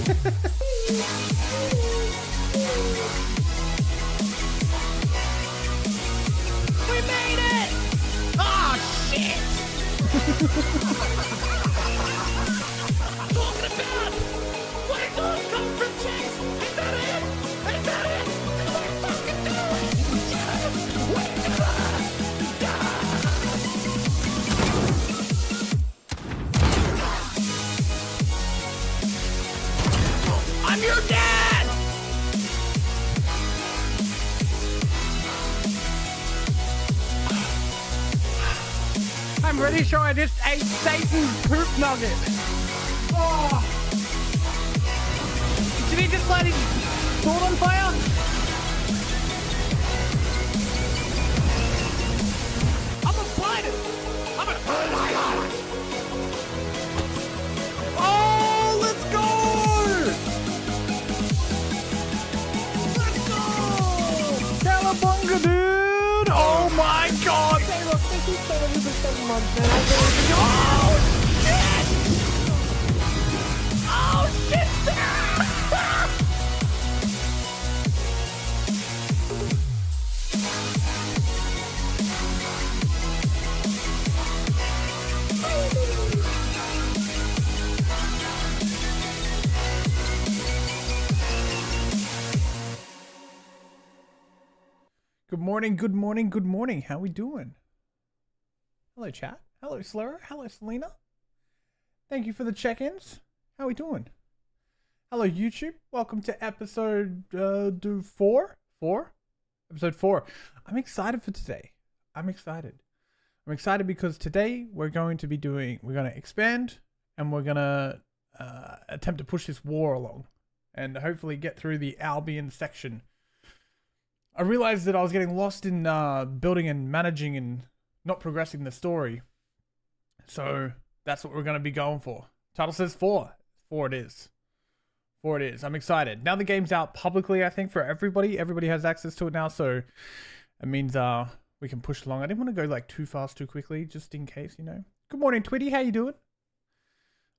We made it! Oh shit! Talking about what it does come from chase. Is that it? Is that it? Let's fucking do it! Yes! We did it! I'm your dad! I'm pretty sure I just ate Satan's poop nugget. Oh. Did he just light his sword on fire? I'm gonna bite it. I'm gonna. Oh my god! Oh, let's go! Let's go! Cowabunga, dude! Oh my god! Hey, look, thank you so much for 7 months, man. Oh shit! Oh shit! Good morning, good morning, good morning. How we doing? Hello, chat. Hello, Slur. Hello, Selena. Thank you for the check-ins. How we doing? Hello, YouTube. Welcome to episode 4? Episode 4. I'm excited for today. I'm excited because today we're going to expand and we're going to attempt to push this war along and hopefully get through the Albion section. I realized that I was getting lost in building and managing and not progressing the story. So that's what we're going to be going for. Title says 4. 4 it is. 4 it is. I'm excited. Now the game's out publicly, I think, for everybody. Everybody has access to it now, so it means we can push along. I didn't want to go like too fast too quickly, just in case, you know. Good morning, Twitty. How you doing?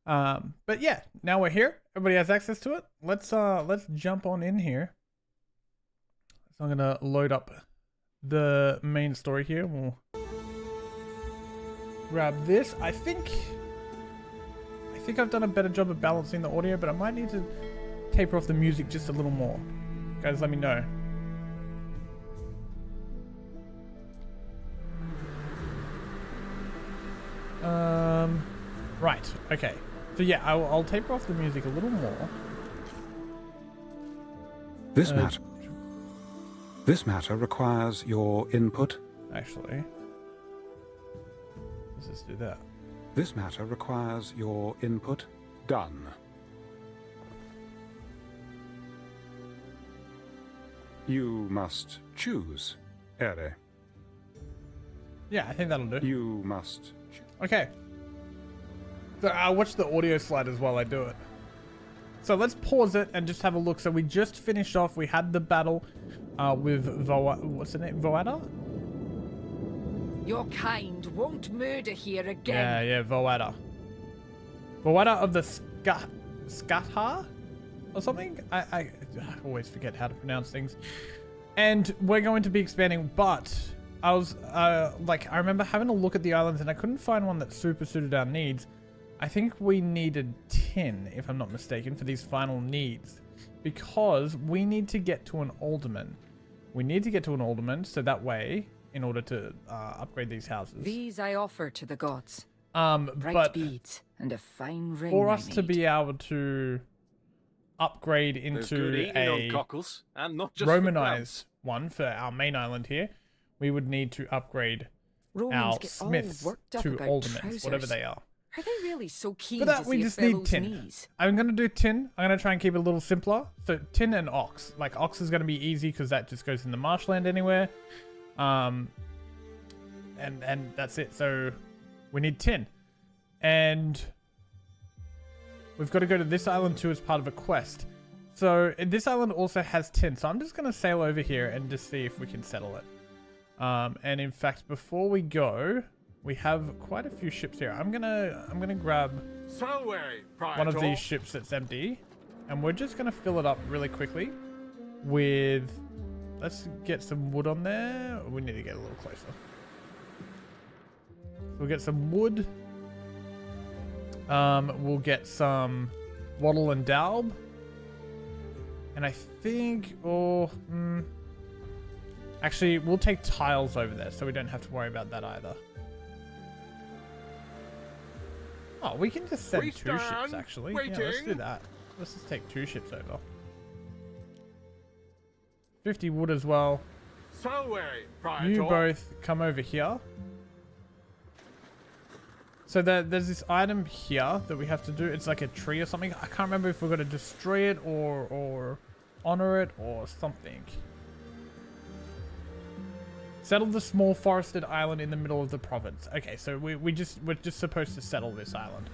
But yeah, now we're here. Everybody has access to it. Let's jump on in here. So I'm gonna load up the main story here. We'll grab this. I think I've done a better job of balancing the audio, but I might need to taper off the music just a little more. Guys, let me know. Right. Okay. So yeah, I'll taper off the music a little more. This matter requires your input. Actually, let's just do that. This matter requires your input. Done. You must choose, Ere. Yeah, I think that'll do. You must. Okay. So I'll watch the audio sliders while I do it. So let's pause it and just have a look. So we just finished off. We had the battle with what's the name? Voada? Your kind won't murder here again. Yeah, Voada. Voada of the Skatha or something? I always forget how to pronounce things. And we're going to be expanding, but I was I remember having a look at the islands and I couldn't find one that super suited our needs. I think we needed 10, if I'm not mistaken, for these final needs. Because we need to get to an alderman. We need to get to an alderman, so that way, in order to upgrade these houses. These I offer to the gods. Bright Bright beads and a fine ring. For us to be able to upgrade into a cockles, and not just Romanized one for our main island here, we would need to upgrade Romans our get smiths all worked up to about aldermen, trousers. whatever they are. Are they really so keen For that, to we see just a need fellow's tin. knees? I'm going to do tin. I'm going to try and keep it a little simpler. So tin and ox. Like ox is going to be easy because that just goes in the marshland anywhere. And that's it. So we need tin. And we've got to go to this island too as part of a quest. So this island also has tin. So I'm just going to sail over here and just see if we can settle it. And in fact, before we go, we have quite a few ships here. I'm gonna grab one of these ships that's empty. And we're just going to fill it up really quickly with... Let's get some wood on there. We need to get a little closer. We'll get some wood. We'll get some wattle and dalb. And I think... Actually, we'll take tiles over there so we don't have to worry about that either. Oh, we can just send 2 ships, actually. Yeah, let's do that. Let's just take 2 ships over. 50 wood as well. You both come over here. So there's this item here that we have to do. It's like a tree or something. I can't remember if we're going to destroy it or honor it or something. Settle the small forested island in the middle of the province. Okay, so we're just supposed to settle this island.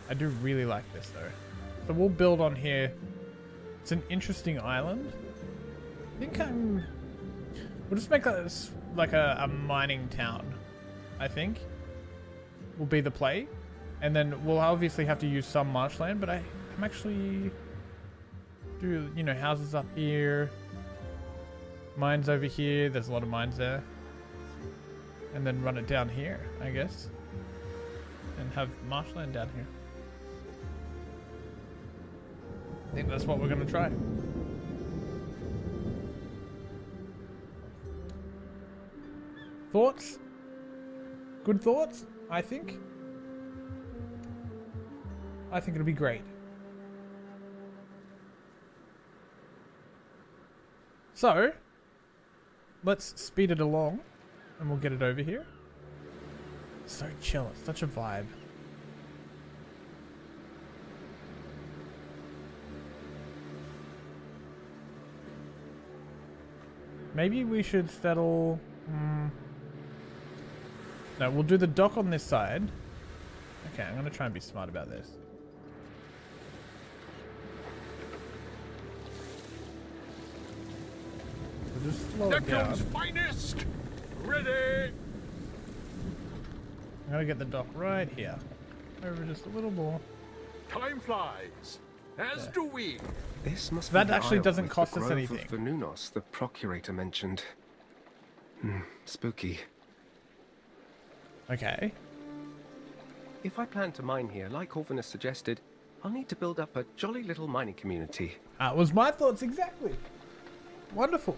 I do really like this though. So we'll build on here. It's an interesting island. I think we'll just make this like a mining town. I think will be the play, and then we'll obviously have to use some marshland. But I'm actually do houses up here, mines over here. There's a lot of mines there, and then run it down here, I guess, and have marshland down here. I think that's what we're gonna try. Thoughts? Good thoughts, I think. I think it'll be great. So, let's speed it along and we'll get it over here. So chill, it's such a vibe. Maybe we should settle... No, we'll do the dock on this side. Okay, I'm going to try and be smart about this. We'll just slow it down. Finest. Ready. I'm going to get the dock right here. Over just a little more. Time flies. As do we. This must that be actually the doesn't isle cost with us the grove anything. of Venunos the procurator mentioned. Spooky. Okay. If I plan to mine here, like Corvinus suggested, I'll need to build up a jolly little mining community. That was my thoughts exactly. Wonderful.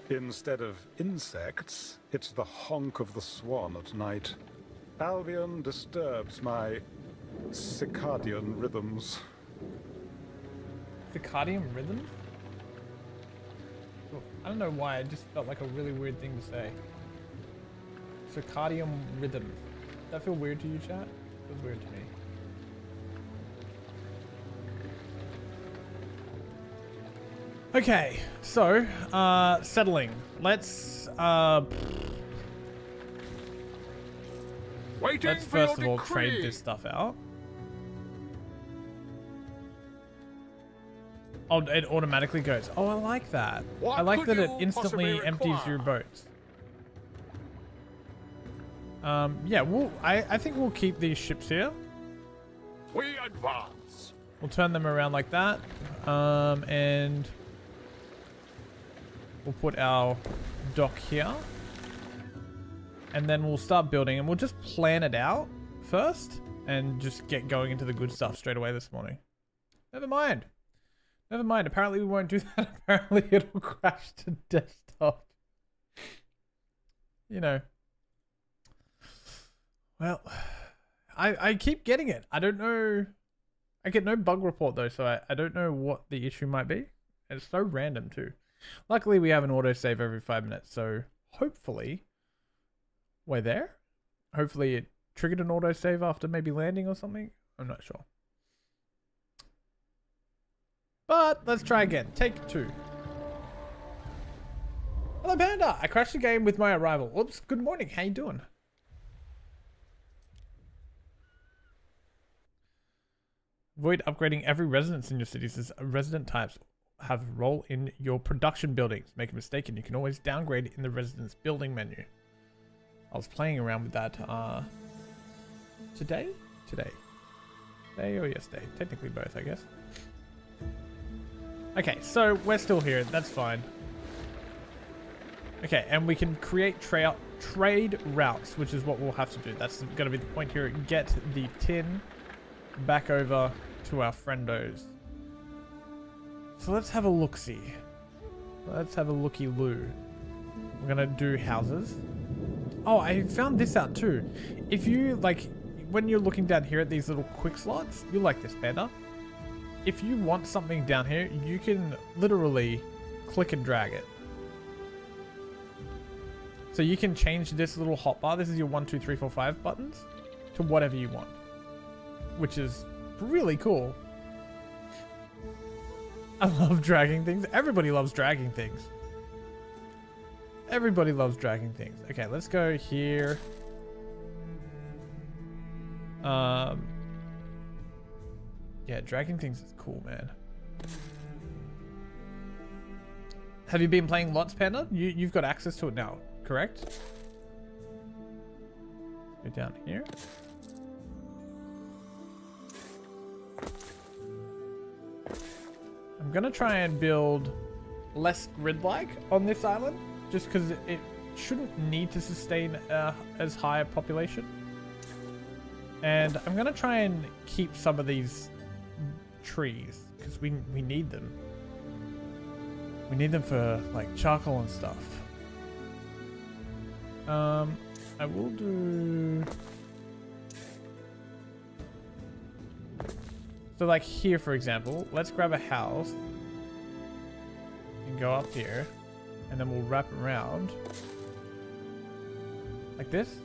Instead of insects, it's the honk of the swan at night. Albion disturbs my circadian rhythms. Circadian rhythm? I don't know why, it just felt like a really weird thing to say. Circadian rhythm. Does that feel weird to you, chat? It feels weird to me. Okay, so, settling. Let's first of all trade this stuff out. Oh, it automatically goes. Oh, I like that. I like that it instantly empties your boats. Yeah, I think we'll keep these ships here. We advance. We'll turn them around like that. And we'll put our dock here. And then we'll start building, and we'll just plan it out first and just get going into the good stuff straight away this morning. Never mind. Never mind. Apparently we won't do that. Apparently it'll crash to desktop. You know. Well, I keep getting it. I don't know. I get no bug report though, so I don't know what the issue might be. It's so random too. Luckily we have an autosave every 5 minutes, so hopefully we're there. Hopefully it triggered an autosave after maybe landing or something. I'm not sure. But let's try again. Take 2. Hello, Panda. I crashed the game with my arrival. Oops. Good morning. How you doing? Avoid upgrading every residence in your cities as resident types have role in your production buildings. Make a mistake and you can always downgrade in the residence building menu. I was playing around with that today or yesterday. Technically both, I guess. Okay, so we're still here. That's fine. Okay, and we can create trade routes, which is what we'll have to do. That's going to be the point here. Get the tin back over to our friendos. So let's have a look-see. Let's have a looky-loo. We're going to do houses. Oh, I found this out too. If you, like, when you're looking down here at these little quick slots, you like this better. If you want something down here, you can literally click and drag it. So you can change this little hotbar. This is your 1, 2, 3, 4, 5 buttons to whatever you want, which is really cool. I love dragging things. Everybody loves dragging things. Everybody loves dragging things. Okay, let's go here. Yeah, dragging things is cool, man. Have you been playing lots, Panda? You've got access to it now, correct? Go down here. I'm gonna try and build less grid-like on this island, just because it shouldn't need to sustain as high a population. And I'm gonna try and keep some of these trees, because we need them. We need them for like charcoal and stuff. I will do... So like here, for example, let's grab a house and go up here, and then we'll wrap around like this.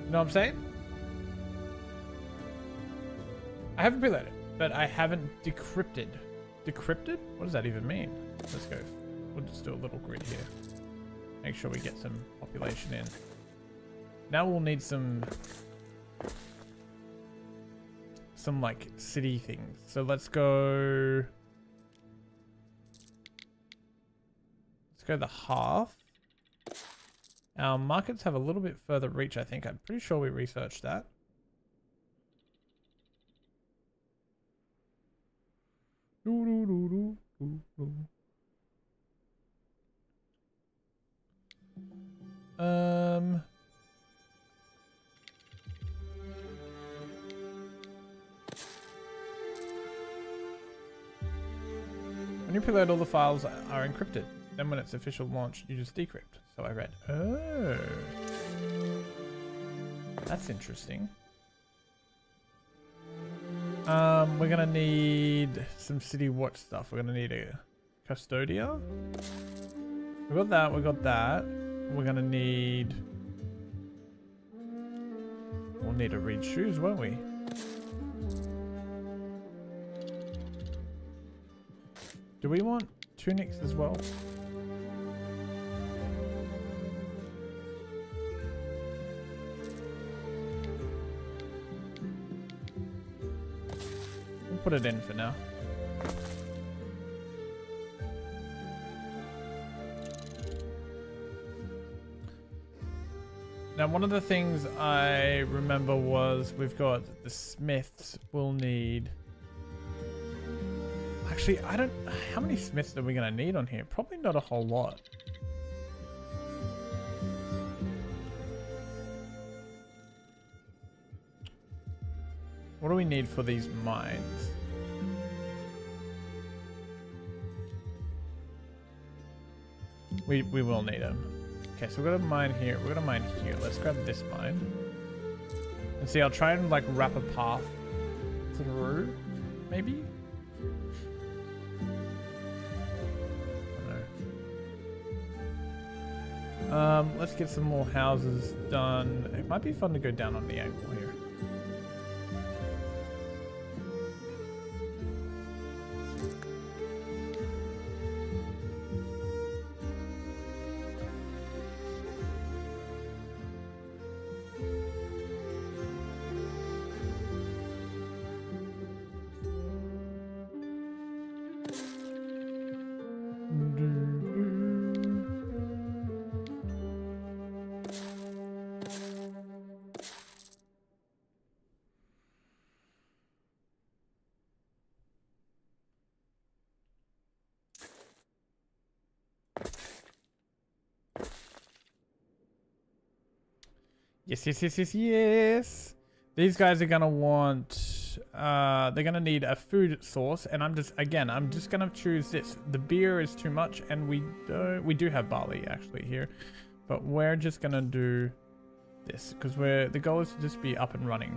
You know what I'm saying? I haven't preloaded, but I haven't decrypted. Decrypted? What does that even mean? Let's go. We'll just do a little grid here. Make sure we get some population in. Now we'll need some like city things. So let's go the half. Our markets have a little bit further reach, I think. I'm pretty sure we researched that. When you preload, all the files are encrypted. Then when it's official launch, you just decrypt. So I read. Oh. That's interesting. We're gonna need some city watch stuff. We're gonna need a custodia. We got that, we got that. We're gonna need... We'll need to read shoes, won't we? Do we want tunics as well? We'll put it in for now. Now, one of the things I remember was we've got the smiths will need... Actually, I don't... How many smiths are we going to need on here? Probably not a whole lot. What do we need for these mines? We will need them. Okay, so we're going to mine here. We're going to mine here. Let's grab this mine. And see, I'll try and like wrap a path through, maybe? Let's get some more houses done. It might be fun to go down on the angle here. Yes, yes, yes, yes, yes. These guys are gonna want, they're gonna need a food source, and I'm just gonna choose this. The beer is too much, and we do have barley actually here, but we're just gonna do this because the goal is to just be up and running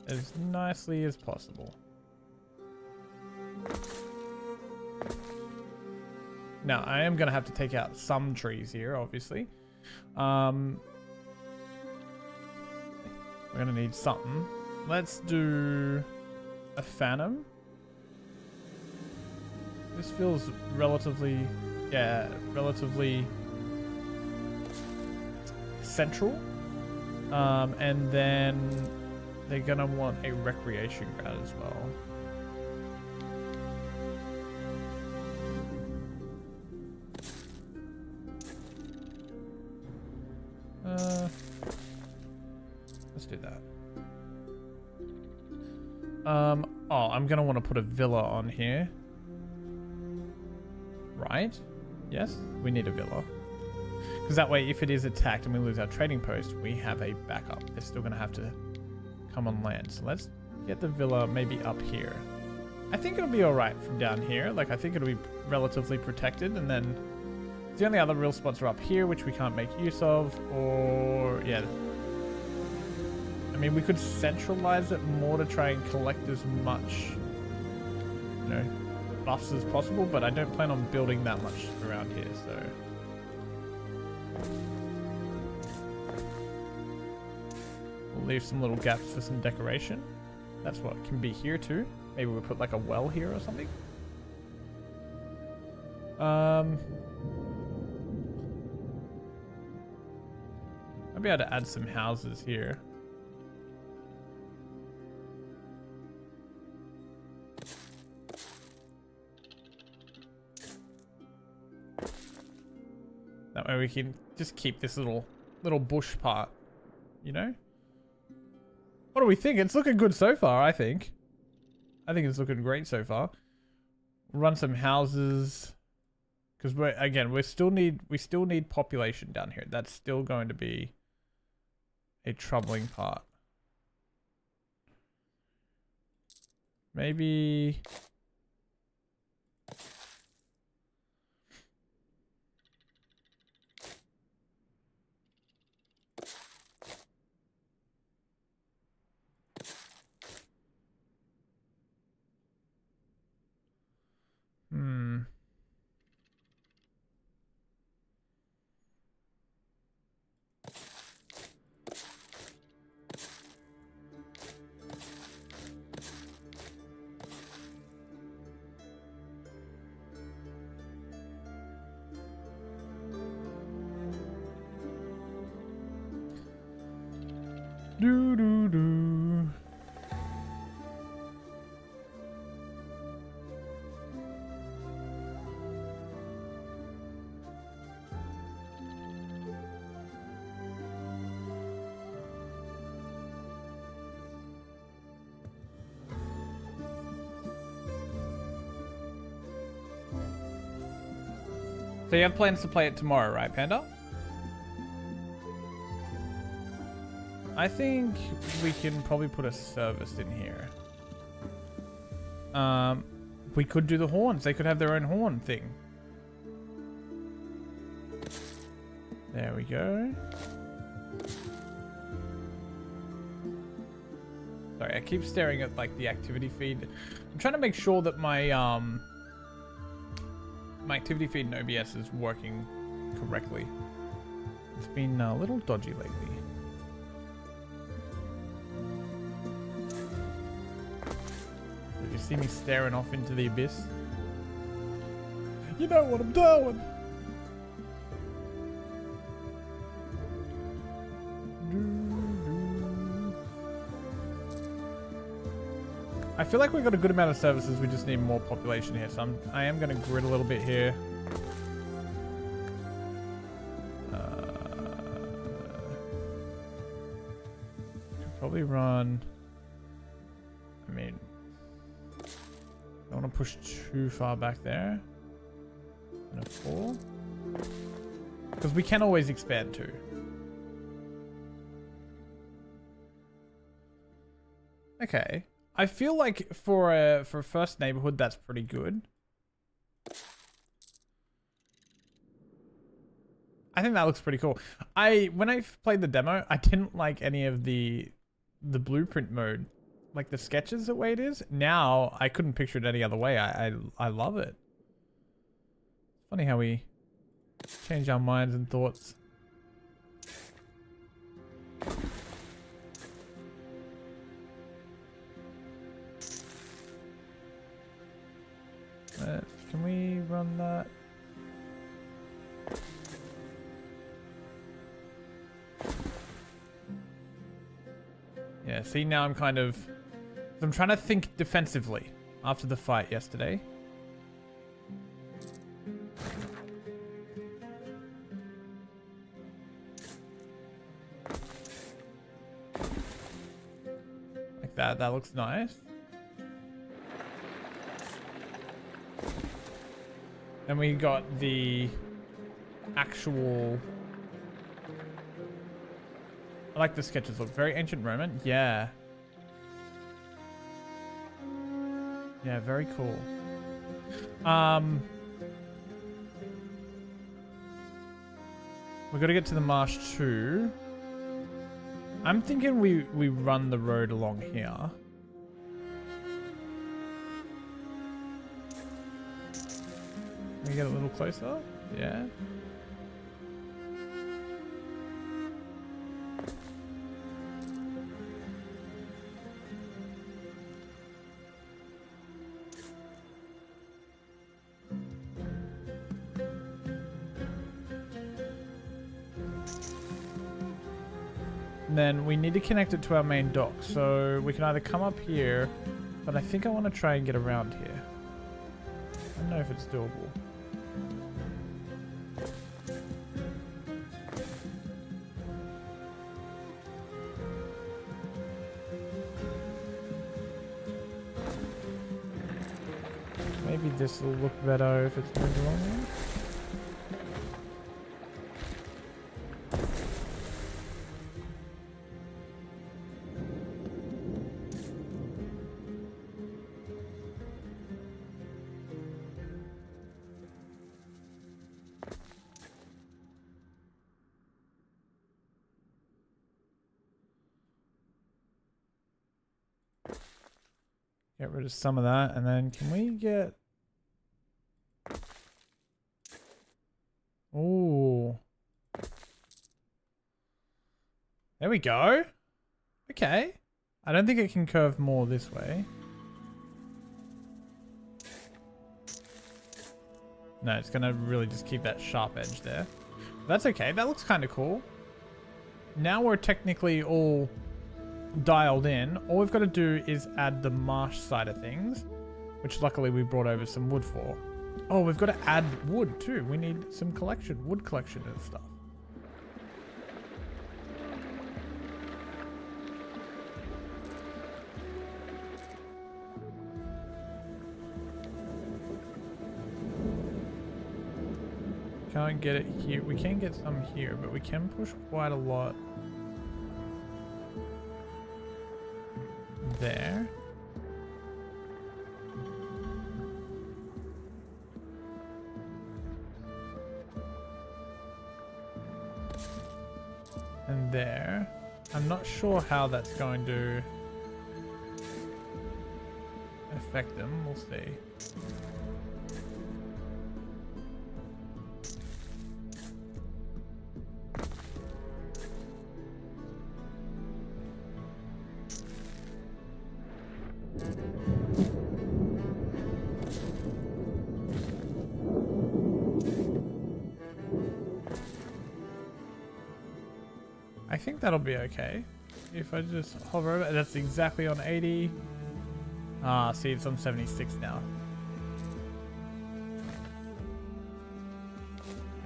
as nicely as possible. Now I am gonna have to take out some trees here, obviously. We're gonna need something. Let's do a phantom. This feels relatively central. And then they're gonna want a recreation ground as well. Let's do that. Oh, I'm gonna want to put a villa on here. Right? Yes, we need a villa. Because that way, if it is attacked and we lose our trading post, we have a backup. They're still gonna have to come on land. So let's get the villa maybe up here. I think it'll be alright from down here. Like, I think it'll be relatively protected, and then the only other real spots are up here, which we can't make use of, or, yeah. I mean, we could centralize it more to try and collect as much, you know, buffs as possible, but I don't plan on building that much around here, so. We'll leave some little gaps for some decoration. That's what can be here too. Maybe we'll put like a well here or something. I'll be able to add some houses here. That way we can just keep this little bush part, you know? What do we think? It's looking good so far, I think. I think it's looking great so far. Run some houses. Because we still need population down here. That's still going to be a troubling part. Maybe do. So you have plans to play it tomorrow, right, Panda? I think we can probably put a service in here. We could do the horns. They could have their own horn thing. There we go. Sorry, I keep staring at like the activity feed. I'm trying to make sure that my my activity feed in OBS is working correctly. It's been a little dodgy lately. If you see me staring off into the abyss, you know what I'm doing. I feel like we've got a good amount of services. We just need more population here. So I am going to grid a little bit here. Probably run. I mean, don't want to push too far back there. And a 4. Because we can always expand too. Okay. I feel like for a first neighborhood, that's pretty good. I think that looks pretty cool. When I played the demo, I didn't like any of the blueprint mode, like the sketches the way it is. Now I couldn't picture it any other way. I love it. Funny how we change our minds and thoughts. Can we run that? Yeah, see, now I'm kind of... I'm trying to think defensively after the fight yesterday. Like that. That looks nice. Then we got the actual... I like the sketches. Look very ancient Roman. Yeah. Yeah, very cool. We got to get to the marsh too. I'm thinking we run the road along here. Can we get a little closer? Yeah. And then we need to connect it to our main dock. So we can either come up here, but I think I want to try and get around here. I don't know if it's doable. Maybe this will look better if it's moved along here. Get rid of some of that, and then can we get... Ooh. There we go. Okay. I don't think it can curve more this way. No, it's gonna really just keep that sharp edge there. That's okay. That looks kind of cool. Now we're technically all dialed in. All we've got to do is add the marsh side of things, which luckily we brought over some wood for. Oh, we've got to add wood too. We need some collection, wood collection and stuff. Can't get it here. We can get some here, but we can push quite a lot there. And there. I'm not sure how that's going to affect them. We'll see. I think that'll be okay. If I just hover over, that's exactly on 80. Ah, see, it's on 76 now.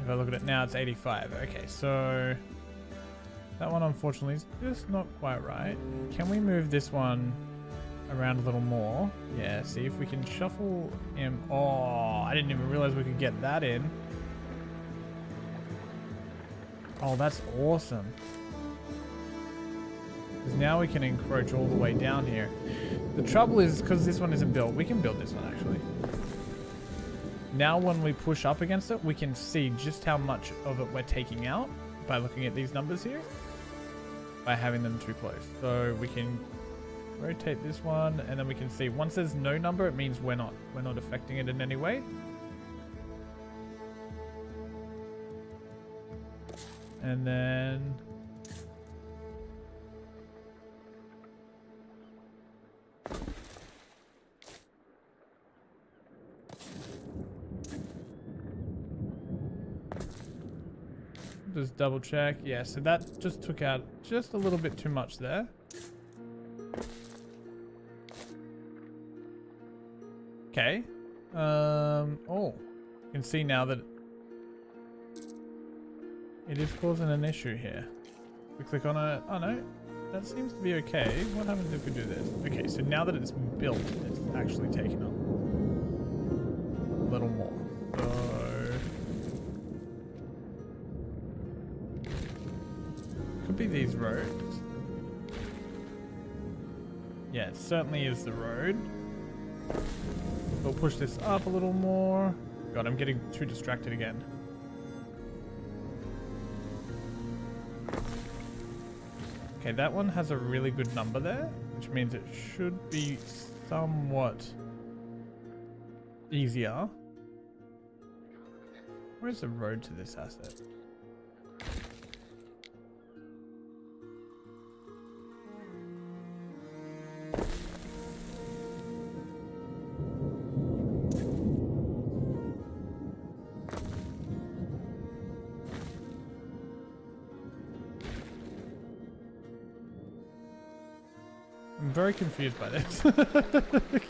If I look at it now, it's 85. Okay, so that one unfortunately is just not quite right. Can we move this one around a little more? Yeah, see if we can shuffle him. Oh, I didn't even realize we could get that in. Oh, that's awesome. Because now we can encroach all the way down here. The trouble is, because this one isn't built, we can build this one actually. Now when we push up against it, we can see just how much of it we're taking out by looking at these numbers here. By having them too close. So we can rotate this one, and then we can see once there's no number, it means we're not affecting it in any way. And then just double check. Yeah, so that just took out just a little bit too much there. Okay. Oh, you can see now that it is causing an issue here. We click on it. Oh no, that seems to be okay. What happens if we do this? Okay, so now that it's built, it's actually taking up a little more. So could be these roads. Yeah, it certainly is the road. We'll push this up a little more. God, I'm getting too distracted again. Okay, that one has a really good number there, which means it should be somewhat easier. Where's the road to this asset? I'm very confused by this.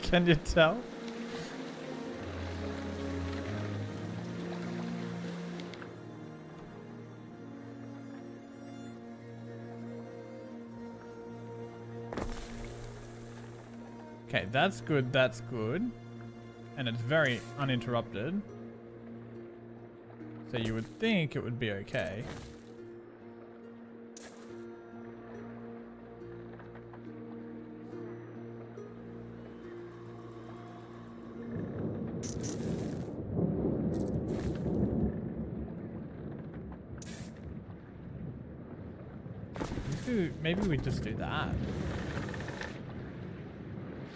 Can you tell? Okay, that's good, that's good. And it's very uninterrupted. So you would think it would be okay. Maybe we just do that.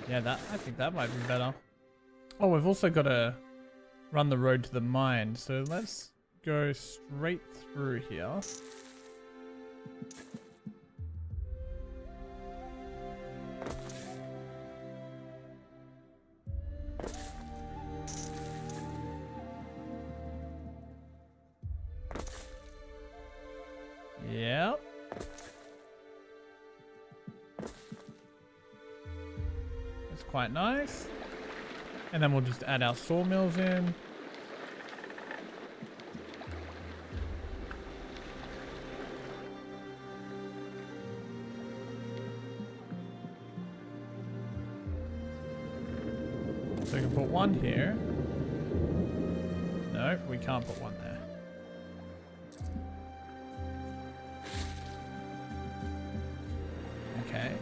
Yeah, I think that might be better. Oh, we've also got to run the road to the mine. So let's go straight through here. Yep. Quite nice. And then we'll just add our sawmills in. So we can put one here. No, we can't put one there. Okay.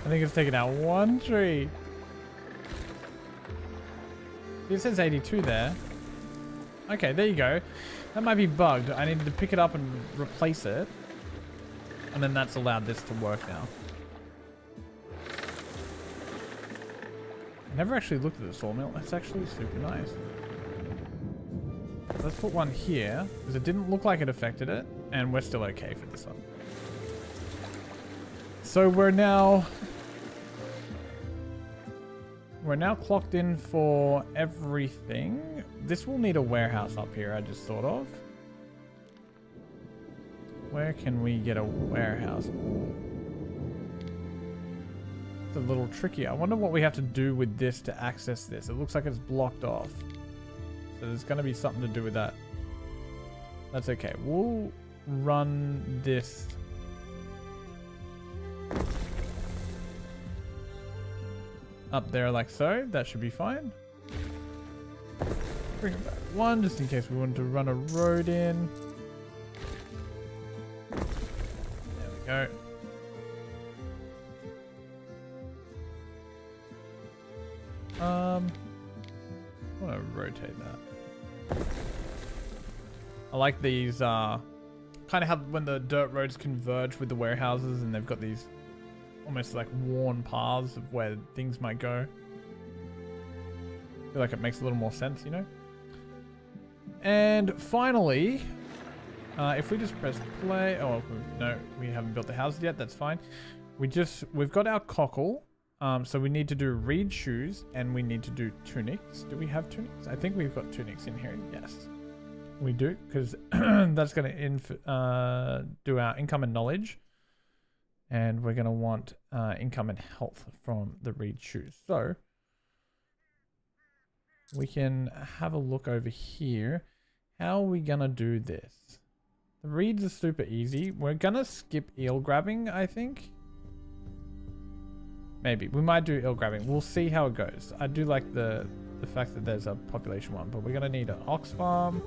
I think it's taken out one tree. It says 82 there. Okay, there you go. That might be bugged. I needed to pick it up and replace it. And then that's allowed this to work now. I never actually looked at the sawmill. It's actually super nice. Let's put one here, because it didn't look like it affected it. And we're still okay for this one. So we're now clocked in for everything. This will need a warehouse up here, I just thought of. Where can we get a warehouse? Ooh. It's a little tricky. I wonder what we have to do with this to access this. It looks like it's blocked off. So there's going to be something to do with that. That's okay. We'll run this. Up there like so. That should be fine. Bring it back one just in case we want to run a road in. There we go. I want to rotate that. I like these, kind of how when the dirt roads converge with the warehouses and they've got these almost like worn paths of where things might go. I feel like it makes a little more sense, you know? And finally, if we just press play, oh no, we haven't built the houses yet, that's fine. We've got our cockle. So we need to do reed shoes and we need to do tunics. Do we have tunics? I think we've got tunics in here. Yes, we do, because that's going to do our income and knowledge. And we're going to want income and health from the reed shoes. So we can have a look over here. How are we going to do this? The reeds are super easy. We're going to skip eel grabbing, I think. Maybe. We might do eel grabbing. We'll see how it goes. I do like the fact that there's a population one, but we're going to need an ox farm.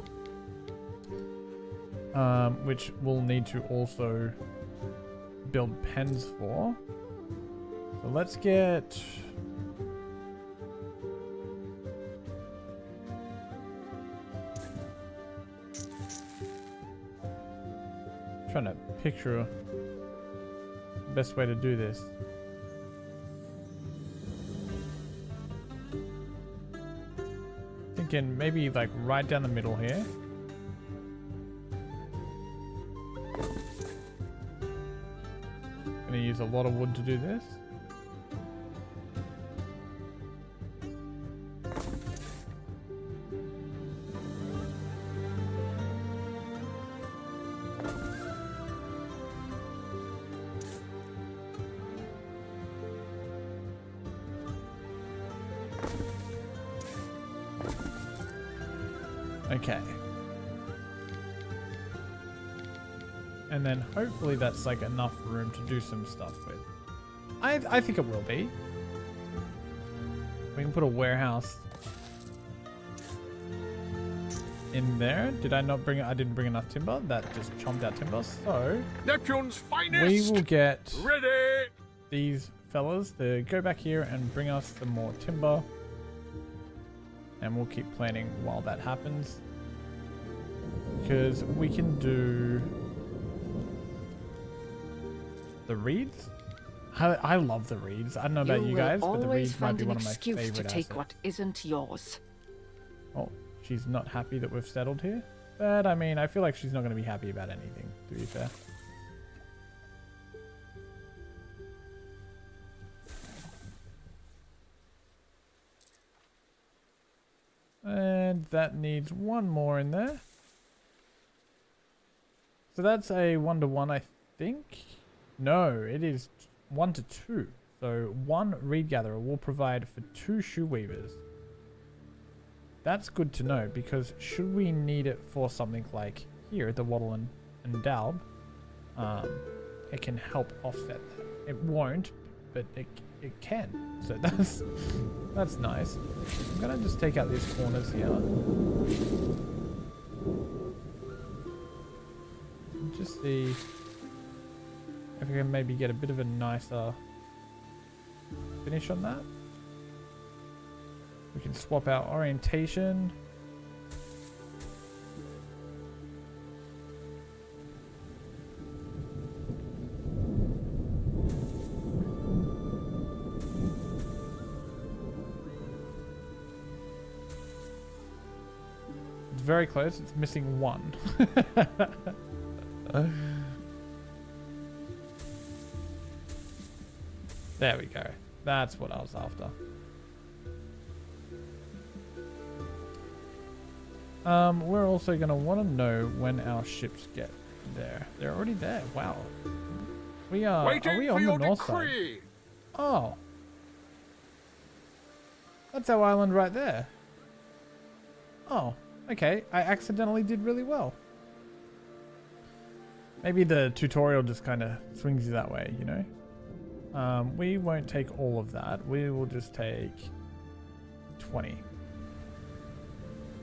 Which we'll need to also build pens for. So let's get... trying to picture the best way to do this. Thinking maybe like right down the middle here. Gonna use a lot of wood to do this. Okay. And then hopefully that's like enough room to do some stuff with. I think it will be. We can put a warehouse in there. Did I not bring it? I didn't bring enough timber. That just chomped out timber. So Neptune's finest. we will get Ready. these fellas to go back here and bring us some more timber. And we'll keep planning while that happens. Because we can do the reeds. I love the reeds. I don't know about you guys, but the reeds might be one of my favorite to take assets. what isn't yours. Oh, she's not happy that we've settled here. But I mean, I feel like she's not going to be happy about anything, to be fair. And that needs one more in there. So that's a 1-to-1, I think. No, it is 1-to-2. So one reed gatherer will provide for 2 shoe weavers. That's good to know, because should we need it for something like here at the Wattle and Dalb, it can help offset that. It won't, but it can. So that's nice. I'm gonna just take out these corners here. Just see if we can maybe get a bit of a nicer finish on that. We can swap our orientation. It's very close. It's missing 1. There we go. That's what I was after. We're also going to want to know when our ships get there. They're already there. Wow. We are we on the north side? Oh. That's our island right there. Oh, okay. I accidentally did really well. Maybe the tutorial just kind of swings you that way, you know? We won't take all of that. We will just take 20.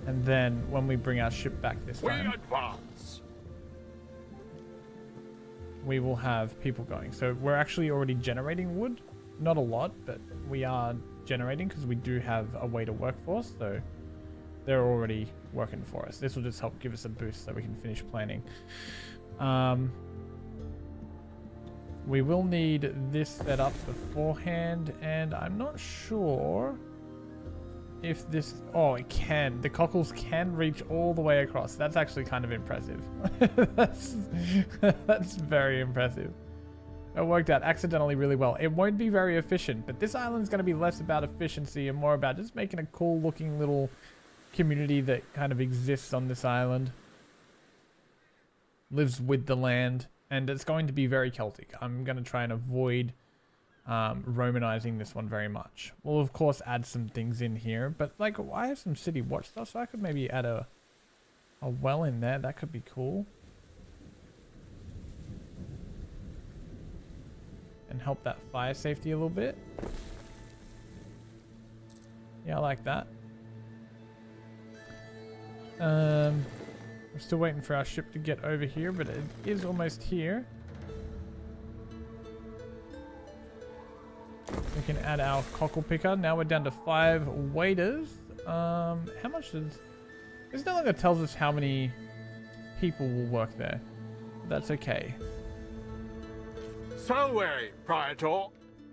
And then when we bring our ship back this We time, advance. we will have people going. So we're actually already generating wood. Not a lot, but we are generating because we do have a way to work for us. So they're already working for us. This will just help give us a boost so we can finish planning. We will need this set up beforehand, and I'm not sure if this... Oh, it can. The cockles can reach all the way across. That's actually kind of impressive. That's very impressive. It worked out accidentally really well. It won't be very efficient, but this island's going to be less about efficiency and more about just making a cool looking little community that kind of exists on this island. Lives with the land, and it's going to be very Celtic. I'm going to try and avoid Romanizing this one very much. We'll of course add some things in here, but like I have some city watch stuff, so I could maybe add a well in there. That could be cool. And help that fire safety a little bit. Yeah, I like that. We're still waiting for our ship to get over here, but it is almost here. We can add our cockle picker. Now we're down to 5 waiters. How much does... This no longer tells us how many people will work there. That's okay. Salway, Praetor.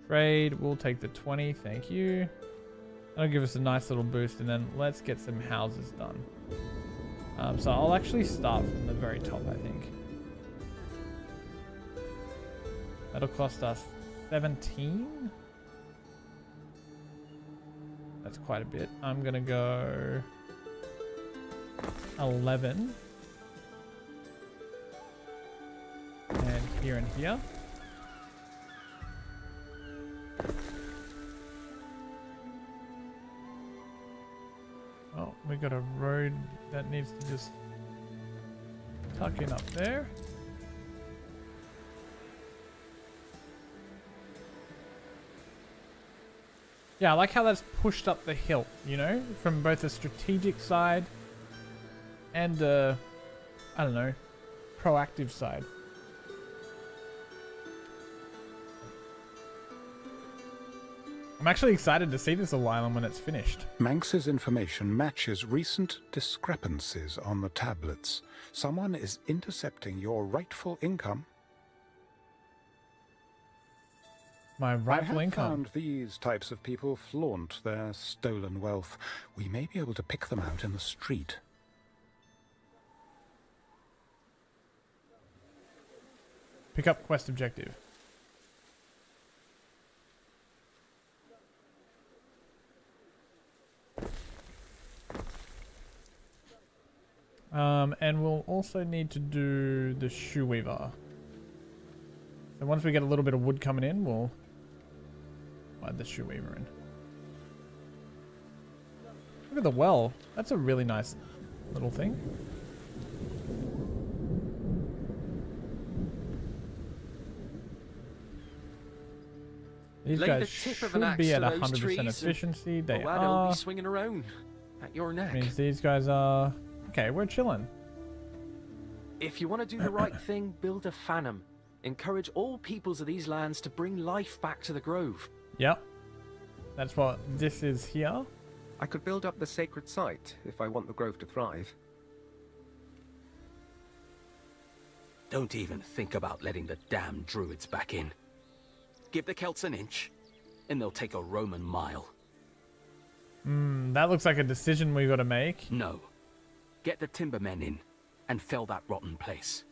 Trade, we'll take the 20, thank you. That'll give us a nice little boost, and then let's get some houses done. So I'll actually start from the very top, I think. That'll cost us 17. That's quite a bit. I'm gonna go 11. And here and here. Oh, we got a road that needs to just tuck in up there. Yeah, I like how that's pushed up the hill, you know, from both a strategic side and I don't know, proactive side. I'm actually excited to see this little island when it's finished. Manx's information matches recent discrepancies on the tablets. Someone is intercepting your rightful income. My rightful I have income. found these types of people flaunt their stolen wealth. We may be able to pick them out in the street. Pick up quest objective. And we'll also need to do the shoe weaver. So once we get a little bit of wood coming in, we'll add the shoe weaver in. Look at the well. That's a really nice little thing. These Lay guys the tip of should an axe be at to those 100% trees efficiency. They Well, they'll are. be swinging around at your neck. Means these guys are... Okay, we're chilling. If you want to do the right thing, build a phantom. Encourage all peoples of these lands to bring life back to the grove. Yep. That's what this is here. I could build up the sacred site if I want the grove to thrive. Don't even think about letting the damn druids back in. Give the Celts an inch, and they'll take a Roman mile. That looks like a decision we got to make. No. Get the timbermen in, and fell that rotten place.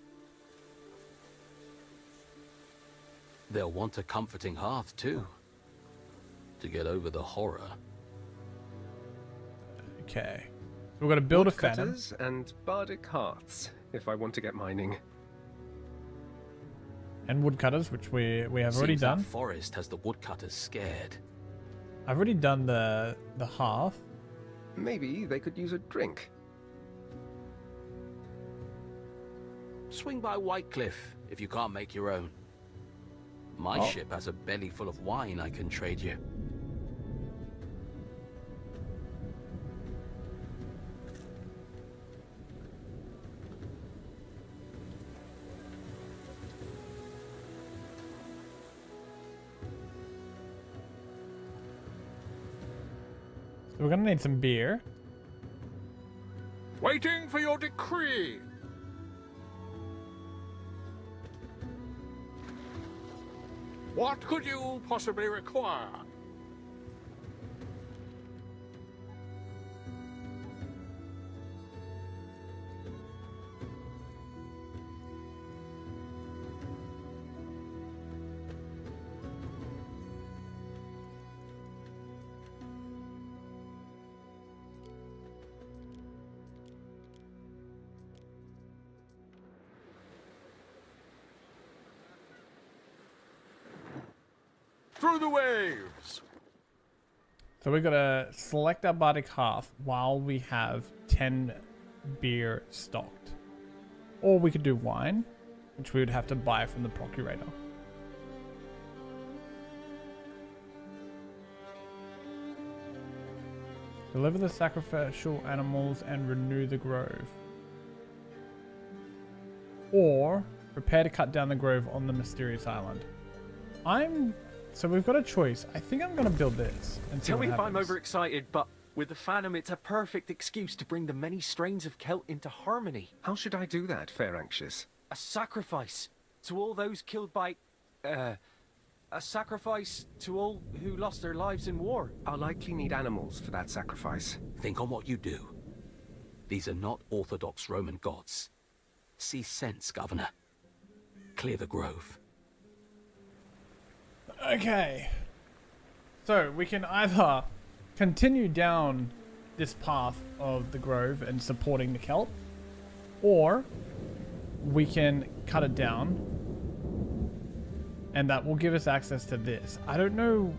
They'll want a comforting hearth, too. To get over the horror. Okay. So we've got to build a phantom. Woodcutters and bardic hearths if I want to get mining. And woodcutters, which we have already Seems done. that forest has the woodcutters scared. I've already done the hearth. Maybe they could use a drink. Swing by Whitecliff if you can't make your own. My ship has a belly full of wine I can trade you. So we're gonna need some beer. Waiting for your decree. What could you possibly require? Through the waves. So we gotta select our bardic half while we have 10 beer stocked. Or we could do wine, which we would have to buy from the procurator. Deliver the sacrificial animals and renew the grove. Or prepare to cut down the grove on the mysterious island. So we've got a choice. I think I'm going to build this. And see Tell what me if I'm happens. overexcited, but with the Phantom, it's a perfect excuse to bring the many strains of Celt into harmony. How should I do that, Fair Anxious? A sacrifice to all those killed by... a sacrifice to all who lost their lives in war. I'll likely need animals for that sacrifice. Think on what you do. These are not orthodox Roman gods. See sense, Governor. Clear the grove. Okay. So we can either continue down this path of the grove and supporting the kelp, or we can cut it down and that will give us access to this. I don't know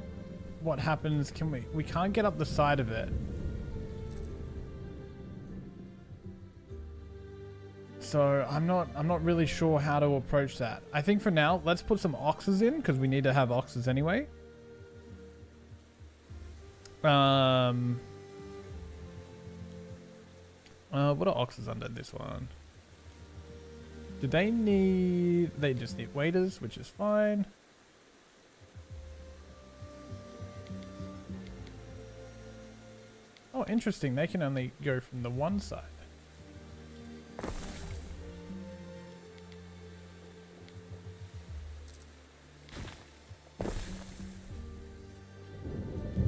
what happens. We can't get up the side of it. So I'm not really sure how to approach that. I think for now, let's put some oxes in because we need to have oxes anyway. What are oxes under this one? Do they need... They just need waiters, which is fine. Oh, interesting. They can only go from the one side.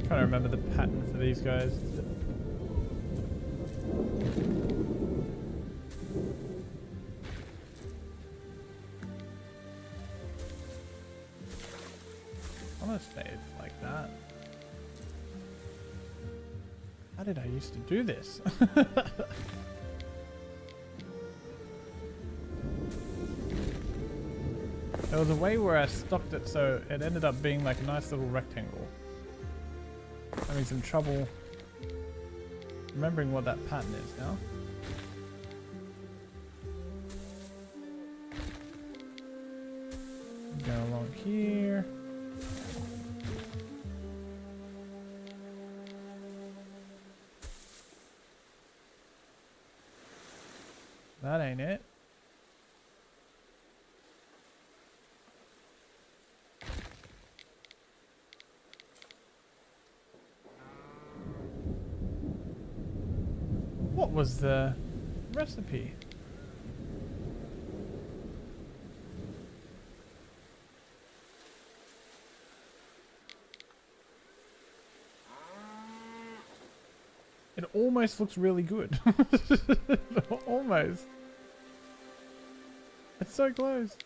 Trying to remember the pattern for these guys. I want to say it's like that. How did I used to do this? There was a way where I stocked it so it ended up being like a nice little rectangle. Having some trouble remembering what that pattern is now. Go along here. That ain't it. What was the recipe? It almost looks really good. Almost. It's so close.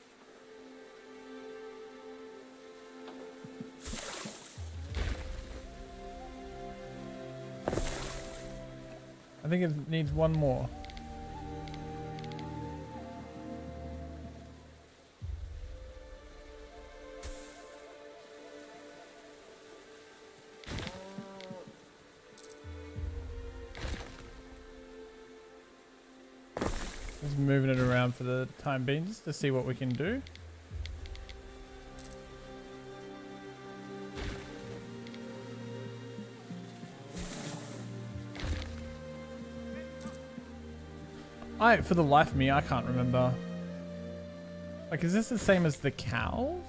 I think it needs one more. Just moving it around for the time being just to see what we can do. For the life of me, I can't remember. Like, is this the same as the cows?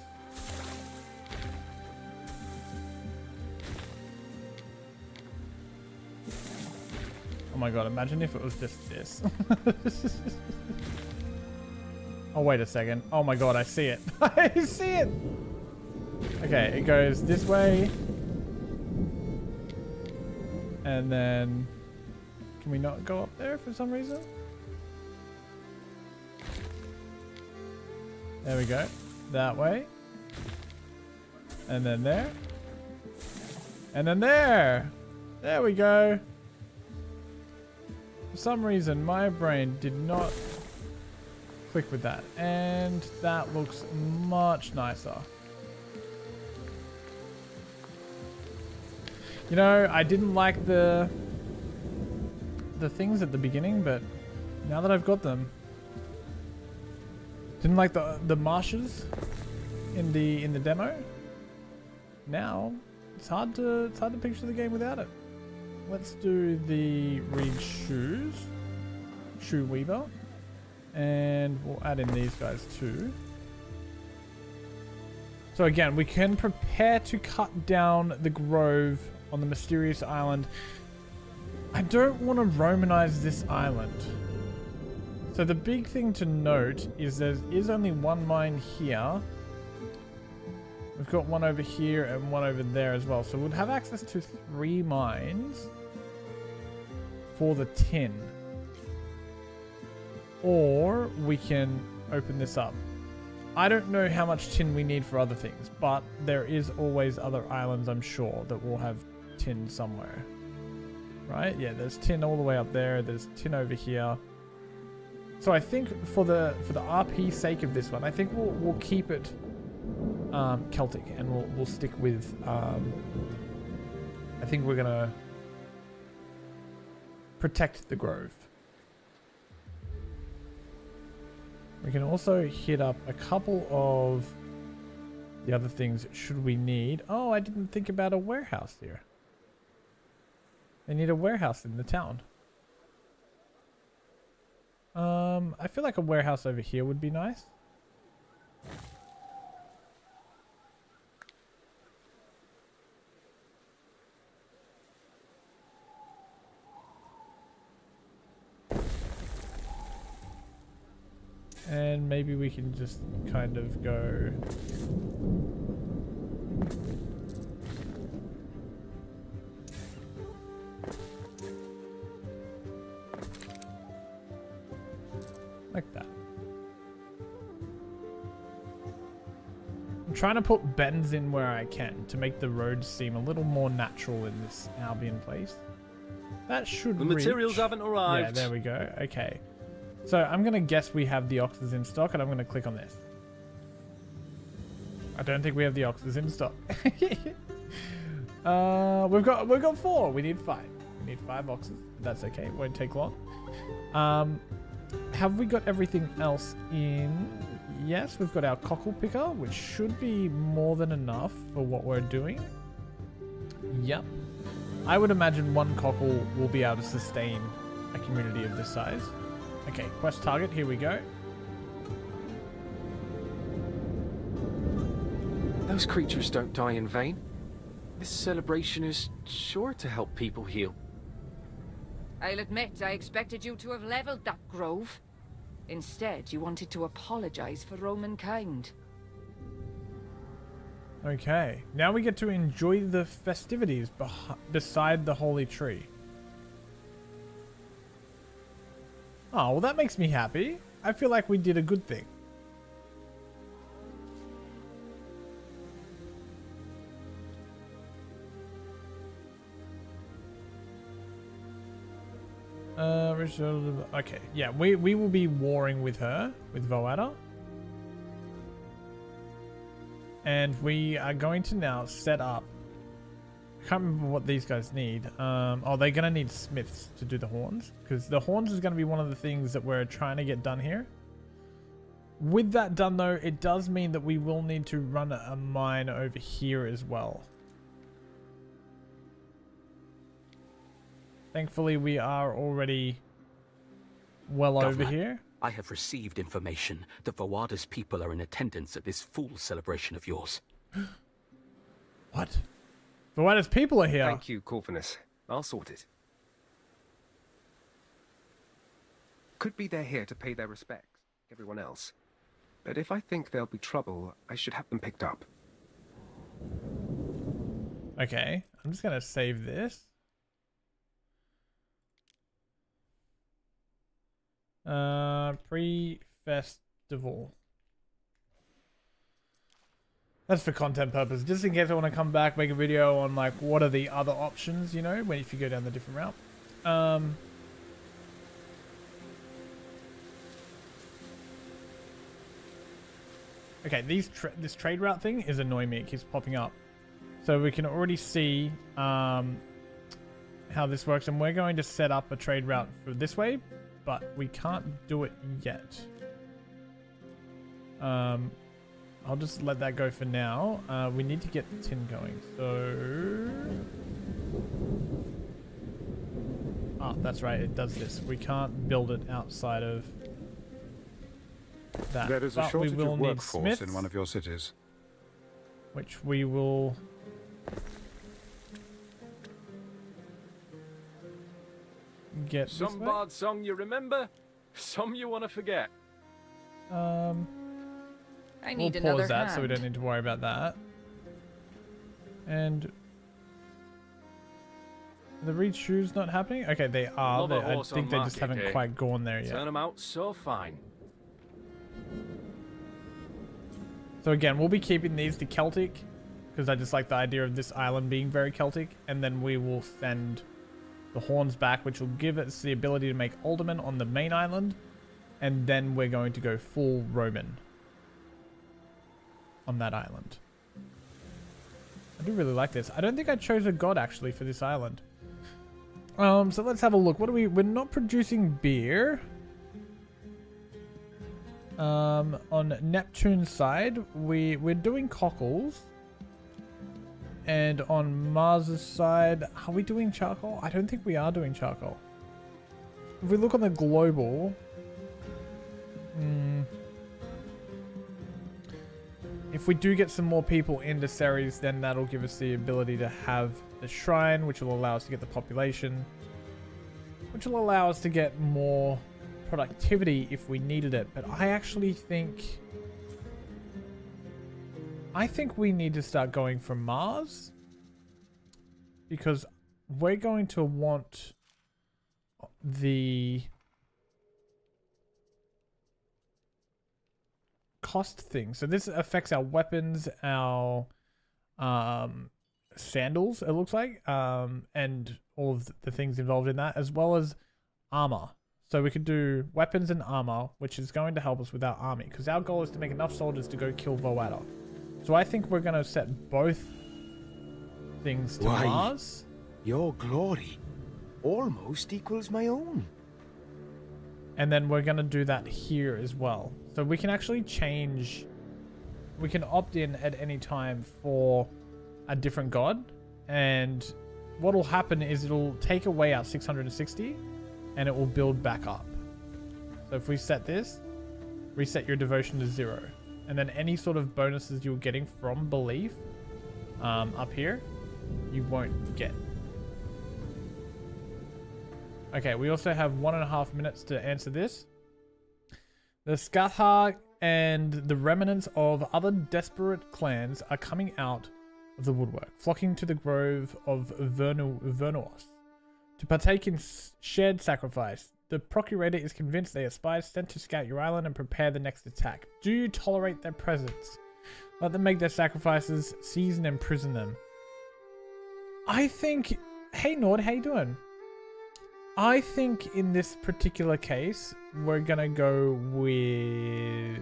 Oh my god, imagine if it was just this. Oh, wait a second. Oh my god, I see it. I see it! Okay, it goes this way. And then... Can we not go up there for some reason? There we go. That way. And then there. And then there! There we go! For some reason, my brain did not click with that. And that looks much nicer. You know, I didn't like the things at the beginning, but now that I've got them, didn't like the marshes in the demo. Now it's hard to picture the game without it. Let's do the reed shoes, shoe weaver, and we'll add in these guys too. So again, we can prepare to cut down the grove on the mysterious island. I don't want to Romanize this island. So the big thing to note is there is only one mine here. We've got one over here and one over there as well. So we'll have access to 3 mines for the tin. Or we can open this up. I don't know how much tin we need for other things, but there is always other islands, I'm sure, that will have tin somewhere. Right? Yeah, there's tin all the way up there. There's tin over here. So I think for the RP sake of this one, I think we'll keep it Celtic, and we'll stick with. I think we're gonna protect the grove. We can also hit up a couple of the other things should we need. Oh, I didn't think about a warehouse here. They need a warehouse in the town. I feel like a warehouse over here would be nice. And maybe we can just kind of go... like that. I'm trying to put bends in where I can to make the roads seem a little more natural in this Albion place. That should The materials haven't arrived. Yeah, there we go. Okay. So I'm going to guess we have the oxes in stock, and I'm going to click on this. I don't think we have the oxes in stock. We've got 4. We need 5. We need 5 oxes. That's okay. It won't take long. Have we got everything else in? Yes, we've got our cockle picker, which should be more than enough for what we're doing. Yep. I would imagine 1 cockle will be able to sustain a community of this size. Okay, quest target, here we go. Those creatures don't die in vain. This celebration is sure to help people heal. I'll admit, I expected you to have leveled that grove. Instead, you wanted to apologize for Roman kind. Okay, now we get to enjoy the festivities beside the holy tree. Oh, well that makes me happy. I feel like we did a good thing. Okay, yeah, we will be warring with her, with Voada. And we are going to now set up can't remember what these guys need. Oh, they're gonna need smiths to do the horns, because the horns is gonna be one of the things that we're trying to get done here. With that done though, it does mean that we will need to run a mine over here as well. Thankfully, we are already well Governor, over here. I have received information that Vawada's people are in attendance at this fool celebration of yours. What? Vawada's people are here. Thank you, Corvinus. I'll sort it. Could be they're here to pay their respects, like everyone else. But if I think there'll be trouble, I should have them picked up. Okay, I'm just gonna save this. Pre-festival. That's for content purpose, just in case I want to come back, make a video on like what are the other options, you know, when if you go down the different route. Okay, this trade route thing is annoying me. It keeps popping up. So we can already see how this works, and we're going to set up a trade route for this way, but we can't do it yet. I'll just let that go for now. We need to get the tin going, so... Oh, that's right, it does this. We can't build it outside of that. There is a But shortage we will of need workforce smiths, in one of your cities. which we will... get this Some way. bard song you remember, some you want to forget. I We'll need pause another that hand. so we don't need to worry about that. And the reed shoes not happening? Okay, they are. Love a I horse think on they just market haven't day. quite gone there yet. Turn them out so fine. So again, we'll be keeping these to Celtic because I just like the idea of this island being very Celtic, and then we will send the horns back, which will give us the ability to make aldermen on the main island, and then we're going to go full Roman on that island. I do really like this. I don't think I chose a god actually for this island. So let's have a look. What are we? We're not producing beer. On Neptune's side, we're doing cockles. And on Mars's side, are we doing charcoal? I don't think we are doing charcoal. If we look on the global, if we do get some more people into Ceres, then that'll give us the ability to have the shrine, which will allow us to get the population, which will allow us to get more productivity if we needed it. But I actually think... I think we need to start going for Mars, because we're going to want the cost thing. So this affects our weapons, our sandals, it looks like, and all of the things involved in that, as well as armor. So we could do weapons and armor, which is going to help us with our army, because our goal is to make enough soldiers to go kill Vawada. So I think we're going to set both things to Why? Mars. Your glory almost equals my own. And then we're going to do that here as well. So we can actually change... We can opt in at any time for a different god. And what will happen is it'll take away our 660 and it will build back up. So if we set this, reset your devotion to 0. And then any sort of bonuses you're getting from belief up here, you won't get. Okay, we also have 1.5 minutes to answer this. The Skathar and the remnants of other desperate clans are coming out of the woodwork, flocking to the grove of Vernuos to partake in shared sacrifice. The procurator is convinced they are spies sent to scout your island and prepare the next attack. Do you tolerate their presence? Let them make their sacrifices, seize and imprison them. I think... Hey Nord, how you doing? I think in this particular case, we're gonna go with...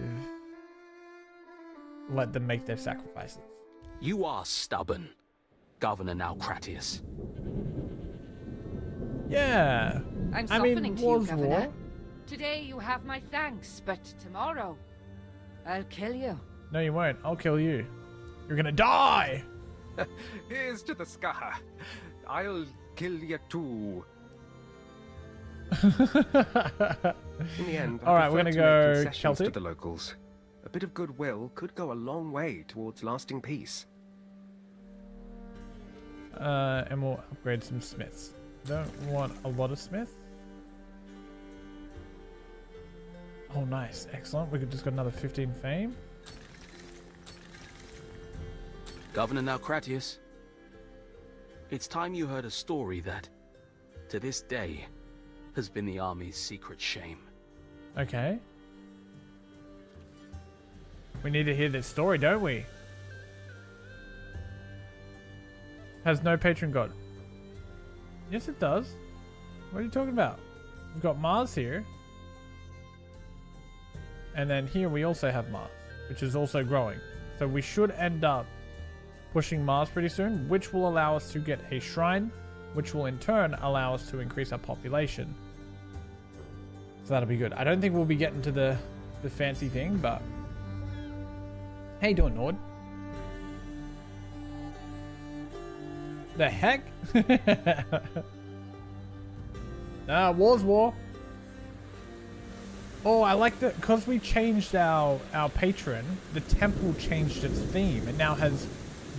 Let them make their sacrifices. You are stubborn. Governor now Cratius. Yeah. I'm I mean, softening to you, war's Governor. war. Today you have my thanks, but tomorrow I'll kill you. No, you won't. I'll kill you. You're gonna die. Here's to the scar. I'll kill you too. In the end, All right, we're gonna go to Celtic. the locals. A bit of goodwill could go a long way towards lasting peace. And we'll upgrade some smiths. Don't want a lot of smiths. Oh, nice. Excellent. We could just got another 15 fame. Governor now Cratius. It's time you heard a story that, to this day, has been the army's secret shame. Okay. We need to hear this story, don't we? Has no patron god. Yes, it does. What are you talking about? We've got Mars here. And then here we also have Mars, which is also growing. So we should end up pushing Mars pretty soon, which will allow us to get a shrine, which will in turn allow us to increase our population. So that'll be good. I don't think we'll be getting to the fancy thing, but... How you doing, Nord? The heck? Nah, war's war. Oh, I like that because we changed our patron. The temple changed its theme. It now has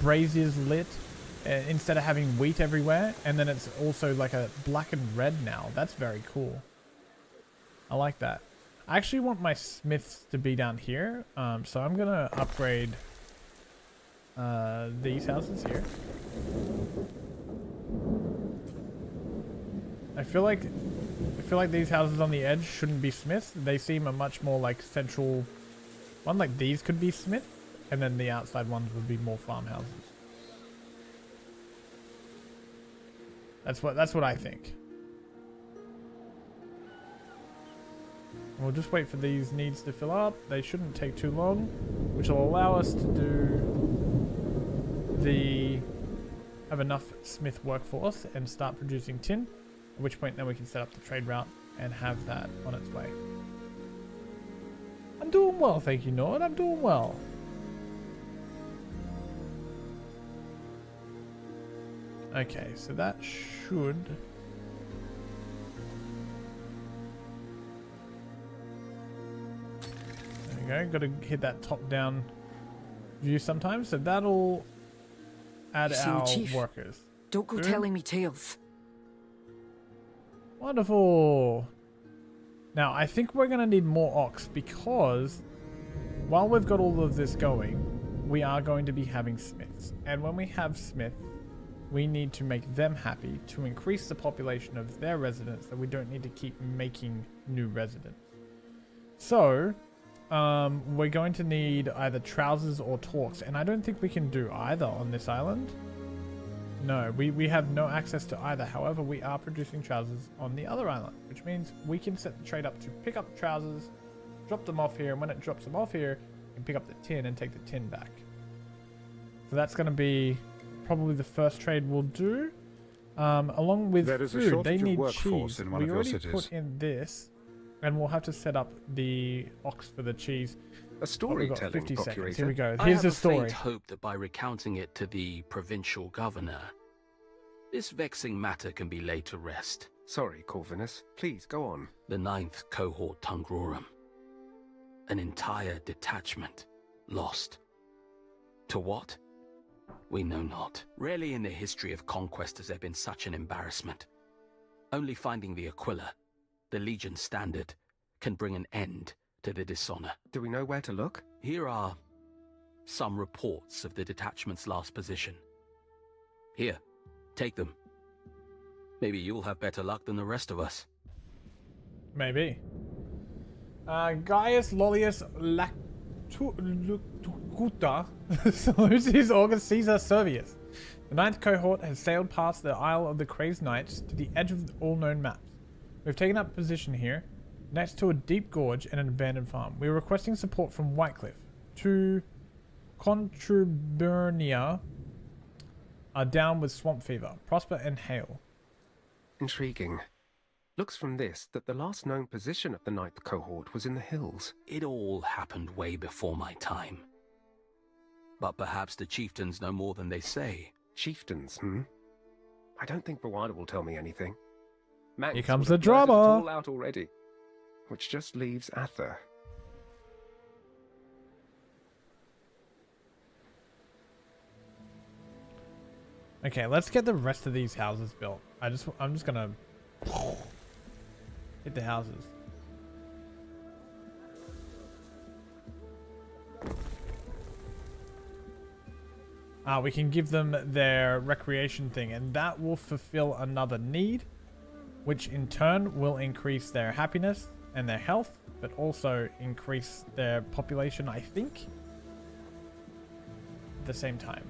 braziers lit instead of having wheat everywhere, and then it's also like a black and red now. That's very cool. I like that. I actually want my smiths to be down here, so I'm gonna upgrade these houses here. I feel like these houses on the edge shouldn't be smiths. They seem a much more like central one. Like these could be smith, and then the outside ones would be more farmhouses. That's what I think. We'll just wait for these needs to fill up. They shouldn't take too long, which will allow us to have enough smith workforce and start producing tin. At which point then we can set up the trade route and have that on its way. I'm doing well, thank you, Nord. I'm doing well. Okay, so that should... There we go. Got to hit that top-down view sometimes. So that'll add our workers. Don't go telling me tales. Wonderful. Now, I think we're going to need more ox because while we've got all of this going, we are going to be having smiths. And when we have smiths, we need to make them happy to increase the population of their residents so we don't need to keep making new residents. So, we're going to need either trousers or torques. And I don't think we can do either on this island. No, we have no access to either. However, we are producing trousers on the other island, which means we can set the trade up to pick up trousers, drop them off here, and when it drops them off here, we can pick up the tin and take the tin back. So that's going to be probably the first trade we'll do. Along with food, they need cheese. We already put in this, and we'll have to set up the ox for the cheese. A storytelling 50 seconds. procurator. Here we go. I Here's have the story. a faint hope that by recounting it to the provincial governor, this vexing matter can be laid to rest. Sorry, Corvinus. Please, go on. The 9th cohort Tungrorum. An entire detachment lost. To what? We know not. Rarely in the history of conquest has there been such an embarrassment. Only finding the Aquila, the Legion standard, can bring an end to the dishonor. Do we know where to look? Here are some reports of the detachment's last position. Here, take them. Maybe you'll have better luck than the rest of us. Maybe. Gaius Lollius Lactuta Salutis August Caesar Servius. The 9th cohort has sailed past the Isle of the Crazed Knights to the edge of all known maps. We've taken up position here, next to a deep gorge and an abandoned farm. We are requesting support from Whitecliff to Contriburnia are down with swamp fever. Prosper and hail. Intriguing. Looks from this that the last known position of the ninth cohort was in the hills. It all happened way before my time. But perhaps the chieftains know more than they say. Chieftains, I don't think Brawada will tell me anything. Manx Here comes would the have blurted it drama. all out already, which just leaves Ather. Okay, let's get the rest of these houses built. I'm just gonna hit the houses. We can give them their recreation thing, and that will fulfill another need, which in turn will increase their happiness and their health, but also increase their population, I think, at the same time.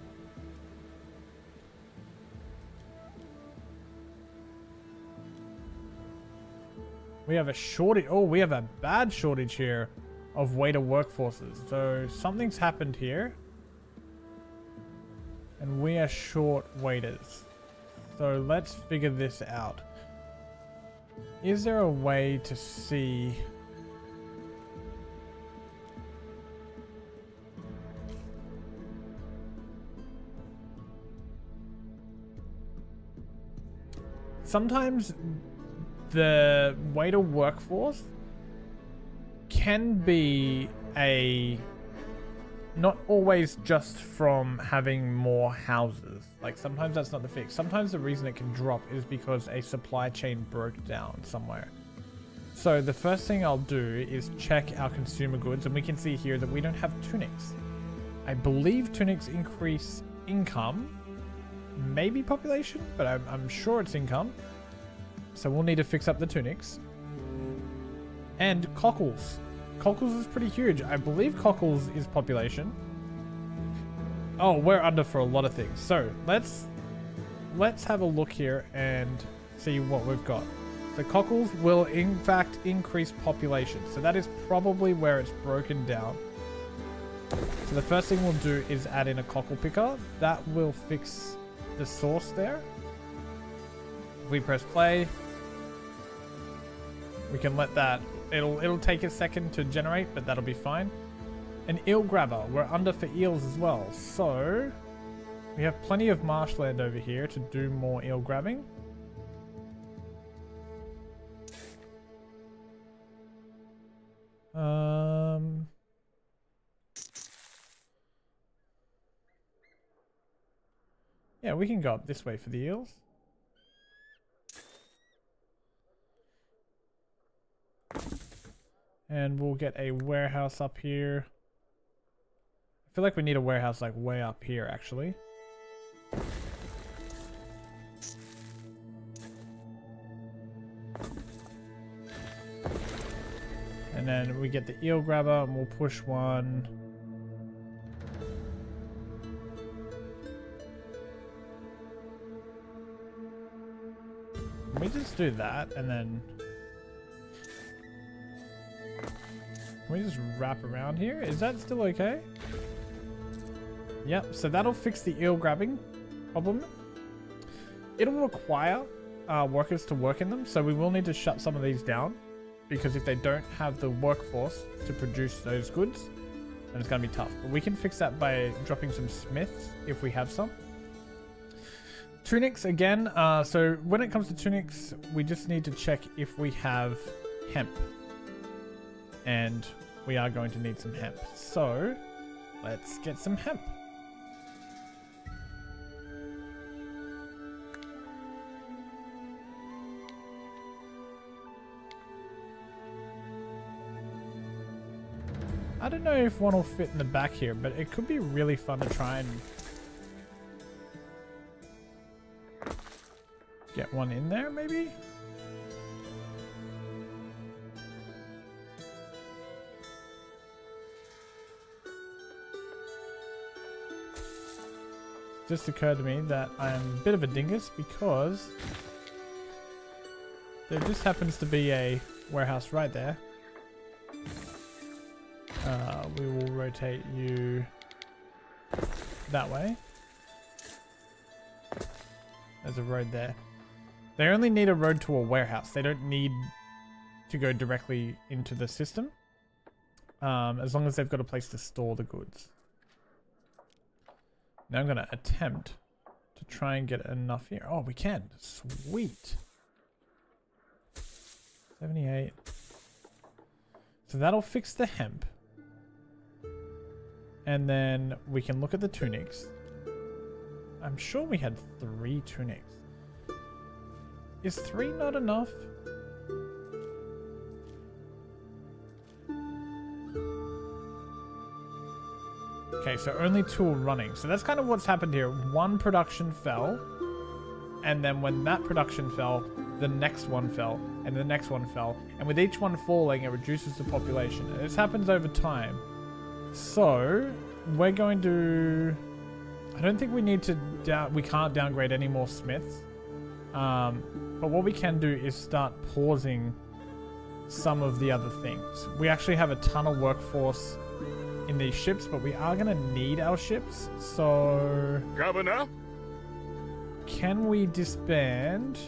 We have a shortage. Oh, we have a bad shortage here of waiter workforces. So something's happened here. And we are short waiters. So let's figure this out. Is there a way to see... Sometimes the waiter workforce can be not always just from having more houses. Like sometimes that's not the fix. Sometimes the reason it can drop is because a supply chain broke down somewhere. So the first thing I'll do is check our consumer goods, and we can see here that we don't have tunics. I believe tunics increase income, maybe population, but I'm sure it's income. So we'll need to fix up the tunics. And cockles. Cockles is pretty huge. I believe cockles is population. Oh, we're under for a lot of things. So let's have a look here and see what we've got. The cockles will in fact increase population. So that is probably where it's broken down. So the first thing we'll do is add in a cockle picker. That will fix the source there. If we press play, we can let that, it'll take a second to generate, but that'll be fine. An eel grabber, we're under for eels as well. So we have plenty of marshland over here to do more eel grabbing. Yeah, we can go up this way for the eels. And we'll get a warehouse up here. I feel like we need a warehouse like way up here actually. And then we get the eel grabber and we'll push one. Can we just do that and then... Can we just wrap around here? Is that still okay? Yep, so that'll fix the eel grabbing problem. It'll require workers to work in them, so we will need to shut some of these down. Because if they don't have the workforce to produce those goods, then it's going to be tough. But we can fix that by dropping some smiths if we have some. Tunics again. So when it comes to tunics, we just need to check if we have hemp. And we are going to need some hemp. So let's get some hemp. I don't know if one will fit in the back here, but it could be really fun to try and get one in there, maybe? Just occurred to me that I'm a bit of a dingus because there just happens to be a warehouse right there. We will rotate you that way. There's a road there. They only need a road to a warehouse. They don't need to go directly into the system. As long as they've got a place to store the goods. Now I'm going to attempt to try and get enough here. Oh, we can. Sweet. 78. So that'll fix the hemp. And then we can look at the tunics. I'm sure we had 3 tunics. Is 3 not enough? Okay, so only 2 are running. So that's kind of what's happened here. 1 production fell. And then when that production fell, the next one fell. And the next one fell. And with each one falling, it reduces the population. And this happens over time. So, we're going to... I don't think we need to... we can't downgrade any more smiths. But what we can do is start pausing some of the other things. We actually have a ton of workforce in these ships, but we are going to need our ships. So... Governor? Can we disband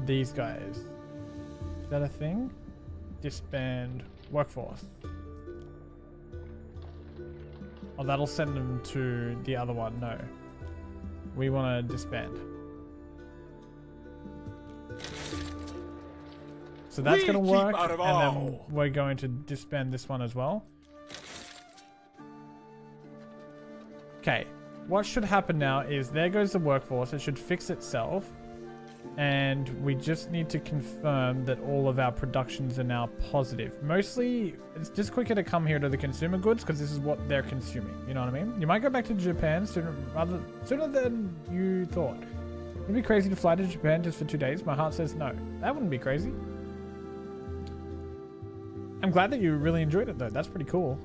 these guys? Is that a thing? Disband workforce. Oh, that'll send them to the other one. No. We want to disband. So that's going to work. And then we're going to disband this one as well. Okay. What should happen now is there goes the workforce. It should fix itself. And we just need to confirm that all of our productions are now positive. Mostly, it's just quicker to come here to the consumer goods because this is what they're consuming. You know what I mean? You might go back to Japan sooner than you thought. Would it be crazy to fly to Japan just for 2 days? My heart says no. That wouldn't be crazy. I'm glad that you really enjoyed it though. That's pretty cool.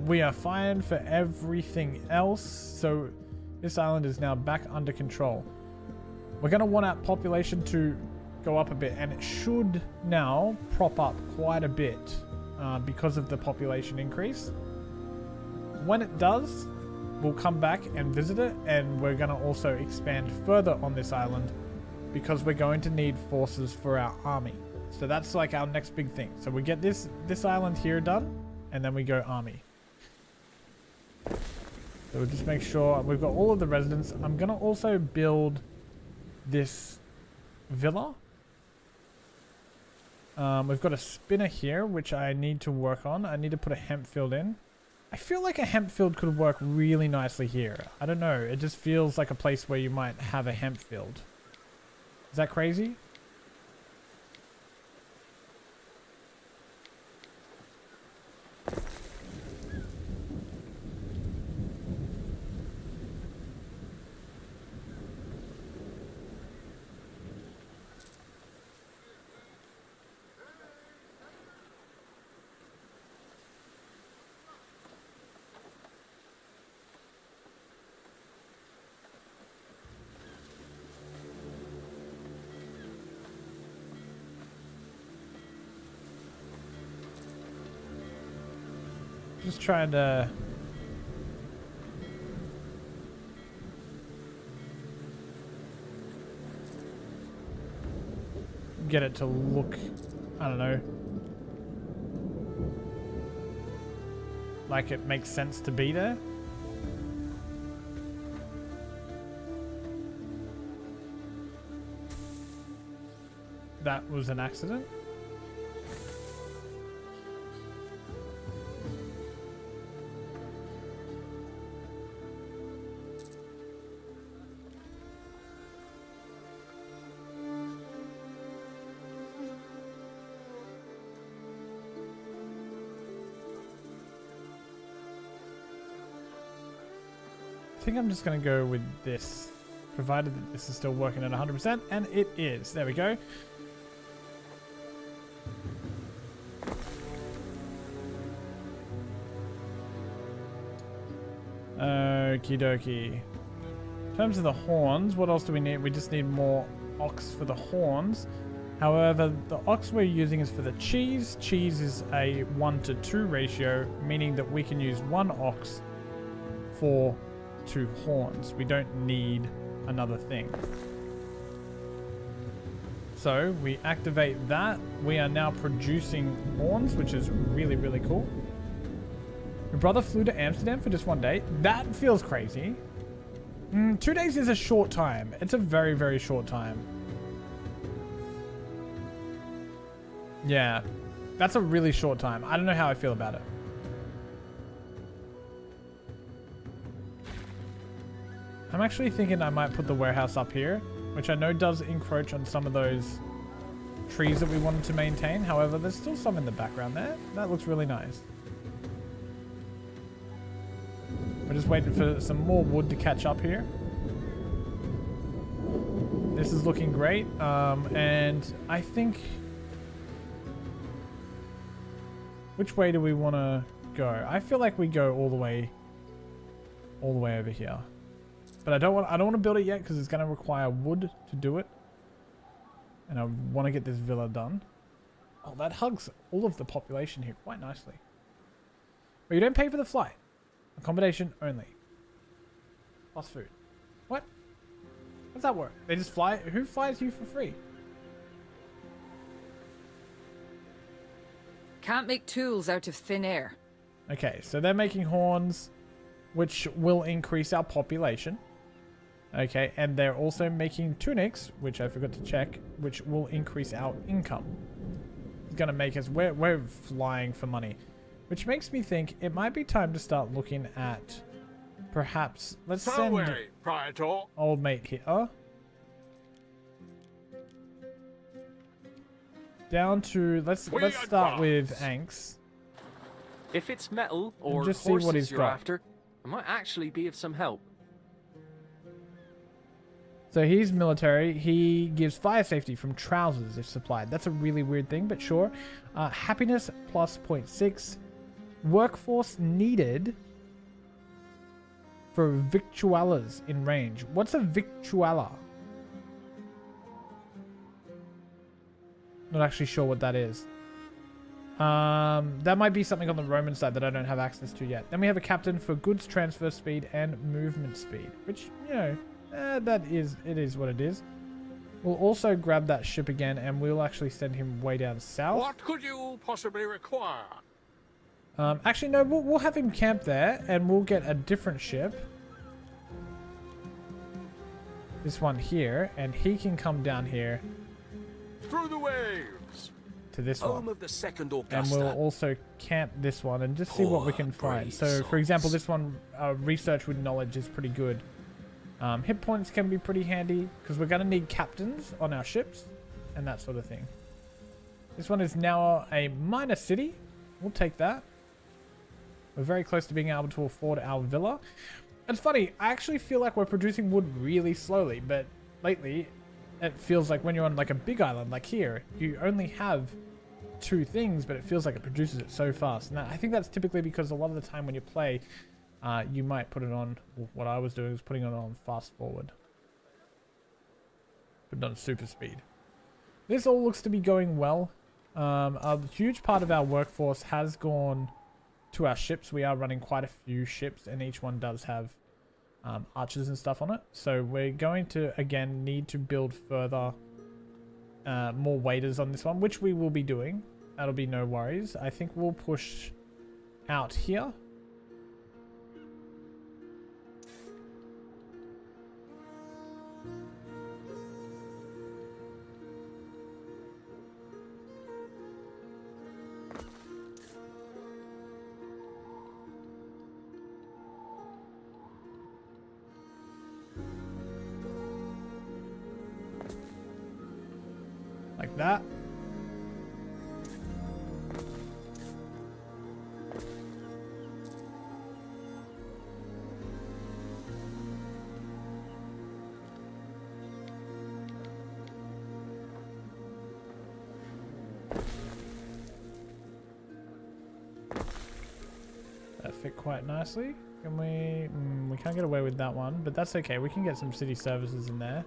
We are fine for everything else. So this island is now back under control. We're going to want our population to go up a bit, and it should now prop up quite a bit because of the population increase. When it does, we'll come back and visit it, and we're going to also expand further on this island because we're going to need forces for our army. So that's like our next big thing. So we get this island here done, and then we go army. So we'll just make sure we've got all of the residents. I'm going to also build this villa. We've got a spinner here, which I need to work on. I need to put a hemp field in. I feel like a hemp field could work really nicely here. I don't know. It just feels like a place where you might have a hemp field. Is that crazy? Just trying to get it to look, I don't know, like it makes sense to be there. That was an accident. I think I'm just going to go with this, provided that this is still working at 100%, and it is. There we go. Okie dokie. In terms of the horns, what else do we need? We just need more ox for the horns. However, the ox we're using is for the cheese. Cheese is a 1:2 ratio, meaning that we can use 1 ox for 2 horns. We don't need another thing. So we activate that. We are now producing horns, which is really, really cool. Your brother flew to Amsterdam for just 1 day. That feels crazy. 2 days is a short time. It's a very, very short time. Yeah, that's a really short time. I don't know how I feel about it. I'm actually thinking I might put the warehouse up here, which I know does encroach on some of those trees that we wanted to maintain. However, there's still some in the background there. That looks really nice. We're just waiting for some more wood to catch up here. This is looking great. And I think... Which way do we want to go? I feel like we go all the way over here. But I don't want to build it yet because it's going to require wood to do it. And I want to get this villa done. Oh, that hugs all of the population here quite nicely. But you don't pay for the flight. Accommodation only. Plus food. What? How does that work? They just fly? Who flies you for free? Can't make tools out of thin air. Okay, so they're making horns, which will increase our population. Okay, and they're also making tunics, which I forgot to check, which will increase our income. It's gonna make us... We're flying for money. Which makes me think it might be time to start looking at... Perhaps... Let's send... Praetor. Old mate here. Down to... Let's start with Anks. If it's metal or just see what horses he's you're got. after, I might actually be of some help. So he's military. He gives fire safety from trousers if supplied. That's a really weird thing, but sure. Happiness plus 0.6. Workforce needed for victualers in range. What's a victualler? Not actually sure what that is. That might be something on the Roman side that I don't have access to yet. Then we have a captain for goods transfer speed and movement speed, which, you know, it is what it is. We'll also grab that ship again and we'll actually send him way down south. What could you possibly require? Actually, no, we'll have him camp there and we'll get a different ship. This one here, and he can come down here. Through the waves. To this Home one. of the second Augusta. And we'll also camp this one and just see what we can find. brave So, for example, souls. this one, research with knowledge is pretty good. Hit points can be pretty handy because we're going to need captains on our ships and that sort of thing. This one is now a minor city. We'll take that. We're very close to being able to afford our villa. It's funny, I actually feel like we're producing wood really slowly, but lately it feels like when you're on like a big island like here, you only have 2 things, but it feels like it produces it so fast. And I think that's typically because a lot of the time when you play, you might put it on, what I was doing was putting it on fast forward. Put it on super speed. This all looks to be going well. A huge part of our workforce has gone to our ships. We are running quite a few ships and each one does have archers and stuff on it. So we're going to, again, need to build further more waiters on this one, which we will be doing. That'll be no worries. I think we'll push out here. Like that. That fit quite nicely. Can we... we can't get away with that one, but that's okay. We can get some city services in there.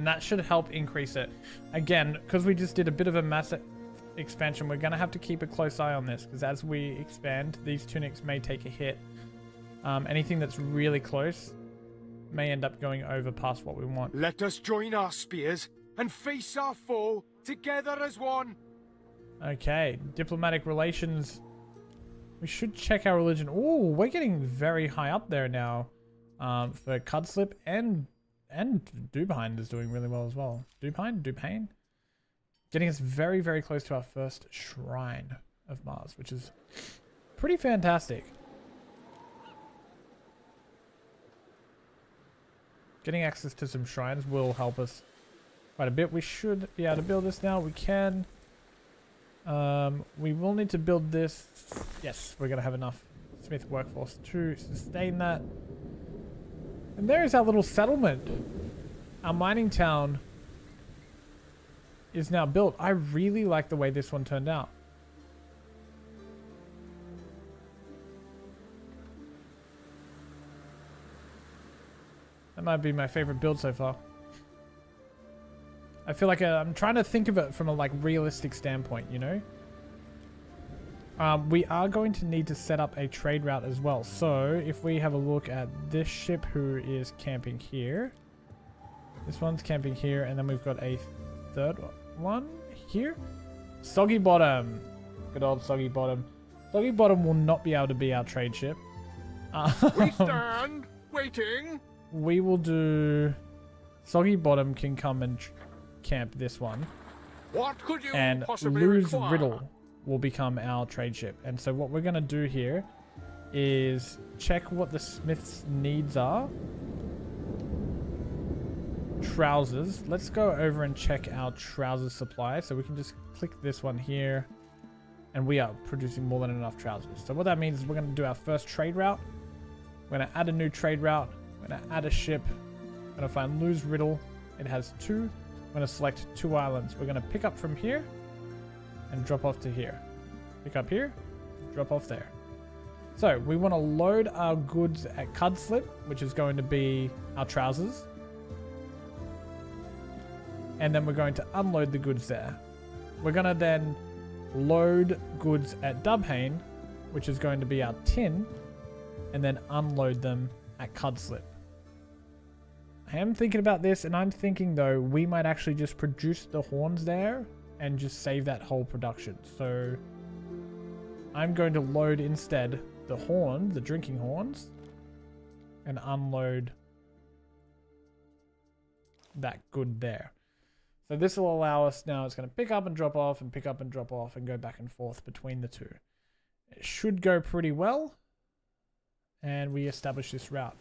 And that should help increase it. Again, because we just did a bit of a massive expansion, we're going to have to keep a close eye on this, because as we expand, these tunics may take a hit. Anything that's really close may end up going over past what we want. Let us join our spears and face our foe together as one. Okay, diplomatic relations. We should check our religion. Ooh, we're getting very high up there now. For Cudslip and Dubine is doing really well as well. Dupine? Getting us very, very close to our first shrine of Mars, which is pretty fantastic. Getting access to some shrines will help us quite a bit. We should be able to build this now. We can. We will need to build this. Yes, we're going to have enough Smith workforce to sustain that. And there is our little settlement. Our mining town is now built. I really like the way this one turned out. That might be my favorite build so far. I feel like I'm trying to think of it from a like realistic standpoint, you know? We are going to need to set up a trade route as well. So if we have a look at this ship who is camping here. This one's camping here, and then we've got a third one here. Soggy Bottom. Good old Soggy Bottom. Soggy Bottom will not be able to be our trade ship. We stand waiting. We will do... Soggy Bottom can come and camp this one. What could you and possibly Lose require? Riddle will become our trade ship. And so what we're going to do here is check what the smith's needs are. Trousers. Let's go over and check our trousers supply. So we can just click this one here. And we are producing more than enough trousers. So what that means is we're going to do our first trade route. We're going to add a new trade route. We're going to add a ship. We're going to find Lose Riddle. It has 2. I'm going to select 2 islands. We're going to pick up from here and drop off to here. Pick up here, drop off there. So we want to load our goods at Cudslip, which is going to be our trousers. And then we're going to unload the goods there. We're going to then load goods at Dubhane, which is going to be our tin, and then unload them at Cudslip. I am thinking about this, and I'm thinking though we might actually just produce the horns there and just save that whole production. So I'm going to load instead the horn, the drinking horns, and unload that good there. So this will allow us now, it's going to pick up and drop off and pick up and drop off and go back and forth between the two. It should go pretty well. And we establish this route.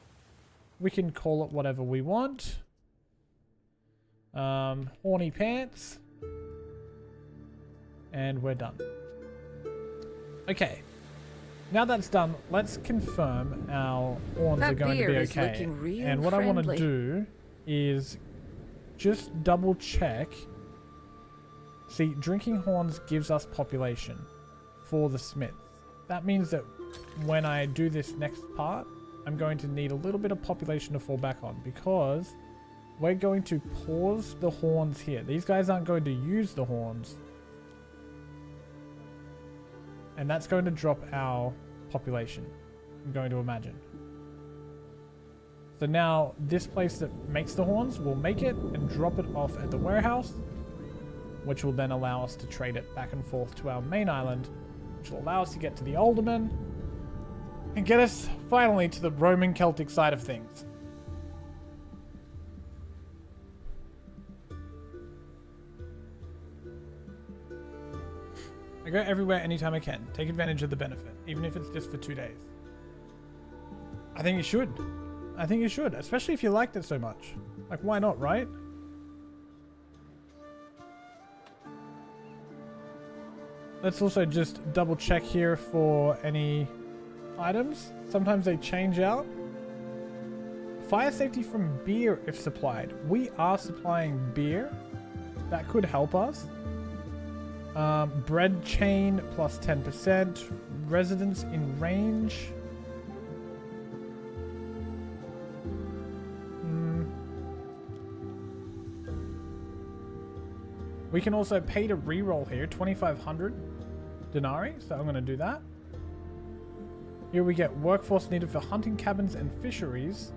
We can call it whatever we want. Horny pants. And we're done. Okay. Now that's done, let's confirm our horns are going to be okay. And what I want to do is just double check. See, drinking horns gives us population for the smiths. That means that when I do this next part, I'm going to need a little bit of population to fall back on, because we're going to pause the horns here. These guys aren't going to use the horns. And that's going to drop our population, I'm going to imagine. So now this place that makes the horns will make it and drop it off at the warehouse, which will then allow us to trade it back and forth to our main island, which will allow us to get to the Alderman and get us finally to the Roman Celtic side of things. I go everywhere anytime I can. Take advantage of the benefit, even if it's just for 2 days. I think you should. I think you should, especially if you liked it so much. Like, why not, right? Let's also just double check here for any items. Sometimes they change out. Fire safety from beer if supplied. We are supplying beer. That could help us. Bread chain plus 10%. Residence in range. We can also pay to reroll here, 2,500 denarii. So I'm going to do that. Here we get workforce needed for hunting cabins and fisheries.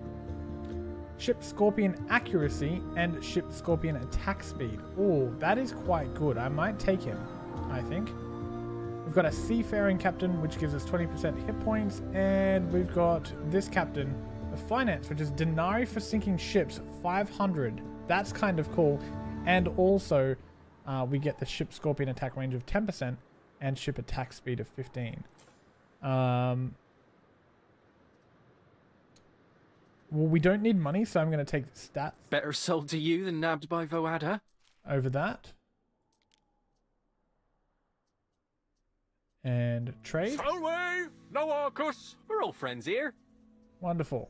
Ship Scorpion accuracy and Ship Scorpion attack speed. Oh, that is quite good. I might take him, I think. We've got a Seafaring Captain, which gives us 20% hit points. And we've got this Captain of Finance, which is denarii for sinking ships, 500. That's kind of cool. And also, we get the Ship Scorpion attack range of 10% and ship attack speed of 15. Well, we don't need money, so I'm going to take the stats. Better sold to you than nabbed by Voada. Over that. And trade. Salve! No Arcus! We're all friends here. Wonderful.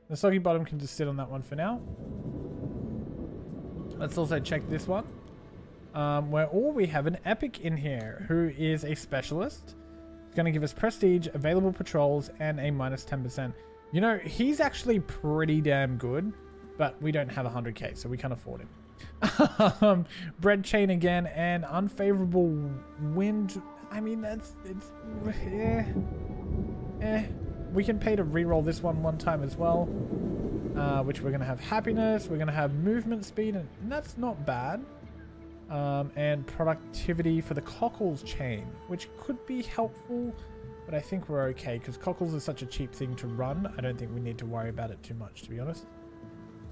The soggy bottom can just sit on that one for now. Let's also check this one. Where we have an epic in here who is a specialist. It's going to give us prestige, available patrols, and a minus 10%. You know, he's actually pretty damn good, but we don't have 100k, so we can't afford him. Bread chain again, and unfavorable wind. I mean, we can pay to reroll this one time as well, which we're going to have happiness. We're going to have movement speed, and that's not bad. And productivity for the cockles chain, which could be helpful. But I think we're okay, because cockles is such a cheap thing to run. I don't think we need to worry about it too much, to be honest.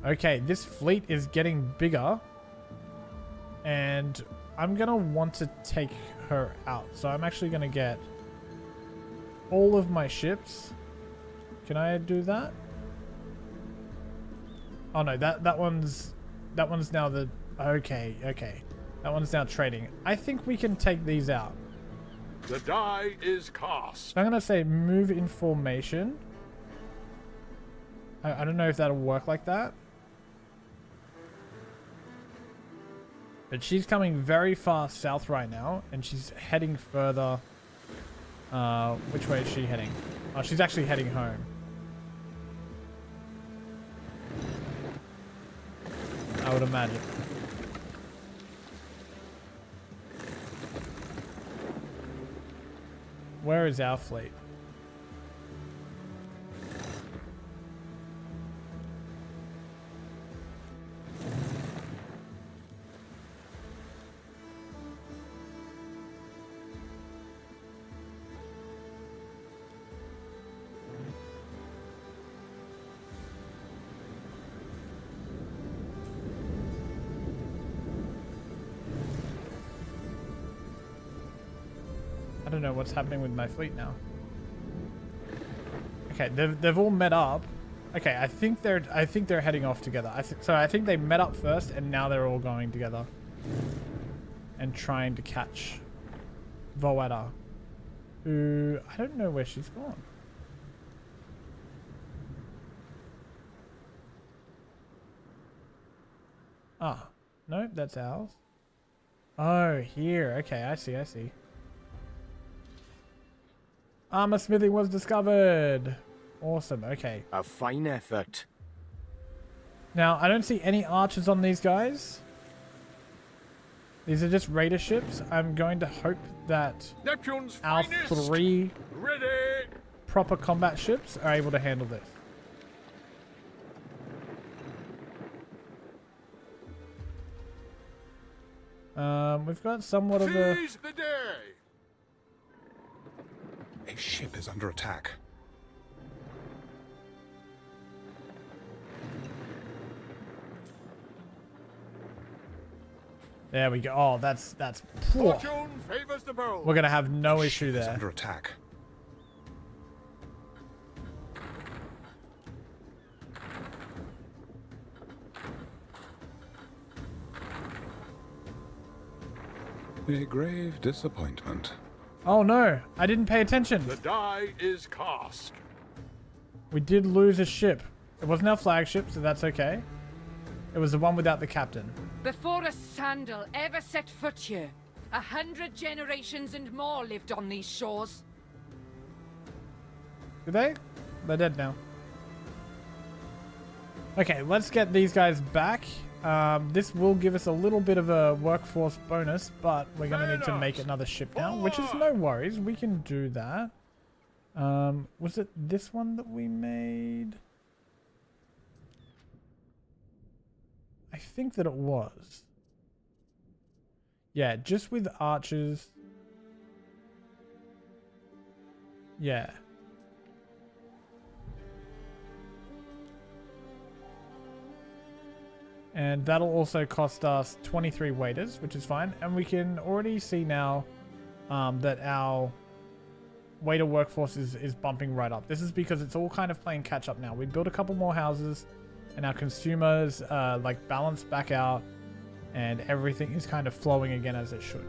Okay, this fleet is getting bigger. And I'm going to want to take her out. So I'm actually going to get all of my ships. Can I do that? Oh no, that one's now the... Okay. That one's now trading. I think we can take these out. The die is cast. I'm going to say move in formation. I don't know if that'll work like that. But she's coming very far south right now. And she's heading further. Which way is she heading? Oh, she's actually heading home. I would imagine. Where is our fleet? I don't know what's happening with my fleet now. Okay, they've all met up. Okay, I think they're heading off together. I think they met up first, and now they're all going together and trying to catch Voada, who I don't know where she's gone. Ah, no, that's ours. Oh, here. Okay, I see. Armor smithing was discovered. Awesome. Okay. A fine effort. Now, I don't see any archers on these guys. These are just raider ships. I'm going to hope that Neptune's our finest. 3 Ready. proper combat ships are able to handle this. We've got somewhat of a... Seize the day. A ship is under attack. There we go. Oh, that's... Fortune favors the bold. We're going to have no issue Ship is there. under attack. A grave disappointment. Oh no, I didn't pay attention. The die is cast. We did lose a ship. It wasn't our flagship, so that's okay. It was the one without the captain. Before a sandal ever set foot here, 100 generations and more lived on these shores. Did they? They're dead now. Okay, let's get these guys back. This will give us a little bit of a workforce bonus, but we're going to need to make another ship now, which is no worries. We can do that. Was it this one that we made? I think that it was. Yeah, just with archers. Yeah. And that'll also cost us 23 waiters, which is fine. And we can already see now that our waiter workforce is bumping right up. This is because it's all kind of playing catch up now. We built a couple more houses and our consumers like balance back out and everything is kind of flowing again as it should.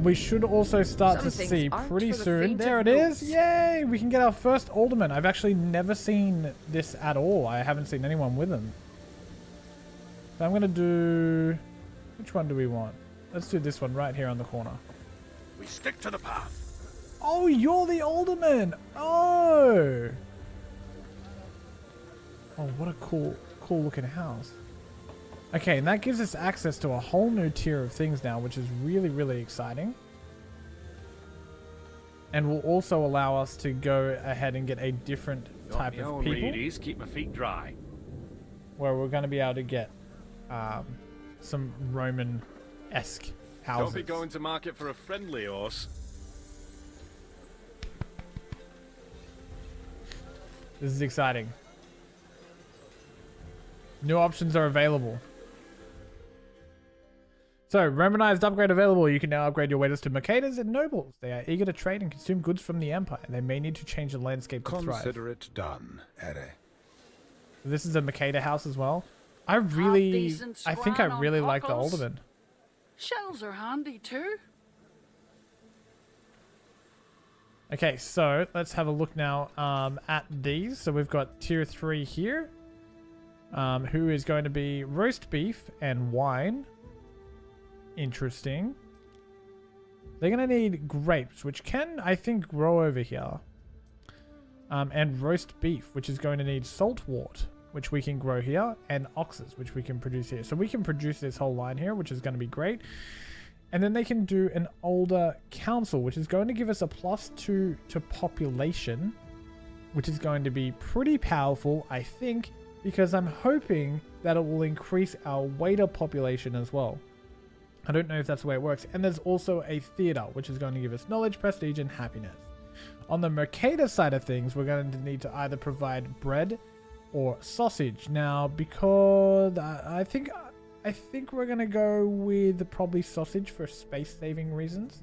We should also start to see pretty soon. There it is. Yay! We can get our first alderman. I've actually never seen this at all. I haven't seen anyone with them. So I'm going to do... Which one do we want? Let's do this one right here on the corner. We stick to the path. Oh, you're the alderman. Oh. Oh, what a cool looking house. Okay, and that gives us access to a whole new tier of things now, which is really, really exciting. And will also allow us to go ahead and get a different type of people. Reedies, keep my feet dry. Where we're going to be able to get some Roman-esque houses. Don't be going to market for a friendly horse. This is exciting. New options are available. So, Romanized upgrade available. You can now upgrade your waiters to mercators and nobles. They are eager to trade and consume goods from the Empire. They may need to change the landscape to thrive. Consider it done, Ere. This is a mercator house as well. I think I really like the alderman. Shells are handy too. Okay, so let's have a look now at these. So we've got tier 3 here, who is going to be roast beef and wine. Interesting. They're going to need grapes, which can, I think, grow over here. And roast beef, which is going to need saltwort, which we can grow here, and oxes, which we can produce here. So we can produce this whole line here, which is going to be great. And then they can do an older council, which is going to give us a +2 to population, which is going to be pretty powerful, I think, because I'm hoping that it will increase our waiter population as well. I don't know if that's the way it works. And there's also a theater, which is going to give us knowledge, prestige, and happiness. On the mercator side of things, we're going to need to either provide bread or sausage. Now, because I think we're going to go with probably sausage for space-saving reasons.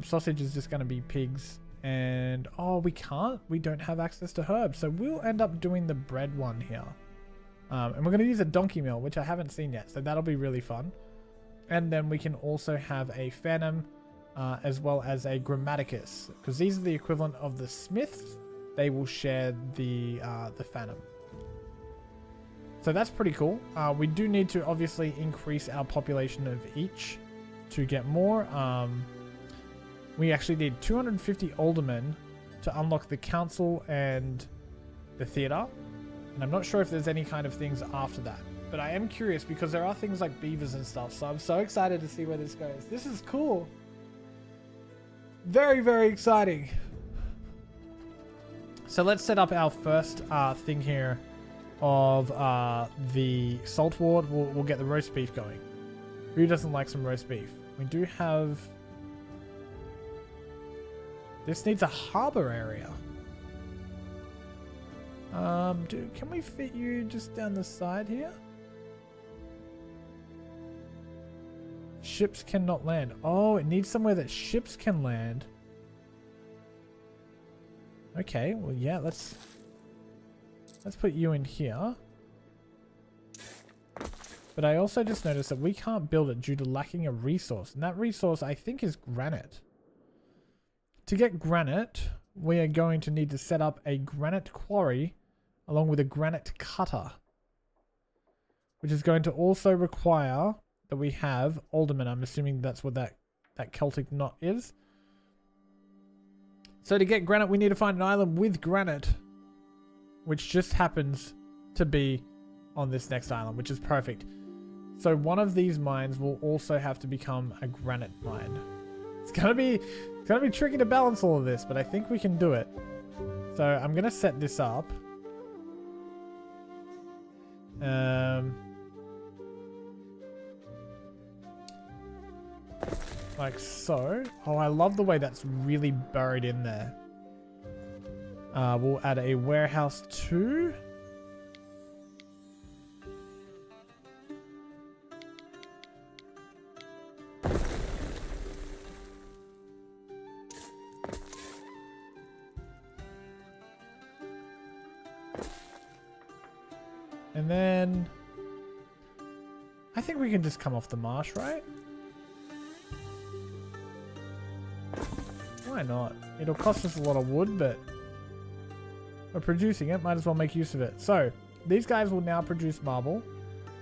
Sausage is just going to be pigs. And, oh, we don't have access to herbs. So we'll end up doing the bread one here. And we're going to use a donkey mill, which I haven't seen yet. So that'll be really fun. And then we can also have a phantom as well as a grammaticus, because these are the equivalent of the smiths. They will share the phantom. So that's pretty cool. We do need to obviously increase our population of each to get more. We actually need 250 aldermen to unlock the council and the theater. And I'm not sure if there's any kind of things after that. But I am curious because there are things like beavers and stuff. So I'm so excited to see where this goes. This is cool. Very, very exciting. So let's set up our first thing here of the saltwort. We'll get the roast beef going. Who doesn't like some roast beef? We do have... This needs a harbor area. Dude, can we fit you just down the side here? Ships cannot land. Oh, it needs somewhere that ships can land. Okay, well, yeah, let's put you in here. But I also just noticed that we can't build it due to lacking a resource. And that resource, I think, is granite. To get granite, we are going to need to set up a granite quarry along with a granite cutter, which is going to also require that we have aldermen. I'm assuming that's what that Celtic knot is. So to get granite, we need to find an island with granite, which just happens to be on this next island, which is perfect. So one of these mines will also have to become a granite mine. It's gonna be tricky to balance all of this, but I think we can do it. So I'm gonna set this up. Like so. Oh, I love the way that's really buried in there. We'll add a warehouse too. And then I think we can just come off the marsh, right? Why not? It'll cost us a lot of wood, but we're producing it. Might as well make use of it. So these guys will now produce marble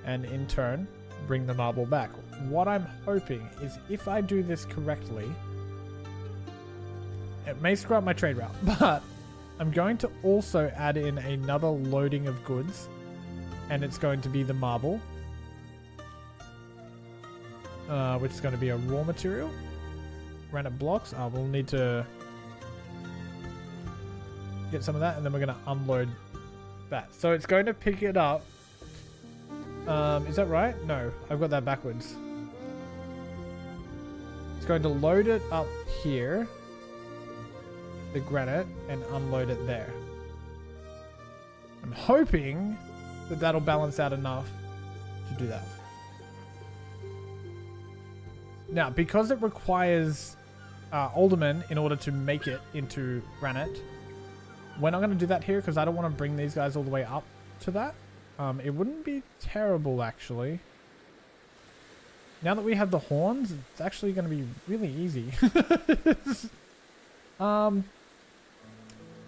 and in turn bring the marble back. What I'm hoping is if I do this correctly, it may screw up my trade route, but I'm going to also add in another loading of goods, and it's going to be the marble, which is going to be a raw material. Granite blocks. We'll need to get some of that, and then we're going to unload that. So it's going to pick it up. Is that right? No, I've got that backwards. It's going to load it up here, the granite, and unload it there. I'm hoping that that'll balance out enough to do that. Now, because it requires aldermen in order to make it into granite, we're not going to do that here because I don't want to bring these guys all the way up to that. It wouldn't be terrible, actually. Now that we have the horns, it's actually going to be really easy.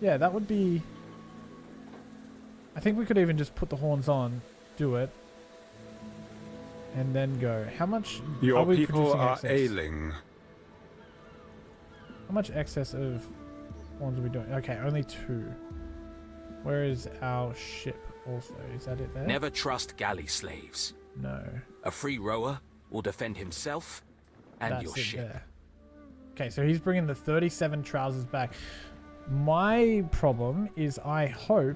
Yeah, that would be... I think we could even just put the horns on, do it, and then go. How much Your are we people producing are excess? ailing. How much excess of horns are we doing? Okay, only 2. Where is our ship also? Is that it there? Never trust galley slaves. No. A free rower will defend himself and That's your it ship. there. Okay, so he's bringing the 37 trousers back. My problem is I hope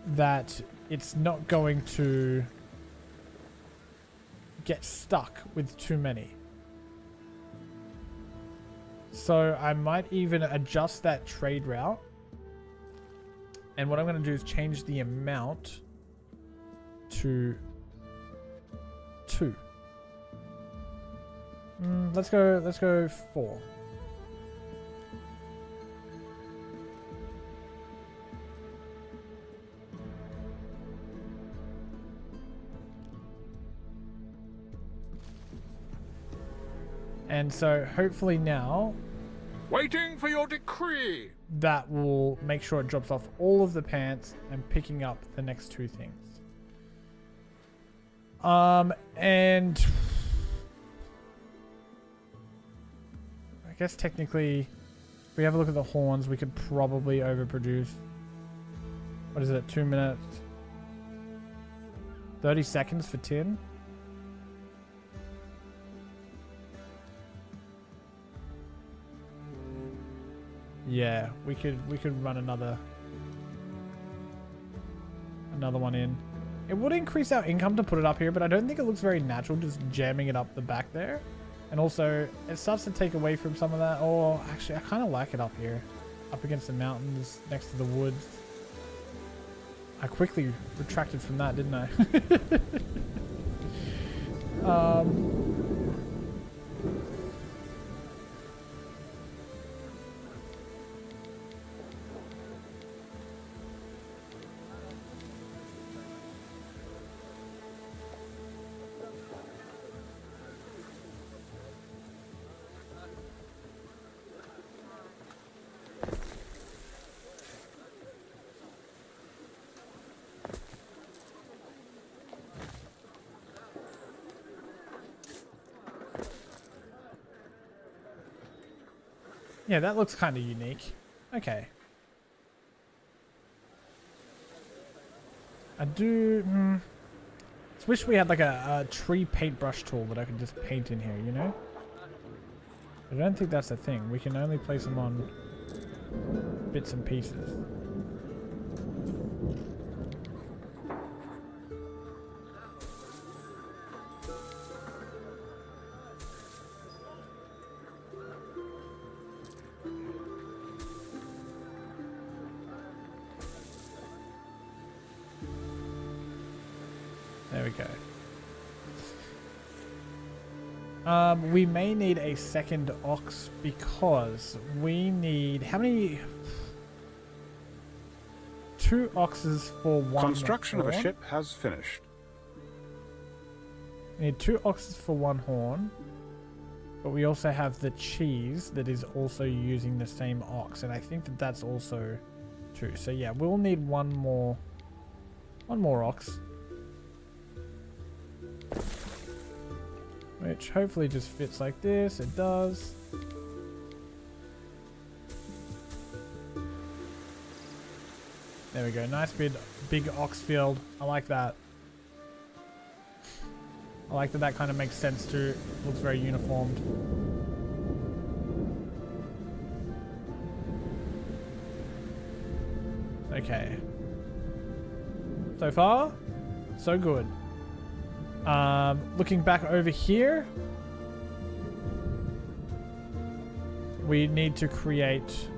that it's not going to get stuck with too many. So I might even adjust that trade route. And what I'm going to do is change the amount to 2. Let's go 4. And so hopefully now Waiting for your decree. that will make sure it drops off all of the pants and picking up the next 2 things. And I guess technically if we have a look at the horns, we could probably overproduce. What is it? 2 minutes, 30 seconds for tin. Yeah, we could run another one in. It would increase our income to put it up here, but I don't think it looks very natural just jamming it up the back there. And also, it starts to take away from some of that. Oh, actually, I kind of like it up here. Up against the mountains, next to the woods. I quickly retracted from that, didn't I? Yeah, that looks kind of unique. Okay. I do... just wish we had like a tree paintbrush tool that I could just paint in here, you know? I don't think that's a thing. We can only place them on bits and pieces. There we go. We may need a second ox because we need... How many... 2 oxes for one Construction horn. of a ship has finished. We need 2 oxes for 1 horn. But we also have the cheese that is also using the same ox. And I think that that's also 2. So yeah, we'll need one more ox. Which hopefully just fits like this. It does. There we go. Nice big ox field. I like that. I like that that kind of makes sense too. Looks very uniformed. Okay. So far, so good. Looking back over here, we need to create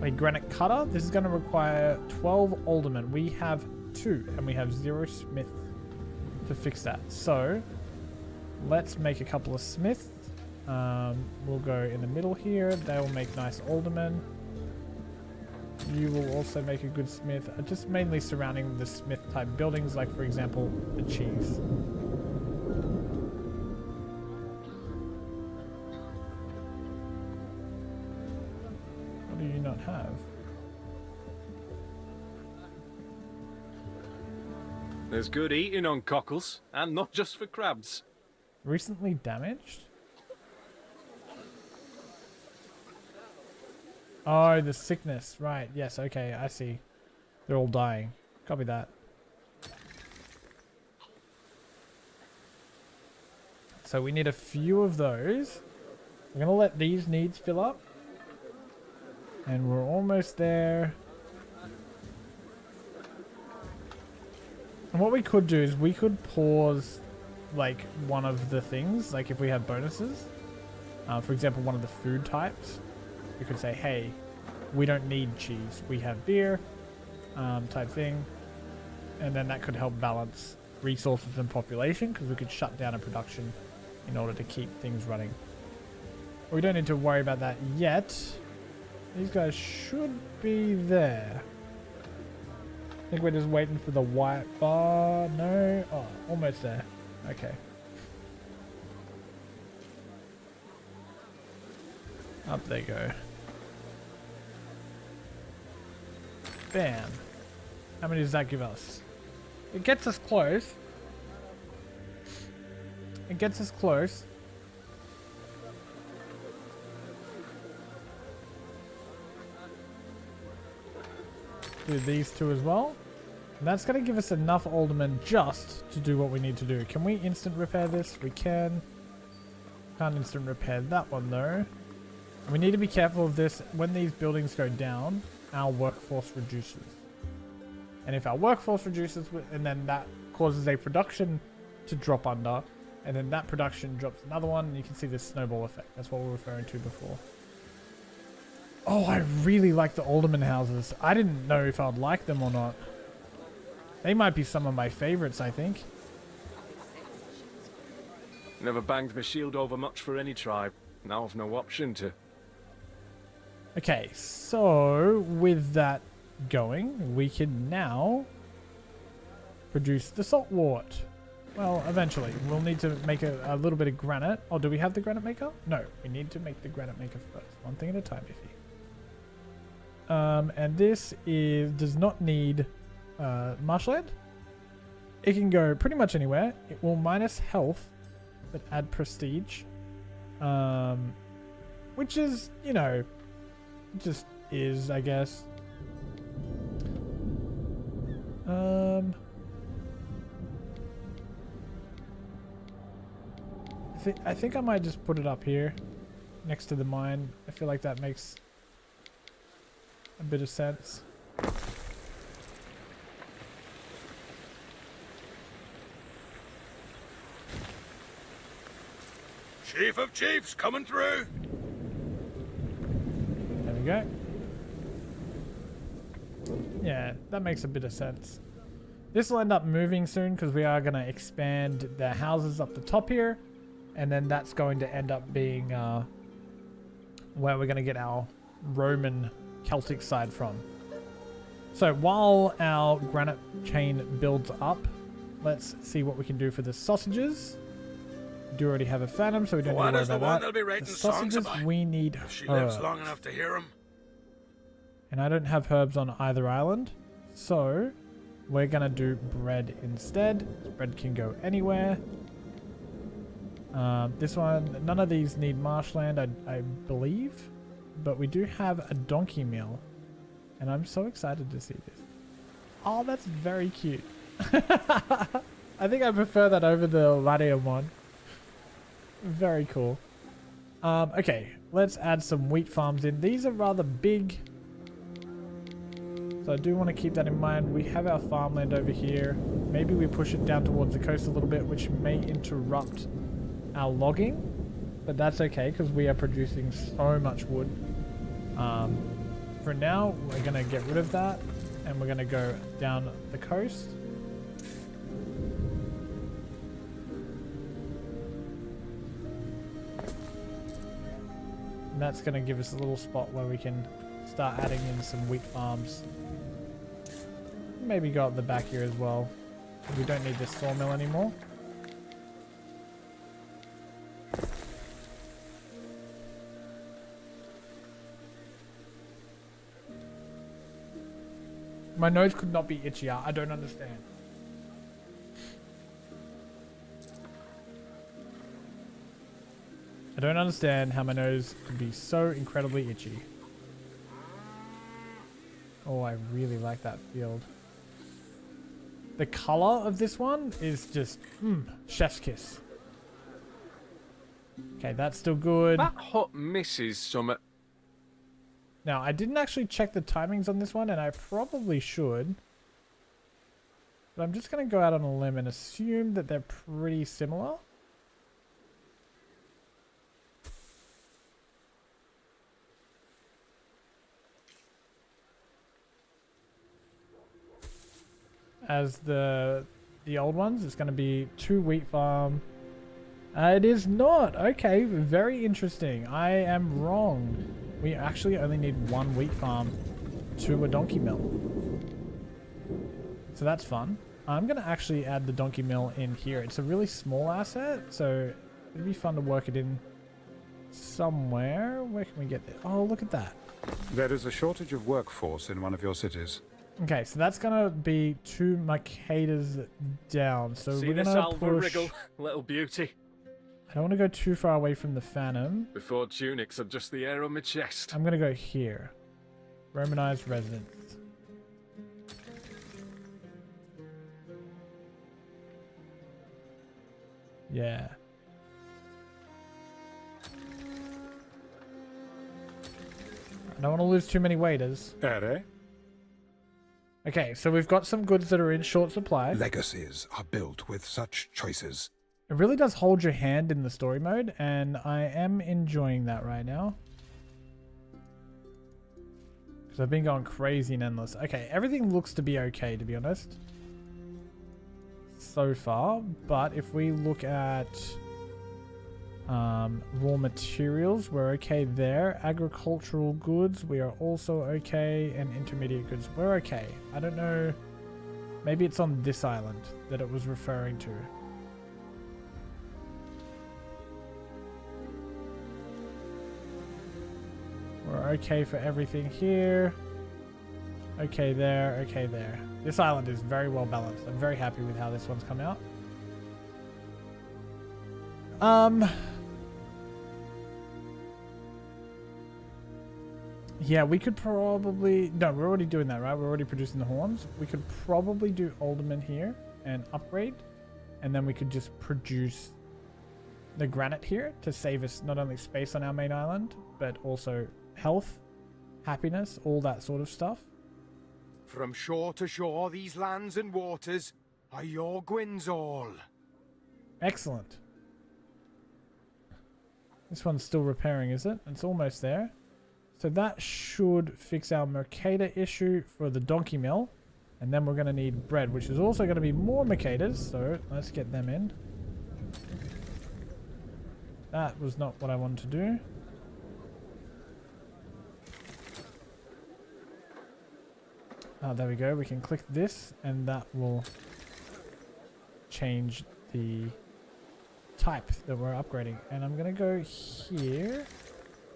a granite cutter. This is going to require 12 aldermen. We have 2 and we have 0 smith to fix that. So let's make a couple of smiths. We'll go in the middle here. They will make nice aldermen. You will also make a good smith. Just mainly surrounding the smith type buildings, like for example the cheese. What do you not have? There's good eating on cockles, and not just for crabs. Recently damaged? Oh, the sickness. Right. Yes. Okay. I see. They're all dying. Copy that. So we need a few of those. We're going to let these needs fill up. And we're almost there. And what we could do is we could pause like one of the things, like if we have bonuses. For example, one of the food types. We could say, hey, we don't need cheese. We have beer, type thing. And then that could help balance resources and population because we could shut down a production in order to keep things running. But we don't need to worry about that yet. These guys should be there. I think we're just waiting for the white bar. No. Oh, almost there. Okay. Up they go. Bam. How many does that give us? It gets us close. It gets us close. Do these 2 as well. And that's going to give us enough aldermen just to do what we need to do. Can we instant repair this? We can. Can't instant repair that one though. We need to be careful of this. When these buildings go down, our workforce reduces. And if our workforce reduces, and then that causes a production to drop under, and then that production drops another one, and you can see this snowball effect. That's what we were referring to before. Oh, I really like the alderman houses. I didn't know if I'd like them or not. They might be some of my favorites, I think. Never banged my shield over much for any tribe. Now I've no option to. Okay, so with that going, we can now produce the salt wort. Well, eventually. We'll need to make a little bit of granite. Oh, do we have the granite maker? No, we need to make the granite maker first. One thing at a time, Iffy. And this does not need marshland. It can go pretty much anywhere. It will minus health, but add prestige. Which is, you know, just is, I guess. think I might just put it up here next to the mine. I feel like that makes a bit of sense. Chief of Chiefs coming through. There we go. Yeah, that makes a bit of sense. This will end up moving soon because we are going to expand the houses up the top here. And then that's going to end up being where we're going to get our Roman Celtic side from. So while our granite chain builds up, let's see what we can do for the sausages. We do already have a phantom, so we don't need to worry about that. The sausages, we need if she lives long enough to hear 'em. And I don't have herbs on either island, so we're gonna do bread instead. Bread can go anywhere. This one, none of these need marshland, I believe, but we do have a donkey meal, and I'm so excited to see this. Oh, that's very cute. I think I prefer that over the Latium one. Very cool. Okay, let's add some wheat farms in. These are rather big, so I do want to keep that in mind. We have our farmland over here. Maybe we push it down towards the coast a little bit, which may interrupt our logging, but that's okay because we are producing so much wood. For now, we're going to get rid of that, and we're going to go down the coast. And that's going to give us a little spot where we can start adding in some wheat farms. Maybe go up the back here as well. We don't need this sawmill anymore. My nose could not be itchier. I don't understand. I don't understand how my nose could be so incredibly itchy. Oh, I really like that field. The color of this one is just, chef's kiss. Okay, that's still good. That hut misses some. Now, I didn't actually check the timings on this one, and I probably should. But I'm just going to go out on a limb and assume that they're pretty similar. As the old ones, it's going to be 2 wheat farm. It is not. Okay, very interesting. I am wrong. We actually only need 1 wheat farm to a donkey mill. So that's fun. I'm going to actually add the donkey mill in here. It's a really small asset, so it'd be fun to work it in somewhere. Where can we get it? Oh, look at that. There is a shortage of workforce in one of your cities. Okay, so that's going to be 2 Makedas down. So we're going to push... Wriggle, little beauty. I don't want to go too far away from the Phantom. Before tunics are just the air on my chest. I'm going to go here. Romanized residence. Yeah. I don't want to lose too many waiters. Okay, so we've got some goods that are in short supply. Legacies are built with such choices. It really does hold your hand in the story mode, and I am enjoying that right now. Because I've been going crazy and endless. Okay, everything looks to be okay, to be honest. So far, but if we look at raw materials, we're okay there. Agricultural goods, we are also okay. And intermediate goods, we're okay. I don't know. Maybe it's on this island that it was referring to. We're okay for everything here. Okay there, okay there. This island is very well balanced. I'm very happy with how this one's come out. Yeah, we could probably... No, we're already doing that, right? We're already producing the horns. We could probably do alderman here and upgrade. And then we could just produce the granite here to save us not only space on our main island, but also health, happiness, all that sort of stuff. From shore to shore, these lands and waters are your Gwyn's all. Excellent. This one's still repairing, is it? It's almost there. So that should fix our Mercator issue for the donkey mill. And then we're going to need bread, which is also going to be more Mercators. So let's get them in. That was not what I wanted to do. There we go. We can click this and that will change the type that we're upgrading. And I'm going to go here.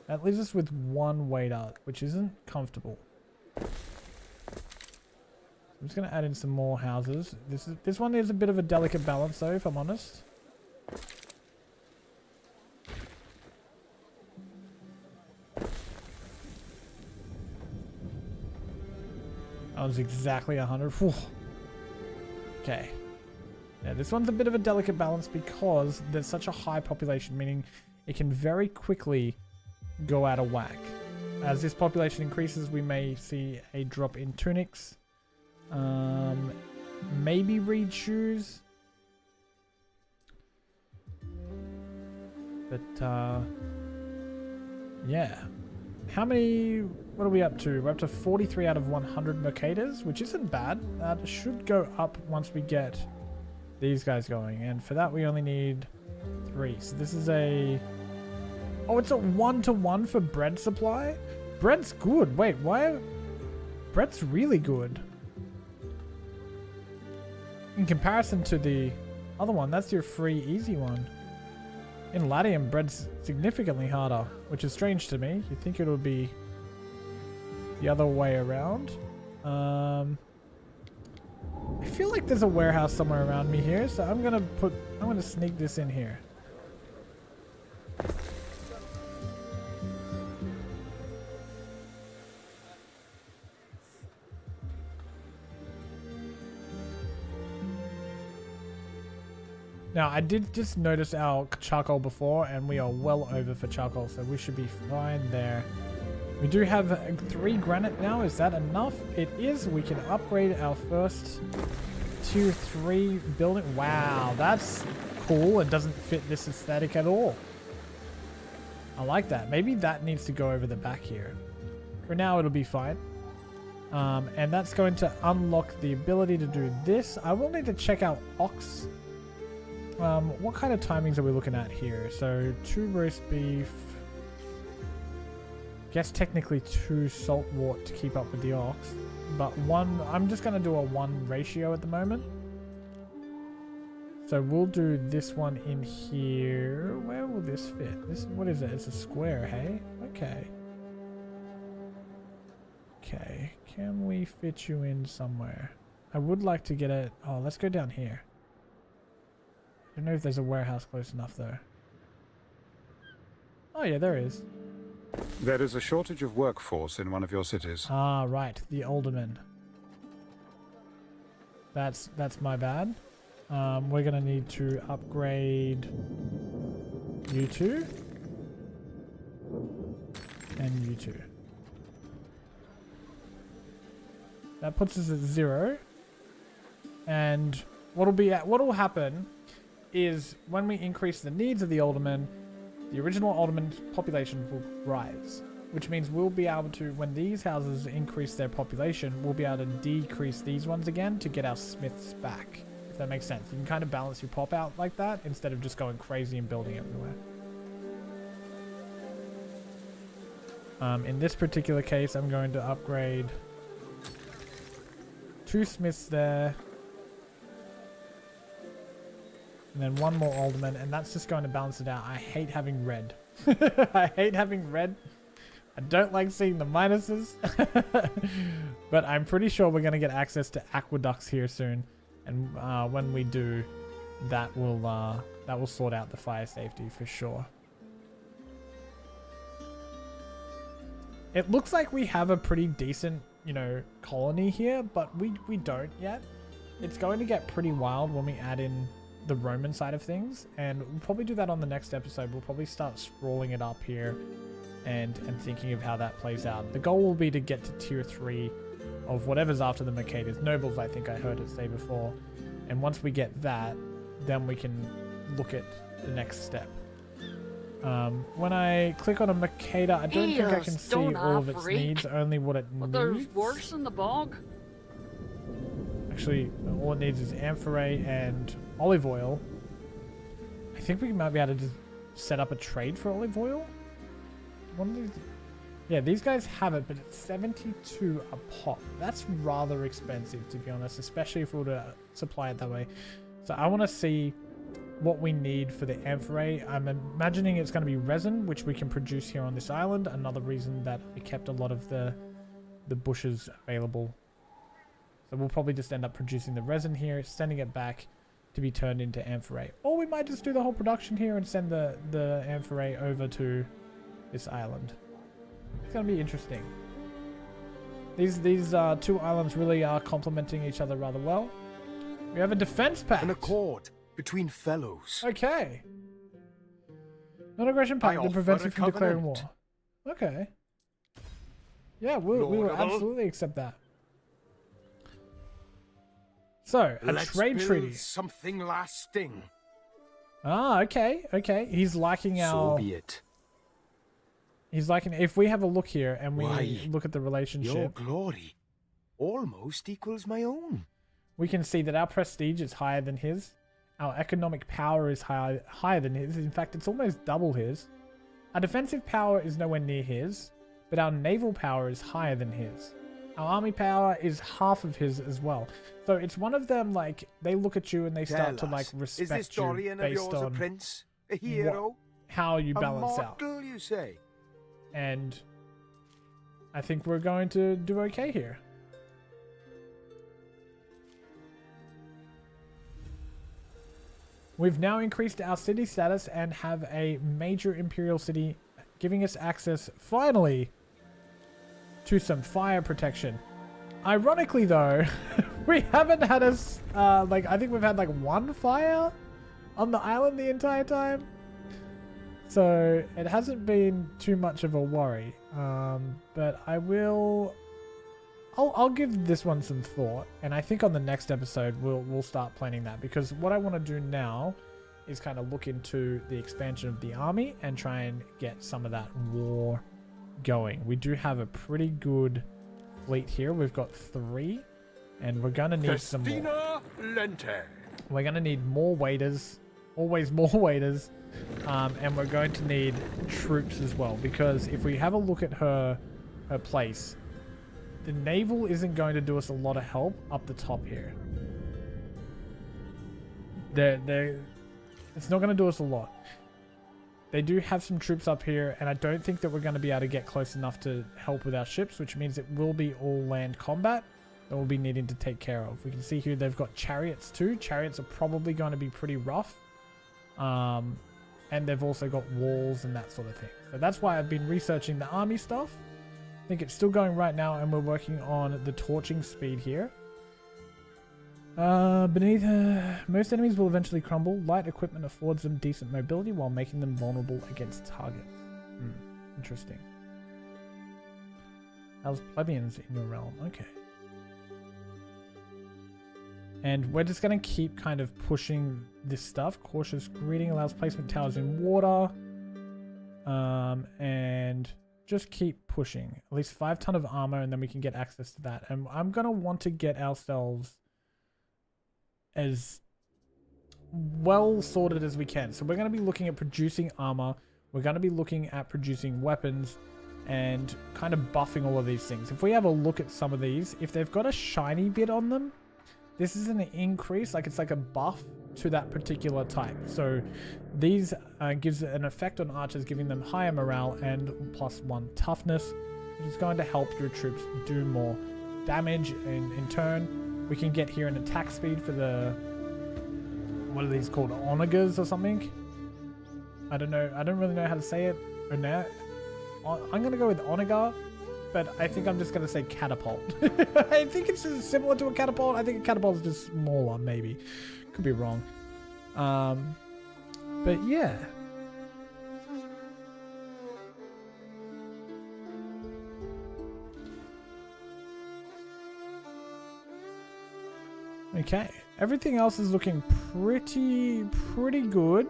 That leaves us with one waiter, which isn't comfortable. I'm just going to add in some more houses. This one is a bit of a delicate balance though, if I'm honest. That was exactly 100. Whew. Okay. Yeah, this one's a bit of a delicate balance because there's such a high population, meaning it can very quickly go out of whack. As this population increases, we may see a drop in tunics. Maybe reed shoes. But, yeah. How many... What are we up to? We're up to 43 out of 100 Mercators, which isn't bad. That should go up once we get these guys going. And for that, we only need 3. So this is a... Oh, it's a 1-to-1 for bread supply? Bread's good. Wait, why? Bread's really good. In comparison to the other one, that's your free, easy one. In Latium, bread's significantly harder, which is strange to me. You'd think it would be the other way around. I feel like there's a warehouse somewhere around me here, so I'm gonna sneak this in here. Now, I did just notice our charcoal before, and we are well over for charcoal, so we should be fine there. We do have 3 granite now. Is that enough? It is. We can upgrade our first tier 3 building. Wow, that's cool. It doesn't fit this aesthetic at all. I like that. Maybe that needs to go over the back here. For now, it'll be fine. And that's going to unlock the ability to do this. I will need to check out ox. What kind of timings are we looking at here? So 2 roast beef. Guess technically 2 salt wort to keep up with the ox. But 1, I'm just going to do a 1 ratio at the moment. So we'll do this one in here. Where will this fit? This, what is it? It's a square, hey? Okay. Okay. Can we fit you in somewhere? I would like to get it. Oh, let's go down here. I don't know if there's a warehouse close enough though. Oh yeah, there is. There is a shortage of workforce in one of your cities. Ah, right. The alderman. That's my bad. We're gonna need to upgrade you 2 and you 2. That puts us at 0. And what'll happen is when we increase the needs of the alderman, the original alderman's population will rise, which means we'll be able to, when these houses increase their population, we'll be able to decrease these ones again to get our smiths back, if that makes sense. You can kind of balance your pop out like that instead of just going crazy and building everywhere. In this particular case, I'm going to upgrade 2 smiths there. And then 1 more alderman, and that's just going to balance it out. I hate having red. I hate having red. I don't like seeing the minuses. But I'm pretty sure we're going to get access to aqueducts here soon. And when we do, that will sort out the fire safety for sure. It looks like we have a pretty decent, colony here, but we don't yet. It's going to get pretty wild when we add in the Roman side of things, and we'll probably do that on the next episode. We'll probably start sprawling it up here and thinking of how that plays out. The goal will be to get to tier 3 of whatever's after the Mercator's Nobles, I think I heard it say before. And once we get that, then we can look at the next step. When I click on a Mercator, I don't think I can see all of its needs, only what it needs. There's worse in the bog. Actually, all it needs is amphorae and olive oil. I think we might be able to just set up a trade for olive oil. One of these, yeah, these guys have it, but it's 72 a pop. That's rather expensive, to be honest, especially if we were to supply it that way. So I want to see what we need for the amphorae. I'm imagining it's going to be resin, which we can produce here on this island. Another reason that we kept a lot of the bushes available. So we'll probably just end up producing the resin here, sending it back to be turned into amphorae. Or we might just do the whole production here and send the amphorae over to this island. It's going to be interesting. These two islands really are complementing each other rather well. We have a defense pact. An accord between fellows. Okay. Non-aggression pact that prevents you from declaring war. Okay. Yeah, we will absolutely accept that. So, a trade treaty. Something lasting. Ah, okay, okay. He's liking our... So be it. He's liking... If we have a look here and we look at the relationship... Your glory almost equals my own. We can see that our prestige is higher than his. Our economic power is higher than his. In fact, it's almost double his. Our defensive power is nowhere near his, but our naval power is higher than his. Our army power is half of his as well. So it's one of them, like, they look at you and they start to, like, respect you based on prince, a hero, how you balance out. You say? And I think we're going to do okay here. We've now increased our city status and have a major imperial city, giving us access, finally, to some fire protection. Ironically, though, we haven't had I think we've had like one fire on the island the entire time. So it hasn't been too much of a worry. But I'll give this one some thought, and I think on the next episode we'll start planning that, because what I want to do now is kind of look into the expansion of the army and try and get some of that war going. We do have a pretty good fleet here. We've got 3, and we're gonna need some more. We're gonna need more waiters, always more waiters, and we're going to need troops as well, because if we have a look at her place, the naval isn't going to do us a lot of help up the top here. It's not going to do us a lot. They do have some troops up here, and I don't think that we're going to be able to get close enough to help with our ships, which means it will be all land combat that we'll be needing to take care of. We can see here they've got chariots too. Chariots are probably going to be pretty rough. And they've also got walls and that sort of thing. So that's why I've been researching the army stuff. I think it's still going right now, and we're working on the torching speed here. Beneath, most enemies will eventually crumble. Light equipment affords them decent mobility while making them vulnerable against targets. Interesting. How's plebeians in your realm? Okay. And we're just going to keep kind of pushing this stuff. Cautious greeting allows placement towers in water. And just keep pushing. At least 5 ton of armor, and then we can get access to that. And I'm going to want to get ourselves as well sorted as we can. So we're going to be looking at producing armor. We're going to be looking at producing weapons and kind of buffing all of these things. If we have a look at some of these, if they've got a shiny bit on them, this is an increase, like it's like a buff to that particular type. So these gives an effect on archers, giving them higher morale and +1 toughness, which is going to help your troops do more damage. And in turn, we can get here an attack speed for the, what are these called, onagers or something? I don't know. I don't really know how to say it. I'm going to go with onager, but I think I'm just going to say catapult. I think it's similar to a catapult. I think a catapult is just smaller, maybe. Could be wrong. But yeah. Okay, everything else is looking pretty good.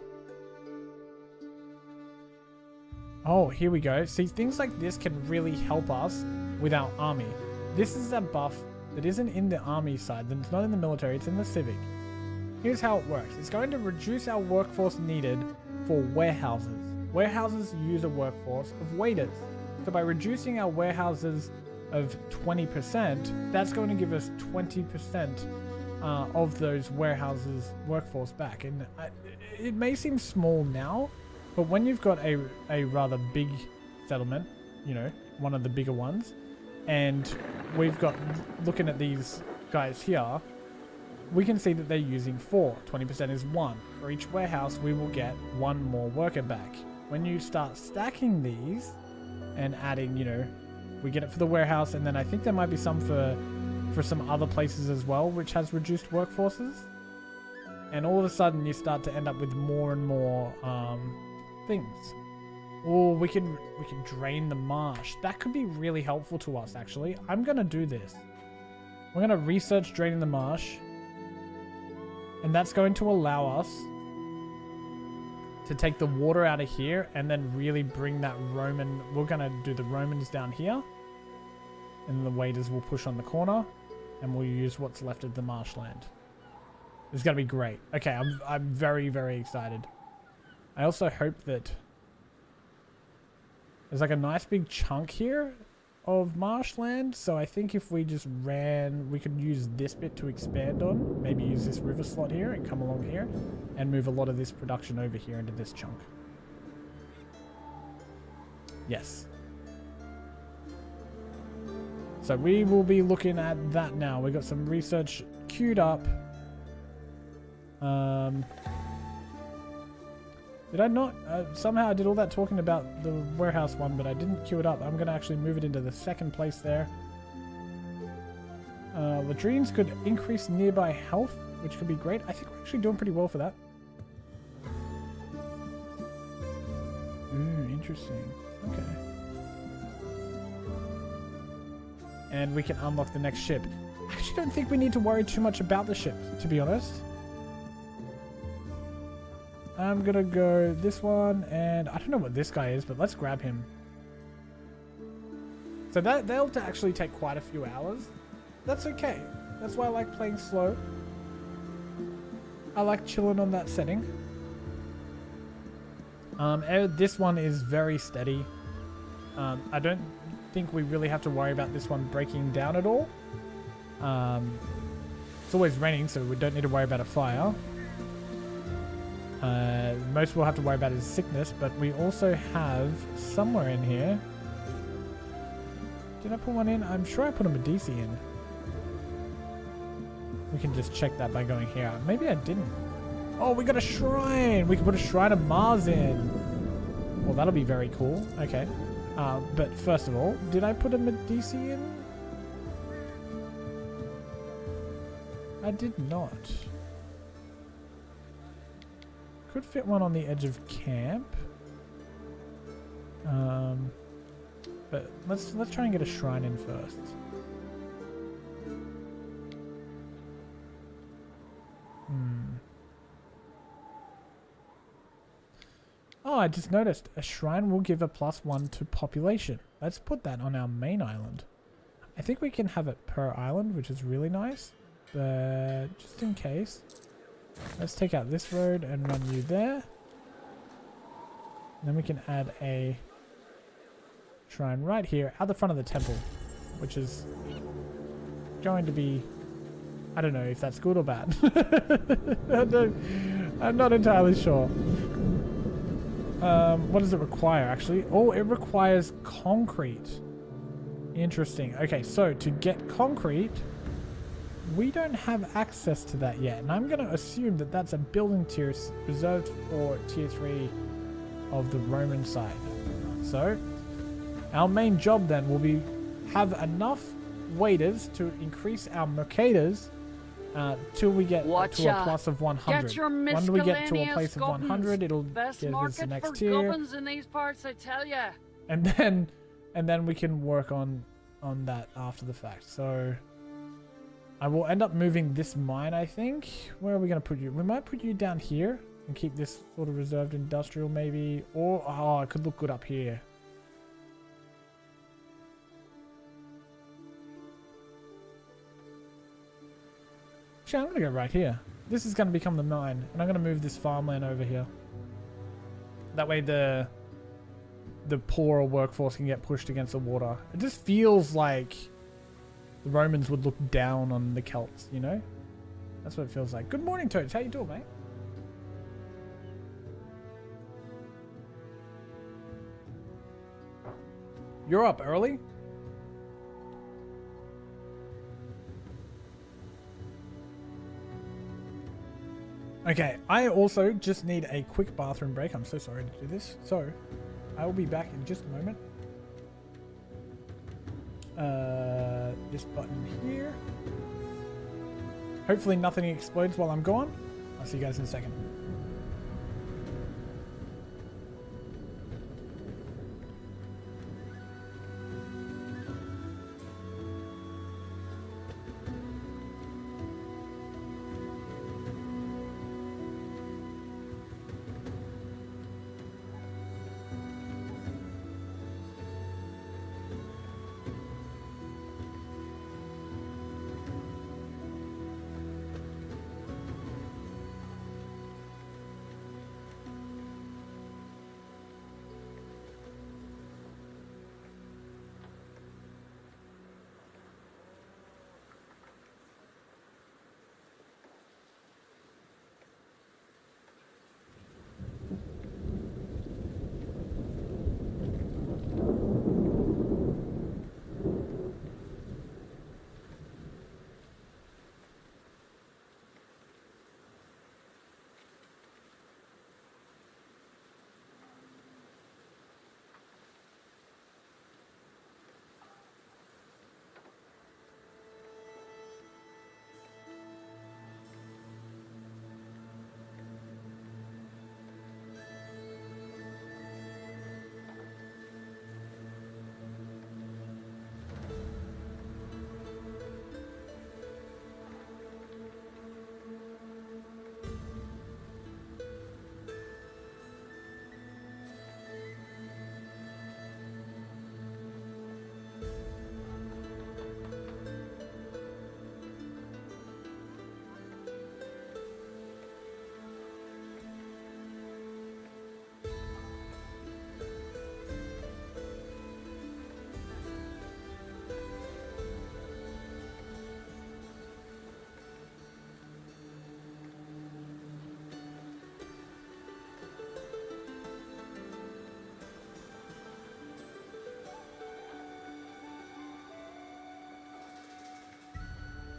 Oh, here we go. See, things like this can really help us with our army. This is a buff that isn't in the army side, then it's not in the military, it's in the civic. Here's how it works. It's going to reduce our workforce needed for warehouses. Warehouses use a workforce of waiters. So by reducing our warehouses of 20%, that's going to give us 20% of those warehouses workforce back. And it may seem small now, but when you've got a rather big settlement, you know, one of the bigger ones, and we've got, looking at these guys here, we can see that they're using 4. 20% is 1. For each warehouse, we will get 1 more worker back. When you start stacking these and adding, you know, we get it for the warehouse, and then I think there might be some for some other places as well, which has reduced workforces. And all of a sudden, you start to end up with more and more things. Oh, we can drain the marsh. That could be really helpful to us, actually. I'm gonna do this. We're gonna research draining the marsh, and that's going to allow us to take the water out of here and then really bring that Roman. We're gonna do the Romans down here, and the waiters will push on the corner, and we'll use what's left of the marshland. It's gonna be great. Okay, I'm very, very excited. I also hope that there's like a nice big chunk here of marshland, so I think if we just ran, we could use this bit to expand on. Maybe use this river slot here and come along here and move a lot of this production over here into this chunk. Yes. So we will be looking at that now. We got some research queued up. Did I not? Somehow I did all that talking about the warehouse one, but I didn't queue it up. I'm going to actually move it into the second place there. Latrines could increase nearby health, which could be great. I think we're actually doing pretty well for that. Ooh, interesting. Okay. And we can unlock the next ship. I actually don't think we need to worry too much about the ship, to be honest. I'm gonna go this one, and I don't know what this guy is, but let's grab him. So they'll actually take quite a few hours. That's okay. That's why I like playing slow. I like chilling on that setting. This one is very steady. I don't think we really have to worry about this one breaking down at all. It's always raining, so we don't need to worry about a fire. Most we'll have to worry about is sickness, but we also have somewhere in here. Did I put one in? I'm sure I put a Medici in. We can just check that by going here. Maybe I didn't. Oh, we got a shrine! We can put a shrine of Mars in. Well, that'll be very cool. Okay. But first of all, did I put a Medici in? I did not. Could fit one on the edge of camp. But let's try and get a shrine in first. Oh, I just noticed a shrine will give a +1 to population. Let's put that on our main island. I think we can have it per island, which is really nice. But just in case, let's take out this road and run you there. And then we can add a shrine right here at the front of the temple, which is going to be, I don't know if that's good or bad. I'm not entirely sure. What does it require actually? Oh, it requires concrete. Interesting. Okay, so to get concrete, we don't have access to that yet, and I'm going to assume that that's a building tier reserved for tier 3 of the Roman side. So our main job then will be have enough waiters to increase our mercators till we get to a Watcha. plus of 100. Get your When we get to a miscellaneous place of gubbins. 100, it'll Best give us market the next for tier, gubbins in these parts, I tell ya. and then we can work on that after the fact. So I will end up moving this mine, I think. Where are we going to put you? We might put you down here and keep this sort of reserved industrial maybe. Or, oh, it could look good up here. Actually, I'm going to go right here. This is going to become the mine. And I'm going to move this farmland over here. That way the poorer workforce can get pushed against the water. It just feels like the Romans would look down on the Celts, you know? That's what it feels like. Good morning, Toads. How you doing, mate? You're up early? Okay, I also just need a quick bathroom break. I'm so sorry to do this. So, I will be back in just a moment. This button here. Hopefully nothing explodes while I'm gone. I'll see you guys in a second.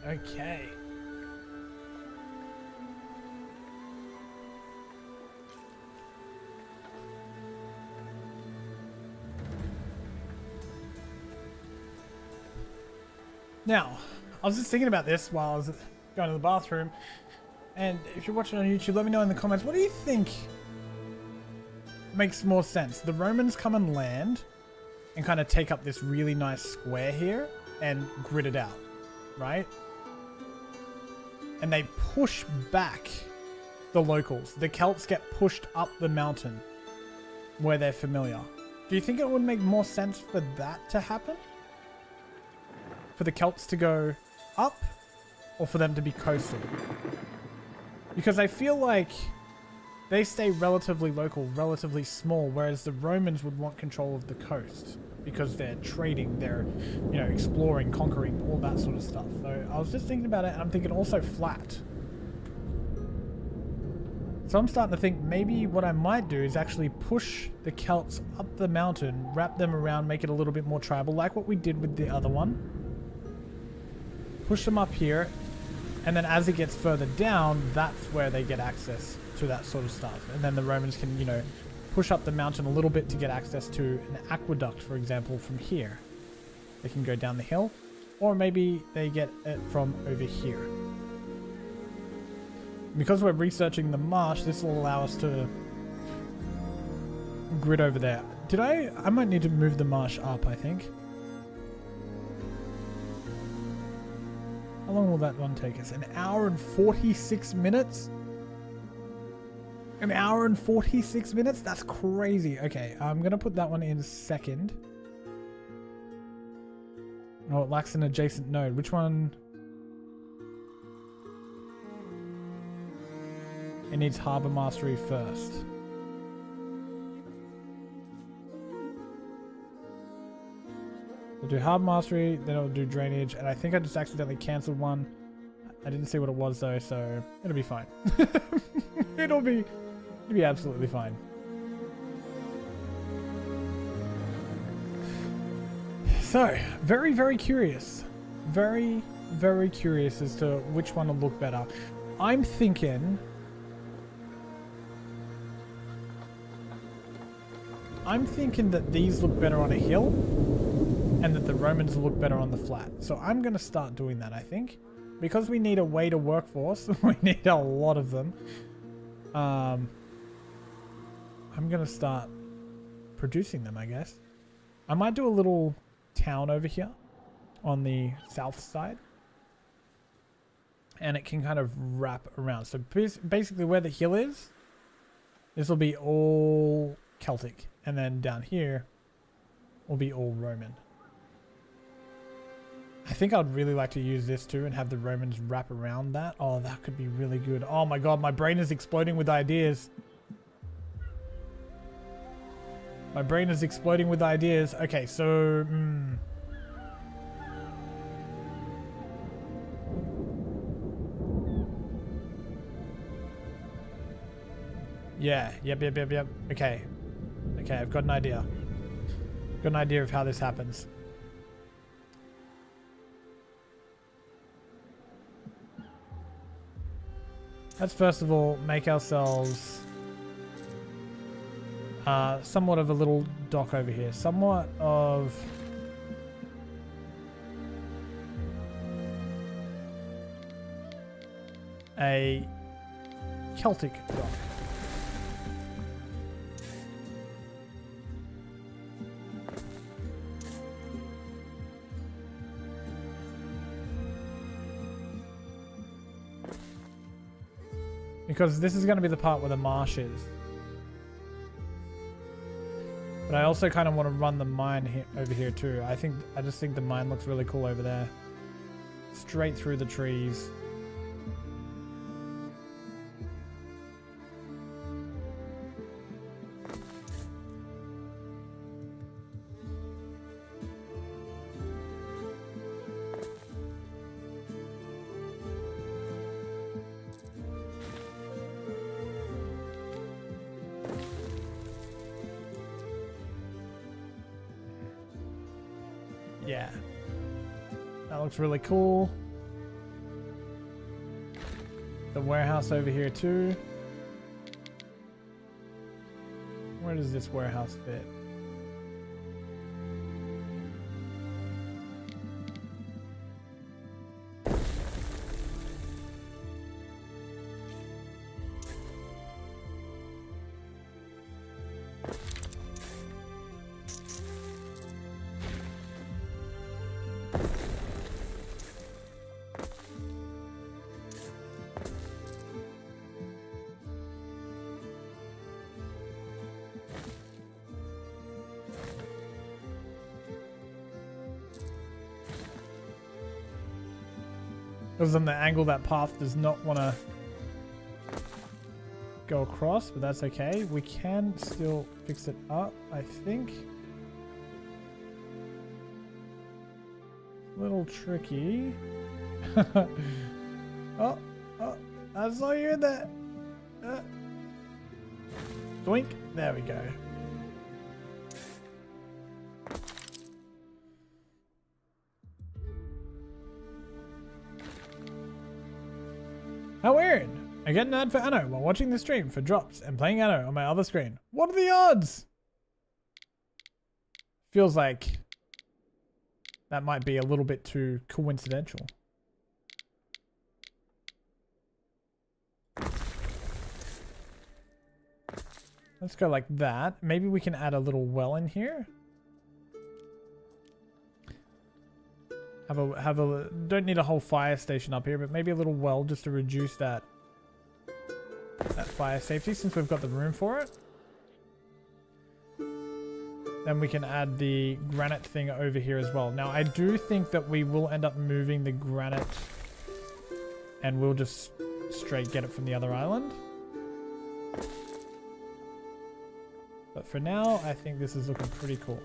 Okay. Now, I was just thinking about this while I was going to the bathroom, and if you're watching on YouTube, let me know in the comments, what do you think makes more sense? The Romans come and land and kind of take up this really nice square here and grid it out, right? And they push back the locals. The Celts get pushed up the mountain where they're familiar. Do you think it would make more sense for that to happen? For the Celts to go up, or for them to be coastal? Because I feel like they stay relatively local, relatively small, whereas the Romans would want control of the coast because they're trading, they're, you know, exploring, conquering, all that sort of stuff. So I was just thinking about it, and I'm thinking also flat. So I'm starting to think maybe what I might do is actually push the Celts up the mountain, wrap them around, make it a little bit more tribal, like what we did with the other one. Push them up here, and then as it gets further down, that's where they get access to that sort of stuff. And then the Romans can, you know, push up the mountain a little bit to get access to an aqueduct, for example, from here. They can go down the hill, or maybe they get it from over here. because we're researching the marsh, this will allow us to grid over there. I might need to move the marsh up, I think. How long will that one take us? An hour and 46 minutes? An hour and 46 minutes? That's crazy. Okay, I'm going to put that one in second. Oh, it lacks an adjacent node. Which one? It needs Harbor Mastery first. We'll do Harbor Mastery, then it'll do Drainage, and I think I just accidentally cancelled one. I didn't see what it was though, so it'll be fine. It'll be absolutely fine. So, very, very curious. Very, very curious as to which one will look better. I'm thinking that these look better on a hill and that the Romans look better on the flat. So I'm going to start doing that, I think. Because we need a way to workforce, we need a lot of them. I'm going to start producing them, I guess. I might do a little town over here on the south side. And it can kind of wrap around. So basically where the hill is, this will be all Celtic. And then down here will be all Roman. I think I'd really like to use this too and have the Romans wrap around that. Oh, that could be really good. Oh my god, my brain is exploding with ideas. My brain is exploding with ideas. Okay, so... Yeah, yep. Okay. Okay, I've got an idea. Got an idea of how this happens. Let's first of all make ourselves somewhat of a little dock over here. Somewhat of... a Celtic dock. Because this is going to be the part where the marsh is. But I also kind of want to run the mine here, over here too. I just think the mine looks really cool over there. Straight through the trees. Yeah, that looks really cool. The warehouse over here too. Where does this warehouse fit? Because on the angle that path does not want to go across, but that's okay. We can still fix it up, I think. A little tricky. Oh, I saw you in there. Doink. There we go. How weird! I get an ad for Anno while watching the stream for drops and playing Anno on my other screen. What are the odds? Feels like that might be a little bit too coincidental. Let's go like that. Maybe we can add a little well in here. Don't need a whole fire station up here, but maybe a little well just to reduce that fire safety since we've got the room for it. Then we can add the granite thing over here as well. Now, I do think that we will end up moving the granite and we'll just straight get it from the other island. But for now, I think this is looking pretty cool.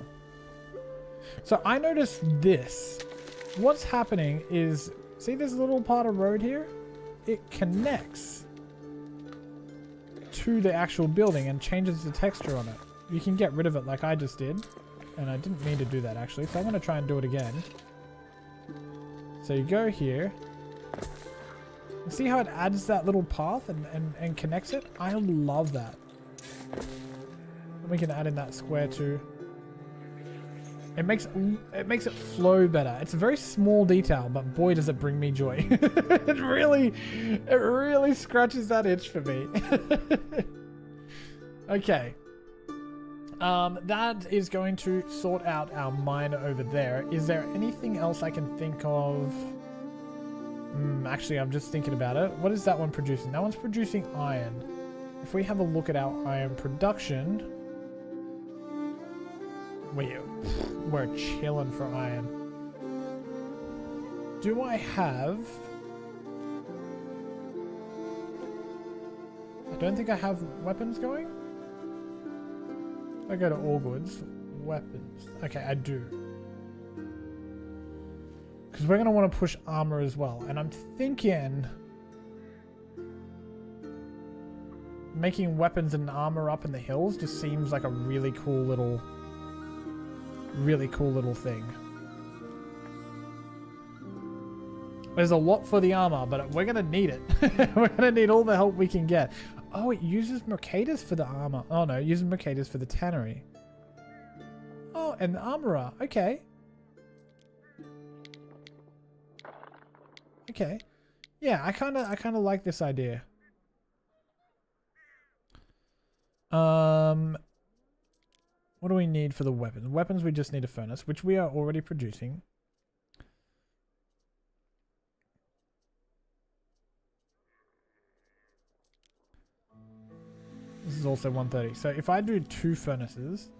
So I noticed this. What's happening is, see this little part of road here? It connects to the actual building and changes the texture on it. You can get rid of it like I just did. And I didn't mean to do that actually, so I'm going to try and do it again. So you go here. You see how it adds that little path and connects it? I love that. And we can add in that square too. It makes it flow better. It's a very small detail, but boy does it bring me joy. it really scratches that itch for me. Okay. That is going to sort out our mine over there. Is there anything else I can think of? Actually, I'm just thinking about it. What is that one producing? That one's producing iron. If we have a look at our iron production, we're chilling for iron. Do I have... I don't think I have weapons going. I go to all goods. Weapons. Okay, I do. Because we're going to want to push armor as well. And I'm thinking... making weapons and armor up in the hills just seems like a really cool little thing. There's a lot for the armor, but we're gonna need it. We're gonna need all the help we can get. Oh, it uses Mercatus for the armor. Oh no, it uses Mercatus for the tannery. Oh, and the armorer. Okay. Okay. Yeah, I kind of like this idea. What do we need for the weapons? Weapons, we just need a furnace, which we are already producing. This is also 130. So if I do 2 furnaces,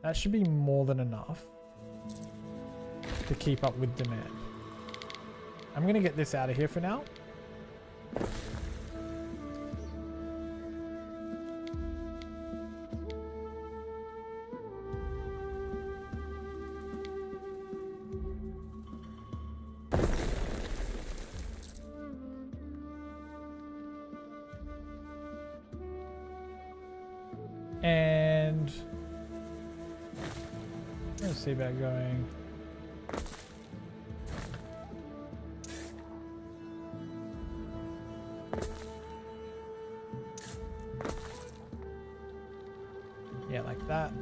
that should be more than enough to keep up with demand. I'm going to get this out of here for now. And let's see about going. Yeah, like that.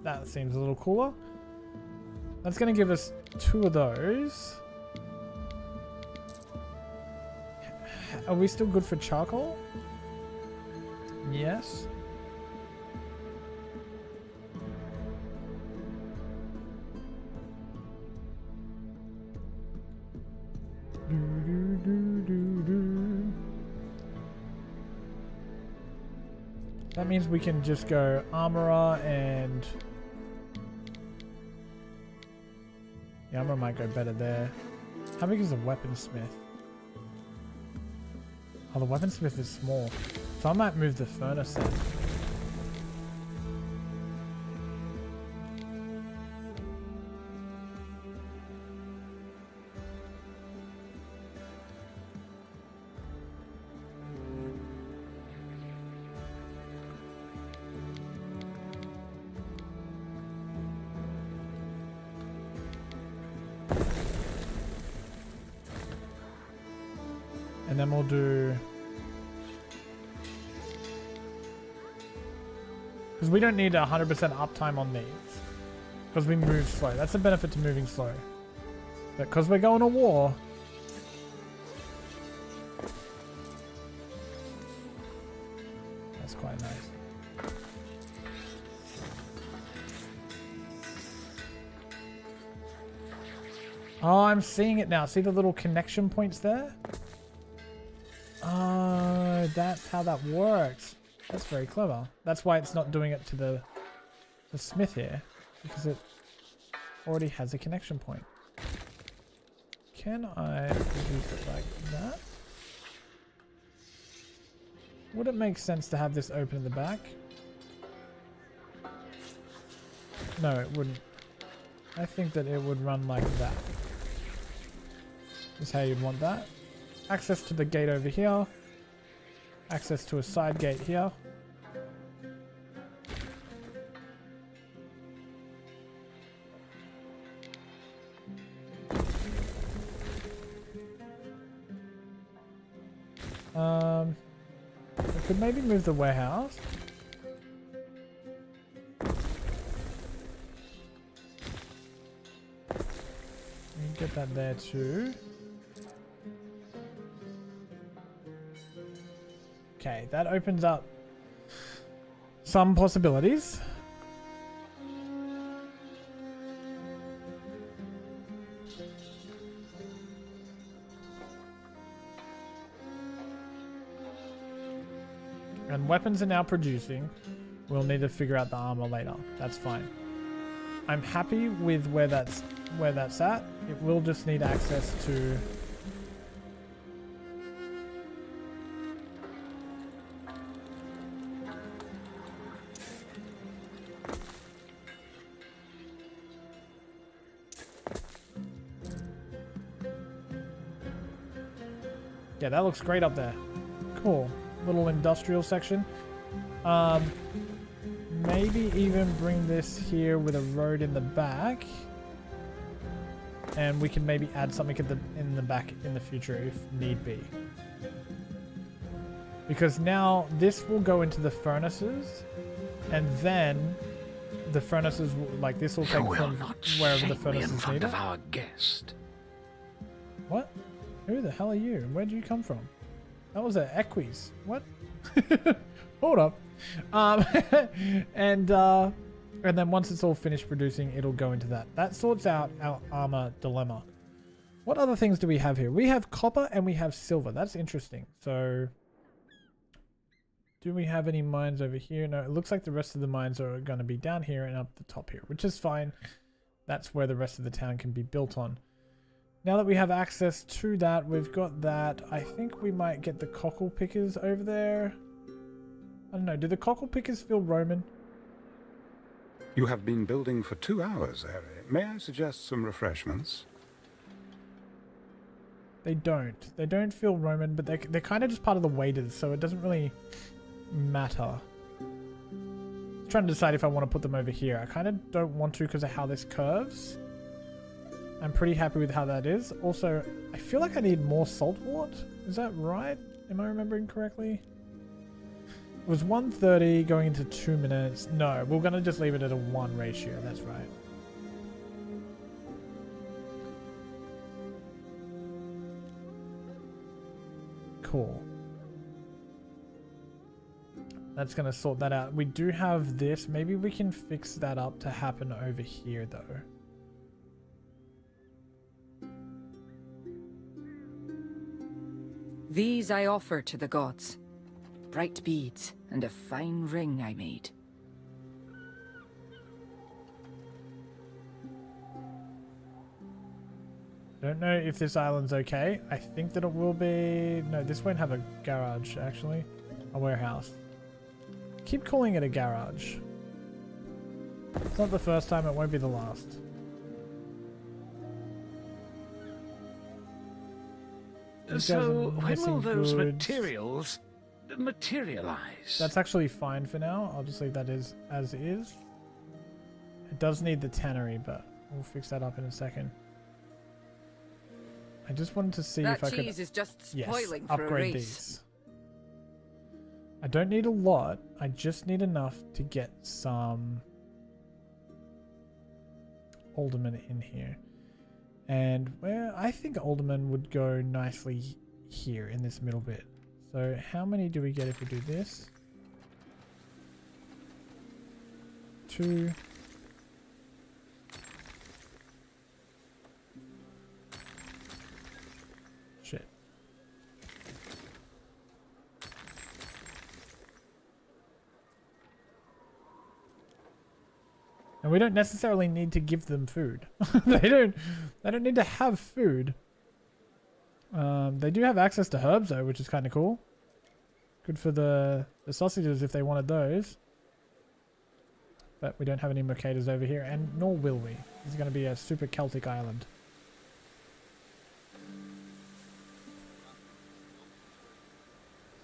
That seems a little cooler. That's going to give us 2 of those. Are we still good for charcoal? Yes. That means we can just go armorer and... the armorer might go better there. How big is the weaponsmith? Oh, the weaponsmith is small. So I might move the furnace then. And then we'll do... because we don't need 100% uptime on these. Because we move slow. That's the benefit to moving slow. But because we're going to war... that's quite nice. Oh, I'm seeing it now. See the little connection points there? Oh, that's how that works. That's very clever. That's why it's not doing it to the smith here, because it already has a connection point. Can I use it like that? Would it make sense to have this open in the back? No, it wouldn't. I think that it would run like that. Is how you'd want that. Access to the gate over here. Access to a side gate here. I could maybe move the warehouse. Get that there too. Okay, that opens up some possibilities. And weapons are now producing. We'll need to figure out the armor later. That's fine. I'm happy with where that's at. It will just need access to yeah, that looks great up there. Cool. Little industrial section. Maybe even bring this here with a road in the back. And we can maybe add something in the back in the future if need be. Because now this will go into the furnaces, and then the furnaces will, like this will take from wherever the furnaces need it. Of our guest. What? Who the hell are you? Where did you come from? That was an Equis. What? Hold up. And then once it's all finished producing, it'll go into that. That sorts out our armor dilemma. What other things do we have here? We have copper and we have silver. That's interesting. So, do we have any mines over here? No, it looks like the rest of the mines are going to be down here and up the top here, which is fine. That's where the rest of the town can be built on. Now that we have access to that, we've got that. I think we might get the cockle pickers over there. I don't know. Do the cockle pickers feel Roman? You have been building for 2 hours, Harry. May I suggest some refreshments? They don't. They don't feel Roman, but they're kind of just part of the waiters, so it doesn't really matter. I'm trying to decide if I want to put them over here. I kind of don't want to because of how this curves. I'm pretty happy with how that is. Also, I feel like I need more salt wort. Is that right? Am I remembering correctly? It was 1:30 going into 2 minutes. No, we're going to just leave it at a 1 ratio. That's right. Cool. That's going to sort that out. We do have this. Maybe we can fix that up to happen over here, though. These I offer to the gods. Bright beads and a fine ring I made. Don't know if this island's okay. I think that it will be... No, this won't have a garage, actually. A warehouse. Keep calling it a garage. It's not the first time, it won't be the last. So, when will those materials materialize? That's actually fine for now. I'll just leave that as is. It does need the tannery, but we'll fix that up in a second. I just wanted to see if I could... That cheese is just spoiling for upgrade a race. these. I don't need a lot. I just need enough to get some aldermen in here. And where I think alderman would go nicely here in this middle bit. So how many do we get if we do this? 2. And we don't necessarily need to give them food. They don't need to have food. They do have access to herbs though, which is kind of cool. Good for the sausages if they wanted those. But we don't have any mercators over here, and nor will we. This is going to be a super Celtic island.